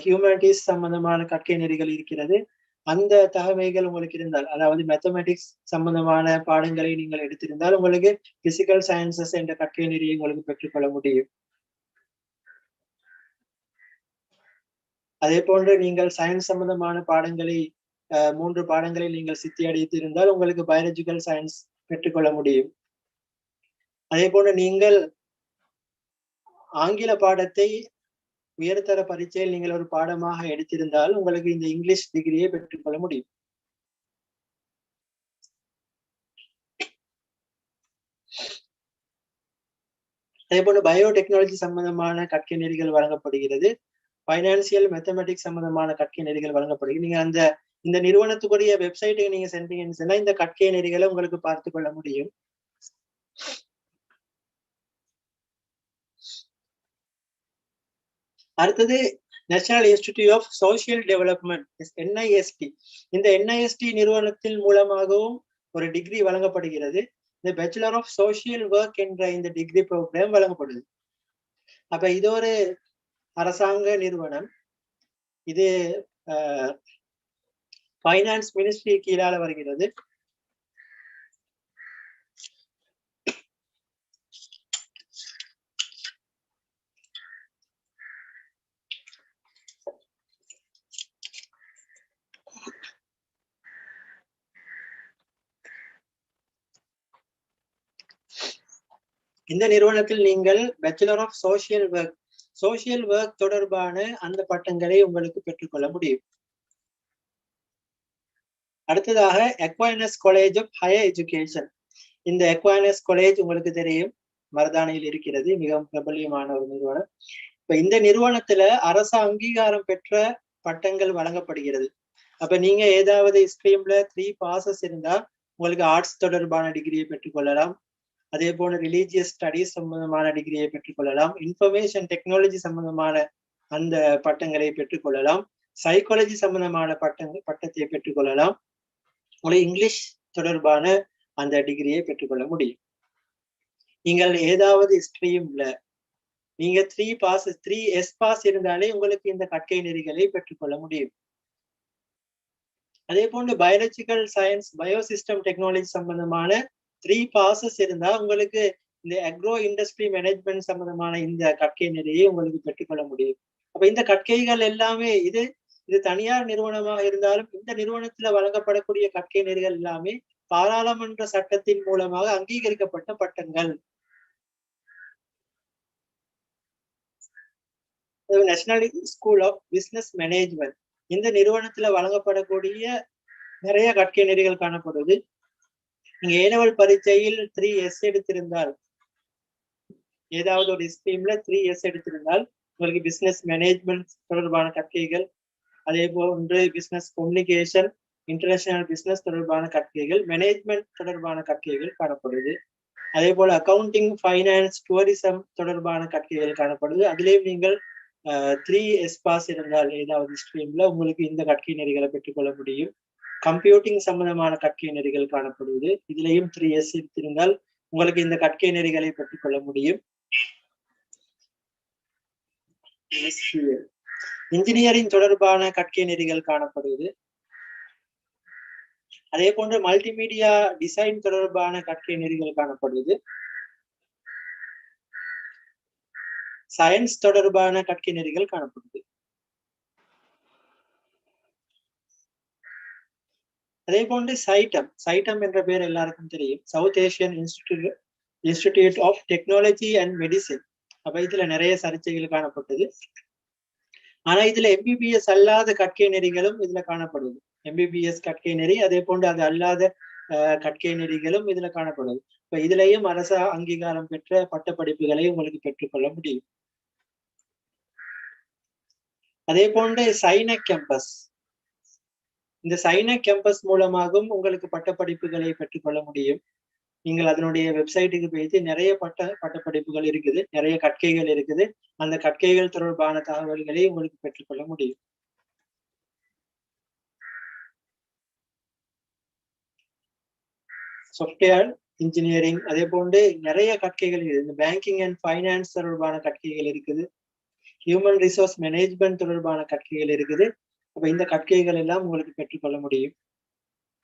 ஹியூமனிட்டிஸ் சம்பந்தமான கற்கை நெறிகள் இருக்கிறது. அந்த தகமைகள் உங்களுக்கு இருந்தால், அதாவது மேத்தமெட்டிக்ஸ் சம்பந்தமான பாடங்களை நீங்கள் எடுத்திருந்தால் உங்களுக்கு பிசிக்கல் சயின்சஸ் என்ற கற்கை நெறியை உங்களுக்கு பெற்றுக்கொள்ள முடியும். அதே போன்று நீங்கள் சயின்ஸ் சம்பந்தமான பாடங்களை 3 பாடங்களை நீங்கள் சித்தி அடைத்திருந்தால் உங்களுக்கு பயாலஜிக்கல் சயின்ஸ் பெற்றுக்கொள்ள முடியும். அதே போன்று நீங்கள் ஆங்கில பாடத்தை உயர்தர பரீட்சையில் நீங்கள் ஒரு பாடமாக எடுத்திருந்தால் உங்களுக்கு இந்த இங்கிலீஷ் டிகிரியை பெற்றுக்கொள்ள முடியும். அதே போன்று பயோடெக்னாலஜி சம்பந்தமான கற்கை நெறிகள் வழங்கப்படுகிறது. பைனான்சியல் மேத்தமெட்டிக்ஸ் சம்பந்தமான கற்கை நெறிகள் வழங்கப்படுகிறது. நீங்க இந்த நிறுவனத்துக்குரிய வெப்சைட்டை நீங்க சென்றீங்கன்னு சொன்னா இந்த கற்கை நெறிகளை உங்களுக்கு பார்த்து கொள்ள முடியும். அடுத்தது national institute of social development NIST. இந்த NIST நிறுவனத்தின் மூலமாகவும் ஒரு டிகிரி வழங்கப்படுகிறது. இந்த பேச்சுலர் ஆஃப் சோசியல் ஒர்க் என்ற இந்த டிகிரி ப்ரோக்ராம் வழங்கப்படுது. அப்ப இது ஒரு அரசாங்க நிறுவனம். இது ஃபைனான்ஸ் மினிஸ்ட்ரி கீழால வருகிறது. இந்த நிறுவனத்தில் நீங்கள் பேச்சுலர் ஆஃப் சோசியல் ஒர்க் தொடர்பான அந்த பட்டங்களை உங்களுக்கு பெற்றுக்கொள்ள முடியும். அடுத்ததாக அக்வைனஸ் காலேஜ் ஆஃப் ஹையர் எஜுகேஷன். இந்த அக்வைனஸ் காலேஜ் உங்களுக்கு தெரியும், மருதானையில் இருக்கிறது, மிகவும் பிரபல்யமான ஒரு நிறுவனம். இப்ப இந்த நிறுவனத்துல அரச அங்கீகாரம் பெற்ற பட்டங்கள் வழங்கப்படுகிறது. அப்ப நீங்க ஏதாவது ஸ்ட்ரீம்ல 3 பாசஸ் இருந்தா உங்களுக்கு ஆர்ட்ஸ் தொடர்பான டிகிரியை பெற்றுக்கொள்ளலாம். அதே போல ரிலீஜியஸ் ஸ்டடீஸ் சம்பந்தமான டிகிரியை பெற்றுக்கொள்ளலாம். இன்ஃபர்மேஷன் டெக்னாலஜி சம்பந்தமான அந்த பட்டங்களை பெற்றுக்கொள்ளலாம். சைக்காலஜி சம்பந்தமான பட்டத்தை பெற்றுக்கொள்ளலாம். உங்களுக்கு இங்கிலீஷ் தொடர்பான அந்த டிகிரியை பெற்றுக்கொள்ள முடியும். நீங்கள் ஏதாவது ஸ்ட்ரீம்ல நீங்க 3 பாஸ் இருந்தாலே உங்களுக்கு இந்த கற்கை நெறிகளை பெற்றுக்கொள்ள முடியும். அதே போன்று பயாலஜிக்கல் சயின்ஸ், பயோசிஸ்டம் டெக்னாலஜி சம்பந்தமான 3 பாசஸ் இருந்தா உங்களுக்கு இந்த அக்ரோ இண்டஸ்ட்ரி மேனேஜ்மெண்ட் சம்பந்தமான இந்த கற்கை நெறியை உங்களுக்கு பெற்றுக்கொள்ள முடியும். அப்ப இந்த கற்கைகள் எல்லாமே இது தனியார் நிறுவனமாக இருந்தாலும் இந்த நிறுவனத்துல வழங்கப்படக்கூடிய கற்கை நெறிகள் எல்லாமே பாராளுமன்ற சட்டத்தின் மூலமாக அங்கீகரிக்கப்பட்ட பட்டங்கள். National school of business management, இந்த நிறுவனத்துல வழங்கப்படக்கூடிய நிறைய கற்கை நெறிகள் காணப்படுது. நீங்க A-level பரீட்சையில் 3S எடுத்திருந்தால், ஏதாவது ஒரு ஸ்ட்ரீம்ல 3S எடுத்திருந்தால் உங்களுக்கு பிசினஸ் மேனேஜ்மெண்ட் தொடர்பான கற்கைகள், அதே போன்று பிசினஸ் கம்யூனிகேஷன், இன்டர்நேஷனல் பிசினஸ் தொடர்பான கற்கைகள், மேனேஜ்மெண்ட் தொடர்பான கற்கைகள் காணப்படுது. அதே போல அக்கவுண்டிங், ஃபைனான்ஸ், டூரிசம் தொடர்பான கற்கைகள் காணப்படுது. அதிலேயும் நீங்கள் 3S பாஸ் இருந்தால் ஏதாவது ஸ்ட்ரீம்ல உங்களுக்கு இந்த கற்கை நெறிகளை பெற்றுக்கொள்ள முடியும். கம்ப்யூட்டிங் சம்பந்தமான கற்கை நெறிகள் காணப்படுவது, இதுலயும் 3S இருந்தால் உங்களுக்கு இந்த கற்கை நெறிகளை பெற்றுக்கொள்ள முடியும். இன்ஜினியரிங் தொடர்பான கற்கை நெறிகள் காணப்படுவது, அதே போன்று மல்டிமீடியா டிசைன் தொடர்பான கற்கை நெறிகள் காணப்படுவது, சயின்ஸ் தொடர்பான கற்கை நெறிகள் காணப்படுது. அதே போன்று சைட்டம் என்ற பேர் எல்லாருக்கும் தெரியும், South Asian institute of technology and medicine. அப்ப இதுல நிறைய சர்ச்சைகள் காணப்பட்டது. ஆனா இதுல MBBS அல்லாத கற்கை நெறிகளும் இதுல காணப்படுது. MBBS கற்கை நெறி, அதே போன்று அது அல்லாத கற்கை நெறிகளும் இதுல காணப்படுது. இப்ப இதுலயும் அரச அங்கீகாரம் பெற்ற பட்ட படிப்புகளை உங்களுக்கு பெற்றுக்கொள்ள முடியும். அதே போன்று சைனக் கேம்பஸ், இந்த சைனக் கேம்பஸ் மூலமாகவும் உங்களுக்கு பட்டப்படிப்புகளை பெற்றுக்கொள்ள முடியும். நீங்கள் அதனுடைய வெப்சைட்டுக்கு போயிட்டு நிறைய பட்டப்படிப்புகள் இருக்குது, நிறைய கற்கைகள் இருக்குது. அந்த கற்கைகள் தொடர்பான தகவல்களை உங்களுக்கு பெற்றுக்கொள்ள முடியும். சாஃப்ட்வேர் இன்ஜினியரிங், அதே போன்று நிறைய கற்கைகள் இருக்குது. பேங்கிங் அண்ட் ஃபைனான்ஸ் தொடர்பான கற்கைகள் இருக்குது. ஹியூமன் ரிசோர்ஸ் மேனேஜ்மெண்ட் தொடர்பான கற்கைகள் இருக்குது. அப்ப இந்த கற்கைகள் எல்லாம் உங்களுக்கு பெற்றுக்கொள்ள முடியும்.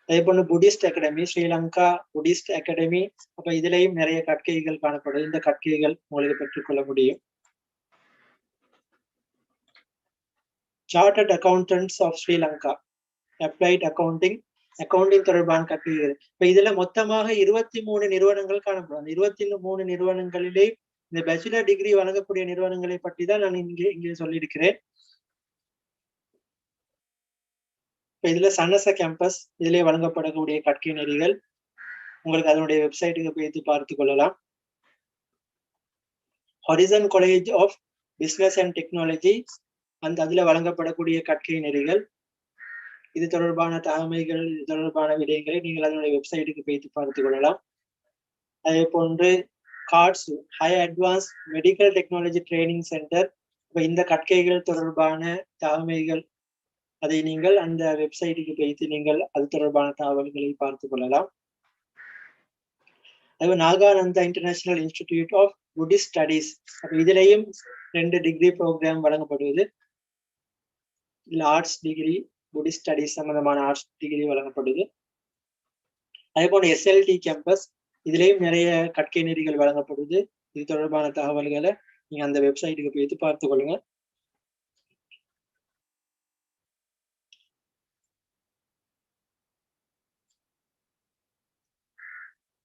அதே போன்று Buddhist academy, Sri Lanka Buddhist academy, அப்ப இதுலயும் நிறைய கற்கைகள் காணப்படும். இந்த கற்கைகள் உங்களுக்கு பெற்றுக்கொள்ள முடியும். Chartered accountants of Sri Lanka, applied accounting தொடர்பான கற்கைகள். இப்ப இதுல மொத்தமாக 23 நிறுவனங்கள் காணப்படும். 23 நிறுவனங்களிலே இந்த பேச்சுலர் டிகிரி வழங்கக்கூடிய நிறுவனங்களை பற்றி தான் நான் இங்கே சொல்லியிருக்கிறேன். இப்ப இதுல சன்னச கேம்பஸ், இதிலே வழங்கப்படக்கூடிய கற்கை நெறிகள் உங்களுக்கு அதனுடைய வெப்சைட்டுக்கு போய் பார்த்து கொள்ளலாம். Horizon college of business and technology, அதுல வழங்கப்படக்கூடிய கற்கை நெறிகள், இது தொடர்பான தகவல்கள், இது தொடர்பான விடயங்களை நீங்கள் அதனுடைய வெப்சைட்டுக்கு போய் பார்த்து கொள்ளலாம். அதே போன்று Kaatsu high advance medical technology training centre, இந்த கற்கைகள் தொடர்பான தகவல்கள் அதை நீங்கள் அந்த வெப்சைட்டுக்கு போய்த்து நீங்கள் அது தொடர்பான தகவல்களை பார்த்து கொள்ளலாம். அது Nagananda international institute of Buddhist studies, இதுலேயும் 2 டிகிரி ப்ரோக்ராம் வழங்கப்படுவது. இதுல ஆர்ட்ஸ் டிகிரி, புத்திஸ்ட் ஸ்டடீஸ் சம்பந்தமான ஆர்ட்ஸ் டிகிரி வழங்கப்படுது. அதே போல SLT கேம்பஸ், இதுலேயும் நிறைய கற்கை நெறிகள் வழங்கப்படுது. இது தொடர்பான தகவல்களை நீங்க அந்த வெப்சைட்டுக்கு போய்த்து பார்த்து கொள்ளுங்க.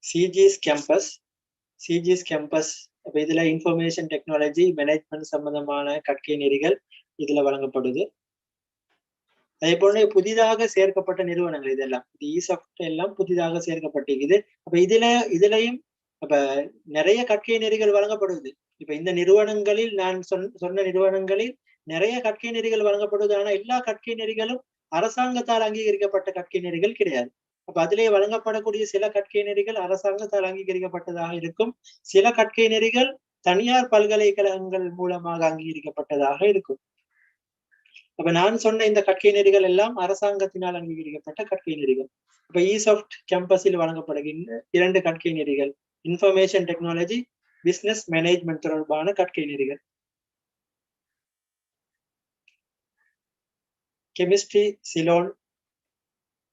CGS campus, CGS campus. அப்ப இதுல இன்ஃபர்மேஷன் டெக்னாலஜி மேனேஜ்மெண்ட் சம்பந்தமான கற்கை நெறிகள் இதுல வழங்கப்படுது. அதே போல புதிதாக சேர்க்கப்பட்ட நிறுவனங்கள் இதெல்லாம் இசாஃப்ட் எல்லாம் புதிதாக சேர்க்கப்பட்டிருக்குது. அப்ப இதுலயும் அப்ப நிறைய கற்கை நெறிகள் வழங்கப்படுது. இப்ப இந்த நிறுவனங்களில் நான் சொன்ன நிறுவனங்களில் நிறைய கற்கை நெறிகள் வழங்கப்படுது. ஆனா எல்லா கற்கை நெறிகளும் அரசாங்கத்தால் அங்கீகரிக்கப்பட்ட கற்கை நெறிகள் கிடையாது. அப்ப அதிலே வழங்கப்படக்கூடிய சில கற்கை நெறிகள் அரசாங்கத்தால் அங்கீகரிக்கப்பட்டதாக இருக்கும். சில கற்கை நெறிகள் தனியார் பல்கலைக்கழகங்கள் மூலமாக அங்கீகரிக்கப்பட்டதாக இருக்கும். அப்ப நான் சொன்ன இந்த கற்கை நெறிகள் எல்லாம் அரசாங்கத்தினால் அங்கீகரிக்கப்பட்ட கற்கை நெறிகள். இப்ப இசாஃப்ட் கேம்பஸில் வழங்கப்படுகின்ற 2 கற்கை நெறிகள் இன்ஃபர்மேஷன் டெக்னாலஜி, பிசினஸ் மேனேஜ்மெண்ட் தொடர்பான கற்கை நெறிகள். Chemistry Ceylon.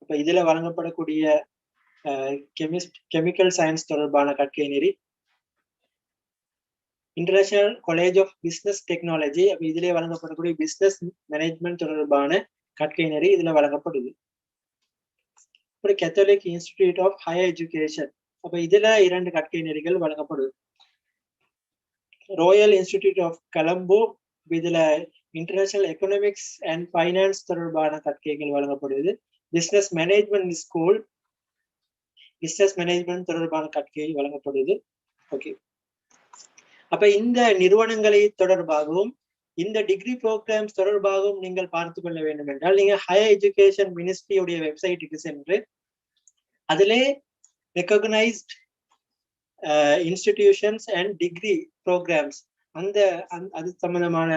இப்ப இதுல வழங்கப்படக்கூடிய கெமிக்கல் சயின்ஸ் தொடர்பான கற்கை நெறி. International college of business technology. அப்ப இதிலே வழங்கப்படக்கூடிய பிசினஸ் மேனேஜ்மெண்ட் தொடர்பான கற்கை நெறி இதுல வழங்கப்படுது. அப்புறம் Catholic institute of higher education. அப்ப இதுல 2 கற்கை நெறிகள் வழங்கப்படுது. Royal institute of Colombo. இதுல இன்டர்நேஷனல் எக்கனாமிக்ஸ் அண்ட் ஃபைனான்ஸ் தொடர்பான கற்கைகள் வழங்கப்படுது. Business management school, business management தொடர்பான கற்கை வழங்கப்படுது. ஓகே, அப்ப இந்த நிறுவனங்களை தொடர்பாகவும் இந்த டிகிரி ப்ரோக்ராம்ஸ் தொடர்பாகவும் நீங்கள் பார்த்து கொள்ள வேண்டும் என்றால் நீங்க ஹையர் எஜுகேஷன் மினிஸ்ட்ரியுடைய வெப்சைட்டுக்கு சென்று அதிலே recognised institutions and degree programmes அது சம்பந்தமான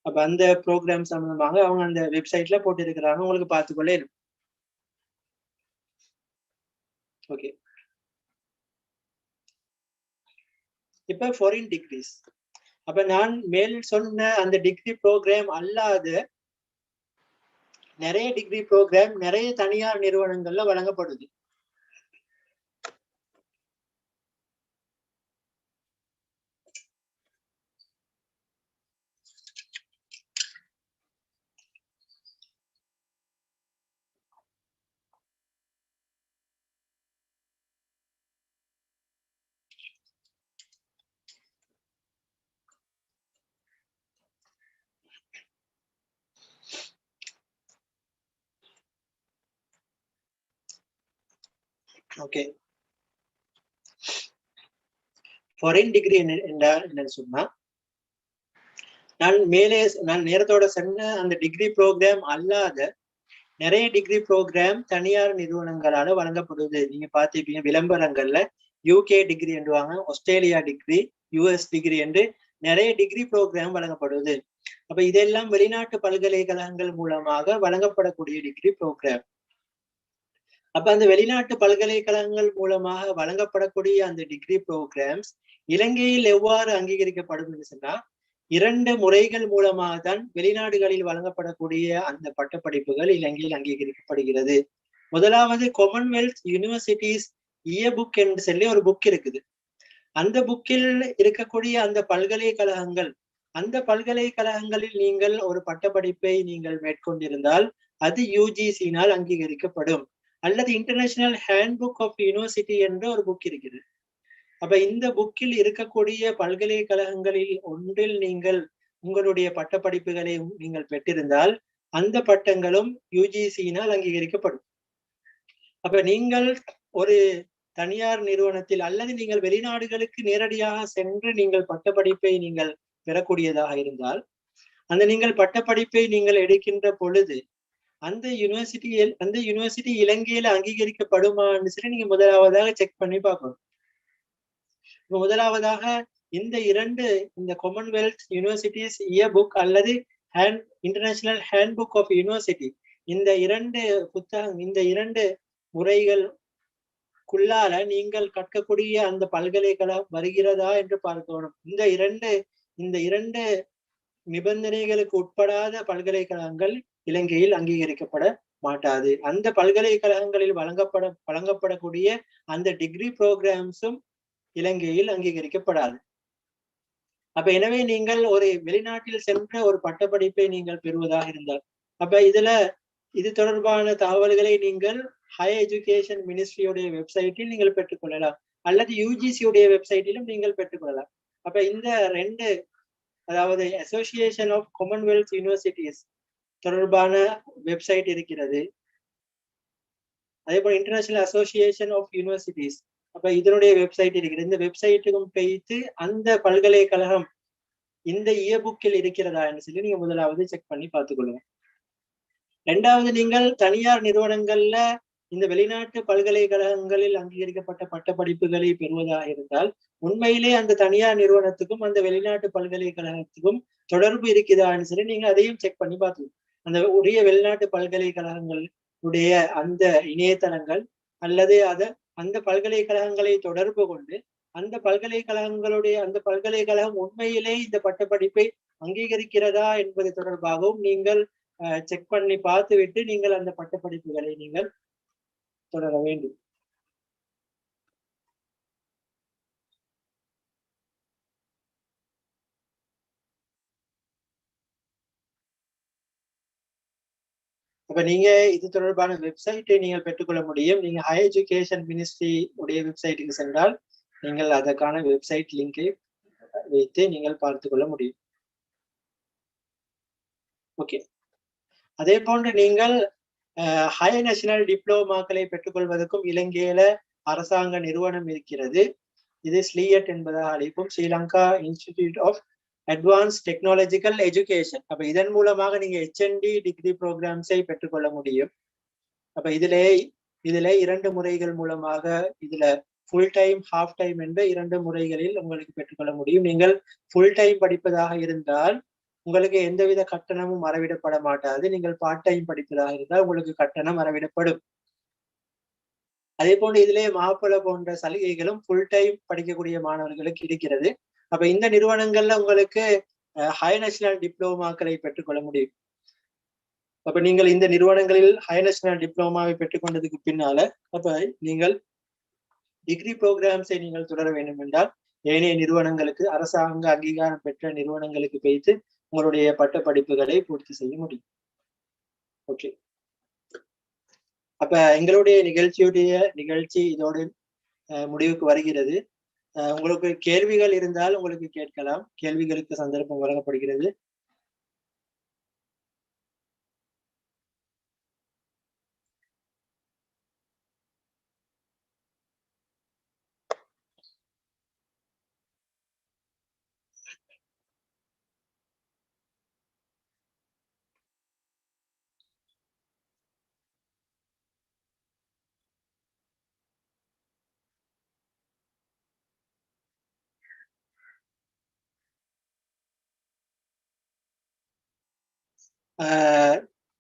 அப்ப அந்த ப்ரோக்ராம் சம்பந்தமாக அவங்க அந்த வெப்சைட்ல போட்டு இருக்கிறாங்க, உங்களுக்கு பார்த்துக்கொள்ளேன். ஓகே, இப்ப ஃபாரின் டிகிரிஸ். அப்ப நான் மேல் சொன்ன அந்த டிகிரி ப்ரோக்ராம் அல்லாத நிறைய டிகிரி ப்ரோக்ராம் நிறைய தனியார் நிறுவனங்கள்ல வழங்கப்படுது. ஓகே, ஃபாரின் டிகிரி என்றால் என்னன்னு சொன்னா நான் நேரத்தோட சொன்ன அந்த டிகிரி ப்ரோக்ராம் அல்லாத நிறைய டிகிரி ப்ரோக்ராம் தனியார் நிறுவனங்களால வழங்கப்படுது. நீங்க பார்த்திருப்பீங்க விளம்பரங்கள்ல யூகே டிகிரி என்றுவாங்க, ஆஸ்திரேலியா டிகிரி, யுஎஸ் டிகிரி என்று நிறைய டிகிரி ப்ரோக்ராம் வழங்கப்படுது. அப்ப இதெல்லாம் வெளிநாட்டு பல்கலைக்கழகங்கள் மூலமாக வழங்கப்படக்கூடிய டிகிரி ப்ரோக்ராம். அப்ப அந்த வெளிநாட்டு பல்கலைக்கழகங்கள் மூலமாக வழங்கப்படக்கூடிய அந்த டிகிரி ப்ரோக்ராம்ஸ் இலங்கையில் எவ்வாறு அங்கீகரிக்கப்படும் என்று சொன்னா 2 முறைகள் மூலமாக தான் வெளிநாடுகளில் வழங்கப்படக்கூடிய அந்த பட்டப்படிப்புகள் இலங்கையில் அங்கீகரிக்கப்படுகிறது. முதலாவது காமன்வெல்த் யூனிவர்சிட்டிஸ் இயர்-புக் என்று சொல்லி ஒரு புக் இருக்குது. அந்த புக்கில் இருக்கக்கூடிய அந்த பல்கலைக்கழகங்களில் நீங்கள் ஒரு பட்டப்படிப்பை நீங்கள் மேற்கொண்டிருந்தால் அது யுஜிசியினால் அங்கீகரிக்கப்படும். அல்லது இன்டர்நேஷனல் ஹேண்ட்புக் ஆஃப் யூனிவர்சிட்டி என்ற ஒரு புக் இருக்குது. அப்ப இந்த புக்கில் இருக்கக்கூடிய பல்கலைக்கழகங்களில் ஒன்றில் நீங்கள் உங்களுடைய பட்டப்படிப்புகளை நீங்கள் பெற்றிருந்தால் அந்த பட்டங்களும் யுஜிசியினால் அங்கீகரிக்கப்படும். அப்ப நீங்கள் ஒரு தனியார் நிறுவனத்தில் அல்லது நீங்கள் வெளிநாடுகளுக்கு நேரடியாக சென்று நீங்கள் பட்டப்படிப்பை நீங்கள் பெறக்கூடியதாக இருந்தால் அந்த நீங்கள் பட்டப்படிப்பை நீங்கள் எடுக்கின்ற பொழுது அந்த யூனிவர்சிட்டி இலங்கையில அங்கீகரிக்கப்படுமான்னு சொல்லி நீங்க முதலாவதாக செக் பண்ணி பார்க்கணும். முதலாவதாக இந்த காமன்வெல்த் யூனிவர்சிட்டிஸ் இயர்-புக் அல்லது இன்டர்நேஷனல் ஹேண்ட்புக் ஆஃப் யூனிவர்சிட்டி இந்த 2 முறைகளுக்குள்ளால நீங்கள் கற்கக்கூடிய அந்த பல்கலைக்கழகம் வருகிறதா என்று பார்க்கணும். இந்த இரண்டு நிபந்தனைகளுக்கு உட்படாத பல்கலைக்கழகங்கள் இலங்கையில் அங்கீகரிக்கப்பட மாட்டாது. அந்த பல்கலைக்கழகங்களில் வழங்கப்படக்கூடிய அந்த டிகிரி ப்ரோக்ராம்ஸும் இலங்கையில் அங்கீகரிக்கப்படாது. அப்ப எனவே நீங்கள் ஒரு வெளிநாட்டில் சென்ற ஒரு பட்டப்படிப்பை நீங்கள் பெறுவதாக இருந்தால் அப்ப இது தொடர்பான தகவல்களை நீங்கள் ஹையர் எஜுகேஷன் மினிஸ்ட்ரியுடைய வெப்சைட்டில் நீங்கள் பெற்றுக்கொள்ளலாம். அல்லது யூஜிசி உடைய வெப்சைட்டிலும் நீங்கள் பெற்றுக்கொள்ளலாம். அப்ப இந்த ரெண்டு, அதாவது அசோசியேஷன் ஆஃப் காமன்வெல்த் யூனிவர்சிட்டிஸ் தொடர்பான வெப்சைட் இருக்கிறது, அதே போல இன்டர்நேஷனல் அசோசியேஷன் ஆஃப் யூனிவர்சிட்டிஸ், அப்ப இதனுடைய வெப்சைட் இருக்கிறது. இந்த வெப்சைட்டுக்கும் போயிட்டு அந்த பல்கலைக்கழகம் இந்த இயர்புக்கில் இருக்கிறதா என்று சொல்லி நீங்க முதலாவது செக் பண்ணி பார்த்துக்கொள்ளுங்க. ரெண்டாவது, நீங்கள் தனியார் நிறுவனங்கள்ல இந்த வெளிநாட்டு பல்கலைக்கழகங்களில் அங்கீகரிக்கப்பட்ட பட்டப்படிப்புகளை பெறுவதாக இருந்தால் உண்மையிலே அந்த தனியார் நிறுவனத்துக்கும் அந்த வெளிநாட்டு பல்கலைக்கழகத்துக்கும் தொடர்பு இருக்குதான்னு சொல்லி நீங்க அதையும் செக் பண்ணி பார்த்துக்கணும். அந்த உரிய வெளிநாட்டு பல்கலைக்கழகங்களுடைய அந்த இணையதளங்கள் அல்லது அந்த பல்கலைக்கழகங்களை தொடர்பு கொண்டு அந்த பல்கலைக்கழகம் உண்மையிலே இந்த பட்டப்படிப்பை அங்கீகரிக்கிறதா என்பது தொடர்பாகவும் நீங்கள் செக் பண்ணி பார்த்துவிட்டு நீங்கள் அந்த பட்டப்படிப்புகளை நீங்கள் தொடர வேண்டும். அப்ப நீங்க இது தொடர்பான வெப்சைட்டை நீங்கள் பெற்றுக்கொள்ள முடியும். நீங்க ஹையர் எஜுகேஷன் மினிஸ்ட்ரி உடைய வெப்சைட்டுக்கு சென்றால் நீங்கள் அதற்கான வெப்சைட் லிங்கை வைத்து நீங்கள் பார்த்து கொள்ள முடியும். ஓகே, அதே போன்று நீங்கள் ஹையர் நேஷனல் டிப்ளோமாக்களை பெற்றுக்கொள்வதற்கும் இலங்கையில அரசாங்க நிறுவனம் இருக்கிறது. இது ஸ்லீயட் என்பதாக அழைப்பும், Sri Lanka institute of advance technological education. அப்ப இதன் மூலமாக நீங்க HND டிகிரி ப்ரோக்ராம்ஸை பெற்றுக்கொள்ள முடியும். அப்ப இதுல 2 முறைகள் மூலமாக, இதுல ஃபுல் டைம், ஹாஃப் டைம் என்ற 2 முறைகளில் உங்களுக்கு பெற்றுக்கொள்ள முடியும். நீங்கள் ஃபுல் டைம் படிப்பதாக இருந்தால் உங்களுக்கு எந்தவித கட்டணமும் அறவிடப்பட மாட்டாது. நீங்கள் பார்ட் டைம் படிப்பதாக இருந்தால் உங்களுக்கு கட்டணம் அறவிடப்படும். அதே போன்று இதிலே மாப்பிள போன்ற சலுகைகளும் ஃபுல் டைம் படிக்கக்கூடிய மாணவர்களுக்கு இருக்கிறது. அப்ப இந்த நிறுவனங்கள்ல உங்களுக்கு ஹையர் நேஷனல் டிப்ளோமாக்களை பெற்றுக்கொள்ள முடியும். அப்ப நீங்கள் இந்த நிறுவனங்களில் ஹையர் நேஷனல் டிப்ளோமாவை பெற்றுக்கொண்டதுக்கு பின்னால அப்ப நீங்கள் டிகிரி ப்ரோக்ராம்ஸை நீங்கள் தொடர வேண்டும் என்றால் ஏனைய நிறுவனங்களுக்கு, அரசாங்க அங்கீகாரம் பெற்ற நிறுவனங்களுக்கு வைத்து உங்களுடைய பட்ட படிப்புகளை பூர்த்தி செய்ய முடியும். ஓகே, அப்ப எங்களுடைய நிகழ்ச்சி இதோடு முடிவுக்கு வருகிறது. உங்களுக்கு கேள்விகள் இருந்தால் உங்களுக்கு கேட்கலாம். கேள்விகளுக்கு சந்தர்ப்பம் வழங்கப்படுகிறது.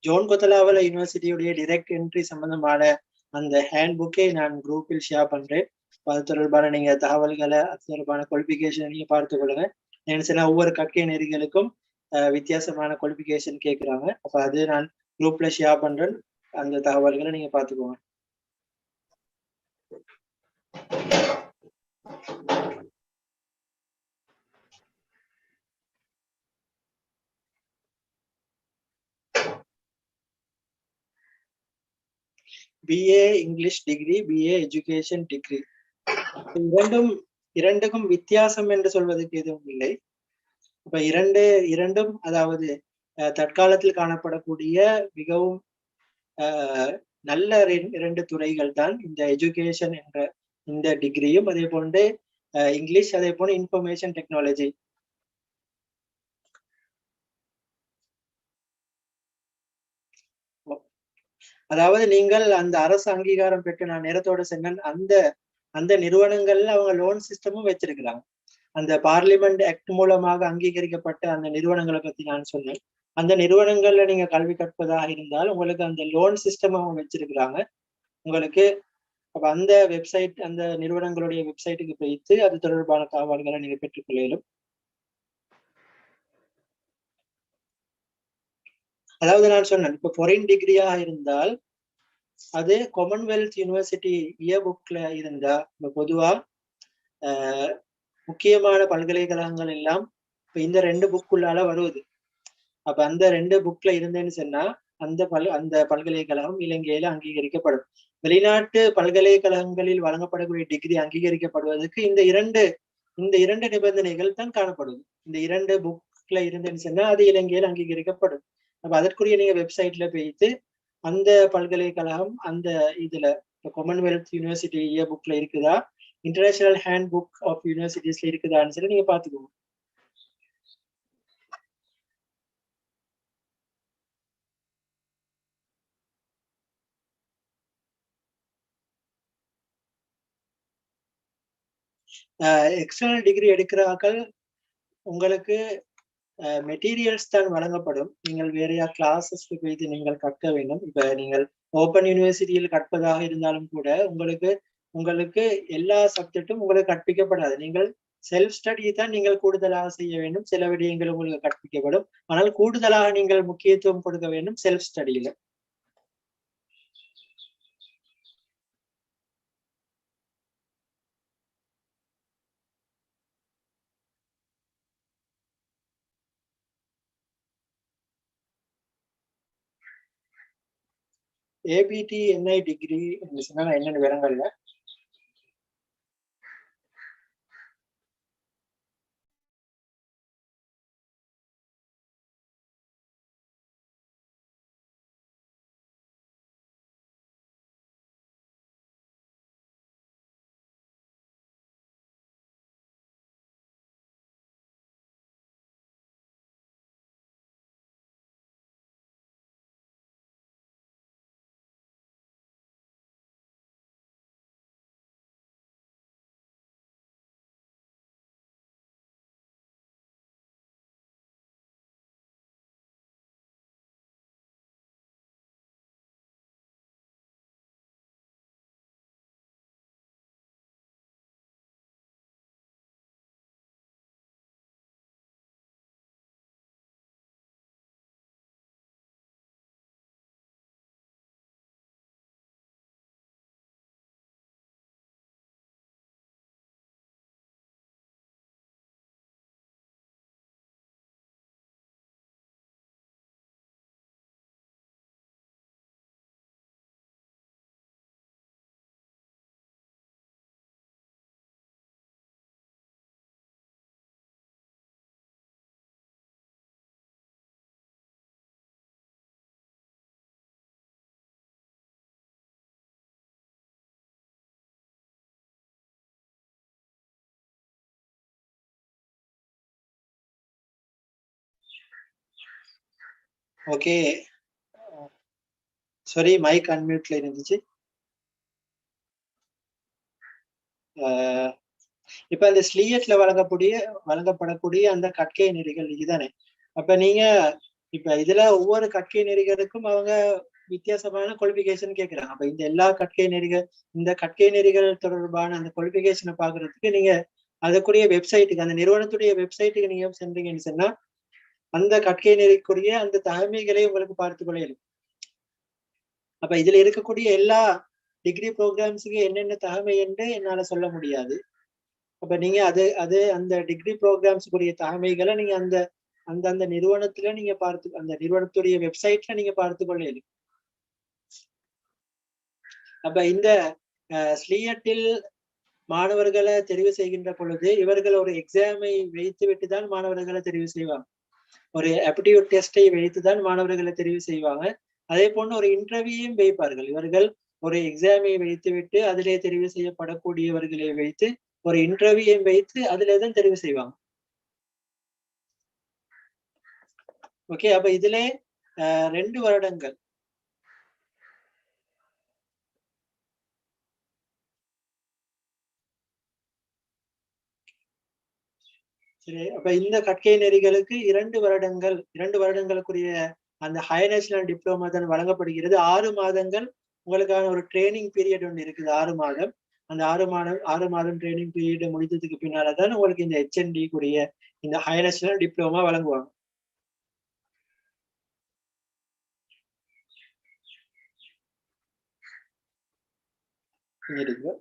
ஜோன் கொத்தலாவல யூனிவர்சிட்டியுடைய டைரக்ட் என்ட்ரி சம்பந்தமான அந்த ஹேண்ட் புக்கை நான் குரூப்பில் ஷேர் பண்றேன். அது தொடர்பான நீங்க தகவல்களை, அது தொடர்பான குவாலிஃபிகேஷன் நீங்க பார்த்து கொள்ளுங்க. ஏன்னா ஒவ்வொரு கற்கை நெறிகளுக்கும் வித்தியாசமான குவாலிஃபிகேஷன் கேட்கிறாங்க. அப்ப அது நான் குரூப்ல ஷேர் பண்றேன். அந்த தகவல்களை நீங்க பார்த்துக்கோங்க. BA English degree, BA education degree, இரண்டுக்கும் வித்தியாசம் என்று சொல்வதற்கு எதுவும் இல்லை. இப்ப இரண்டும் அதாவது தற்காலத்தில் காணப்படக்கூடிய மிகவும் நல்ல 2 துறைகள் தான் இந்த எஜுகேஷன் என்ற இந்த டிகிரியும், அதே போன்று இங்கிலீஷ், அதே போல இன்ஃபர்மேஷன் டெக்னாலஜி. அதாவது நீங்கள் அந்த அரசு அங்கீகாரம் பெற்று, நான் நேரத்தோட சொன்னேன், அந்த நிறுவனங்கள்ல அவங்க லோன் சிஸ்டமும் வச்சிருக்கிறாங்க. அந்த பார்லிமெண்ட் ஆக்ட் மூலமாக அங்கீகரிக்கப்பட்ட அந்த நிறுவனங்களை பத்தி நான் சொன்னேன். அந்த நிறுவனங்கள்ல நீங்க கல்வி கற்பதாக இருந்தால் உங்களுக்கு அந்த லோன் சிஸ்டம் அவங்க வச்சிருக்கிறாங்க. உங்களுக்கு அந்த வெப்சைட், அந்த நிறுவனங்களுடைய வெப்சைட்டுக்கு போயிட்டு அது தொடர்பான தகவல்களை நீங்க பெற்றுக்கொள்ளும். அதாவது நான் சொன்னேன், இப்ப ஃபாரின் டிகிரியா இருந்தால் அது காமன்வெல்த் யூனிவர்சிட்டி இயர் புக்ல இருந்தா, இப்ப பொதுவா முக்கியமான பல்கலைக்கழகங்கள் எல்லாம் இப்ப இந்த 2 புக்குள்ளால வருவது. அப்ப அந்த 2 புக்ல இருந்தேன்னு சொன்னா அந்த பல்கலைக்கழகம் இலங்கையில அங்கீகரிக்கப்படும். வெளிநாட்டு பல்கலைக்கழகங்களில் வழங்கப்படக்கூடிய டிகிரி அங்கீகரிக்கப்படுவதற்கு இந்த இரண்டு நிபந்தனைகள் தான் காணப்படுது. இந்த இரண்டு புக்ல இருந்துன்னு சொன்னா அது இலங்கையில் அங்கீகரிக்கப்படும். அப்ப அதற்குரிய நீங்க வெப்சைட்ல போயிட்டு அந்த பல்கலைக்கழகம் அந்த இதுல காமன்வெல்த் யூனிவர்சிட்டி இயர் புக்ல இருக்குதா, இன்டர்நேஷனல் ஹேண்ட் புக் ஆஃப் யூனிவர்சிட்டிஸ்ல இருக்குதான்னு சொல்லி நீங்க பாத்துக்கோங்க. எக்ஸ்டர்னல் டிகிரி எடுக்கிறார்கள் உங்களுக்கு மெட்டீரியல்ஸ் தான் வழங்கப்படும். நீங்கள் வேறையா கிளாஸஸ்க்கு போயிட்டு நீங்கள் கற்க வேண்டும். இப்ப நீங்கள் ஓப்பன் யூனிவர்சிட்டியில் கற்பதாக இருந்தாலும் கூட உங்களுக்கு எல்லா சப்ஜெக்டும் உங்களுக்கு கற்பிக்கப்படாது. நீங்கள் செல்ஃப் ஸ்டடி தான் நீங்கள் கூடுதலாக செய்ய வேண்டும். சில விடயங்கள் உங்களுக்கு கற்பிக்கப்படும். ஆனால் கூடுதலாக நீங்கள் முக்கியத்துவம் கொடுக்க வேண்டும் செல்ஃப் ஸ்டடியில. ஏபிடி என்ஐ டிகிரி சொன்னா என்னென்ன விவரங்கள்ல ஓகே. சாரி, மைக் அன்மியூட்ல இருந்துச்சு. இப்ப அந்த ஸ்லீயட்ல வழங்கப்படக்கூடிய அந்த கற்கை நெறிகள் இதுதானே. அப்ப நீங்க இப்ப இதுல ஒவ்வொரு கற்கை நெறிகளுக்கும் அவங்க வித்தியாசமான குவாலிபிகேஷன் கேட்கிறாங்க. அப்ப இந்த கற்கை நெறிகள் தொடர்பான அந்த குவாலிபிகேஷனை பாக்குறதுக்கு நீங்க அதுக்குரிய வெப்சைட்டுக்கு, அந்த நிறுவனத்துடைய வெப்சைட்டுக்கு நீங்க சென்றீங்கன்னு சொன்னா அந்த கற்கை நெறிக்குரிய அந்த தகமைகளை உங்களுக்கு பார்த்து கொள்ளையிலும். அப்ப இதுல இருக்கக்கூடிய எல்லா டிகிரி ப்ரோக்ராம்ஸுக்கு என்னென்ன தகமை என்று என்னால சொல்ல முடியாது. அப்ப நீங்க அந்த டிகிரி ப்ரோக்ராம்ஸுக்குரிய தகமைகளை நீங்க அந்த நிறுவனத்துல நீங்க அந்த நிறுவனத்துடைய வெப்சைட்ல நீங்க பார்த்து கொள்ளையிலும். அப்ப இந்த ஸ்லீயட்டில் மாணவர்களை தெரிவு செய்கின்ற பொழுது இவர்கள் ஒரு எக்ஸாமை வைத்து விட்டுதான் மாணவர்களை தெரிவு செய்வாங்க. ஒரு ஆப்டிடியூட் டெஸ்டை வைத்துதான் மாணவர்களை தெரிவு செய்வாங்க. அதே போன்று ஒரு இன்டர்வியூயும் வைப்பார்கள். இவர்கள் ஒரு எக்ஸாமை வைத்து விட்டு அதிலே தெரிவு செய்யப்படக்கூடியவர்களை வைத்து ஒரு இன்டர்வியூயும் வைத்து அதிலே தான் தெரிவு செய்வாங்க. ஓகே. அப்ப இதுல 2 வருடங்கள் சரி. அப்ப இந்த கற்கை நெறிகளுக்கு 2 வருடங்களுக்குரிய அந்த ஹையர் நேஷனல் டிப்ளோமா தான் வழங்கப்படுகிறது. 6 மாதங்கள் உங்களுக்கான ஒரு ட்ரைனிங் பீரியட் ஒன்று இருக்குது. 6 மாதம். அந்த 6 மாதம் ட்ரைனிங் பீரியட் முடித்ததுக்கு பின்னால்தான் உங்களுக்கு இந்த HND கூடிய இந்த ஹையர் நேஷனல் டிப்ளோமா வழங்குவாங்க. இருக்கு.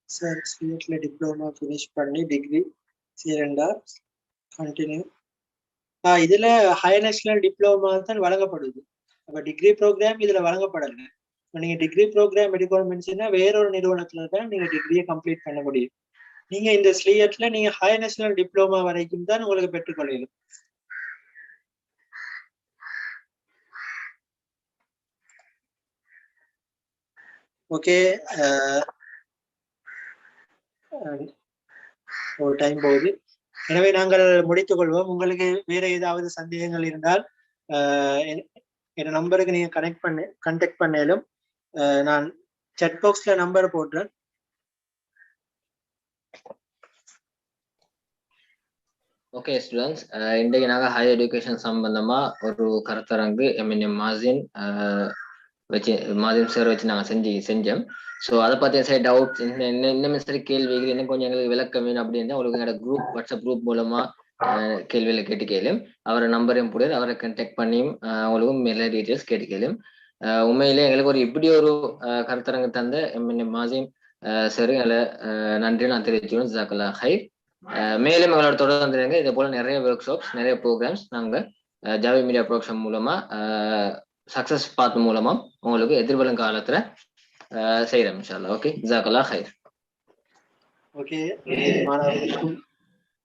சார் ஸ்டேட்ல டிப்ளமா ஃபினிஷ் பண்ணி டிகிரி C2 கண்டினியூ. இதுல ஹையர் நேஷனல் டிப்ளமா தான் வழங்கப்படுது. அப்ப டிகிரி ப்ரோக்ராம் இதுல வழங்கப்படலை. நீங்க டிகிரி ப்ரோக்ராம் எடுக்கணும்னா வேறொரு நிறுவனத்துல தான் நீங்க டிகிரியை கம்ப்ளீட் பண்ண முடியும். நீங்க இந்த ஸ்லீயட்ல நீங்க ஹையர் நேஷனல் டிப்ளமா வரைக்கும் தான் உங்களுக்கு பெற்றுக்கொள்ளலாம். ஓகே, ஒரு டைம் போகுது. எனவே நாங்கள் முடித்துக் கொள்வோம். உங்களுக்கு வேற ஏதாவது சந்தேகங்கள் இருந்தால் என் நம்பருக்கு நீங்க கான்டாக்ட் பண்ணாலும் நான் chat பாக்ஸ்ல நம்பர் போடுறேன். ஓகே ஸ்டூடெண்ட்ஸ், இன்றைக்கு நாங்கள் ஹையர் எஜுகேஷன் சம்பந்தமா ஒரு கருத்தரங்கு மாதம் சார் வச்சு நாங்கள் செஞ்சோம். ஸோ அதை பற்றி சரி டவுட்ஸ் இன்னும் சரி கேள்விகள் இன்னும் கொஞ்சம் எங்களுக்கு விளக்கம் வேணும் அப்படின்னா உங்களுக்கு என்னோட குரூப் வாட்ஸ்அப் குரூப் மூலமா கேள்விகளை கேட்டு கேளும். அவரை நம்பரையும் போடு, அவரை கான்டாக்ட் பண்ணியும் அவங்களுக்கும் மேலே டீட்டெயில்ஸ் கேட்டு கேளும். உண்மையிலே எங்களுக்கு ஒரு இப்படி ஒரு கருத்தரங்கு தந்த மாதம் சரி அதில் நன்றி நான் தெரிவிச்சுக்கணும். ஜாக்கல்லா ஹைர். மேலும் எங்களோட தொடர்ந்து இதே போல நிறைய ஒர்க் ஷாப்ஸ், நிறைய ப்ரோக்ராம்ஸ் நாங்கள் ஜாவி மீடியா ப்ரோக்ராம் மூலமா சக்சஸ் பாத் மூலமா உங்களுக்கு எதிர்வரும் காலத்துல செய்யறோம் இன்ஷா அல்லாஹ். ஓகே, ஜஸாக்கல்லாஹ் ஹைர். ஓகே, மாணவர்களுக்கும்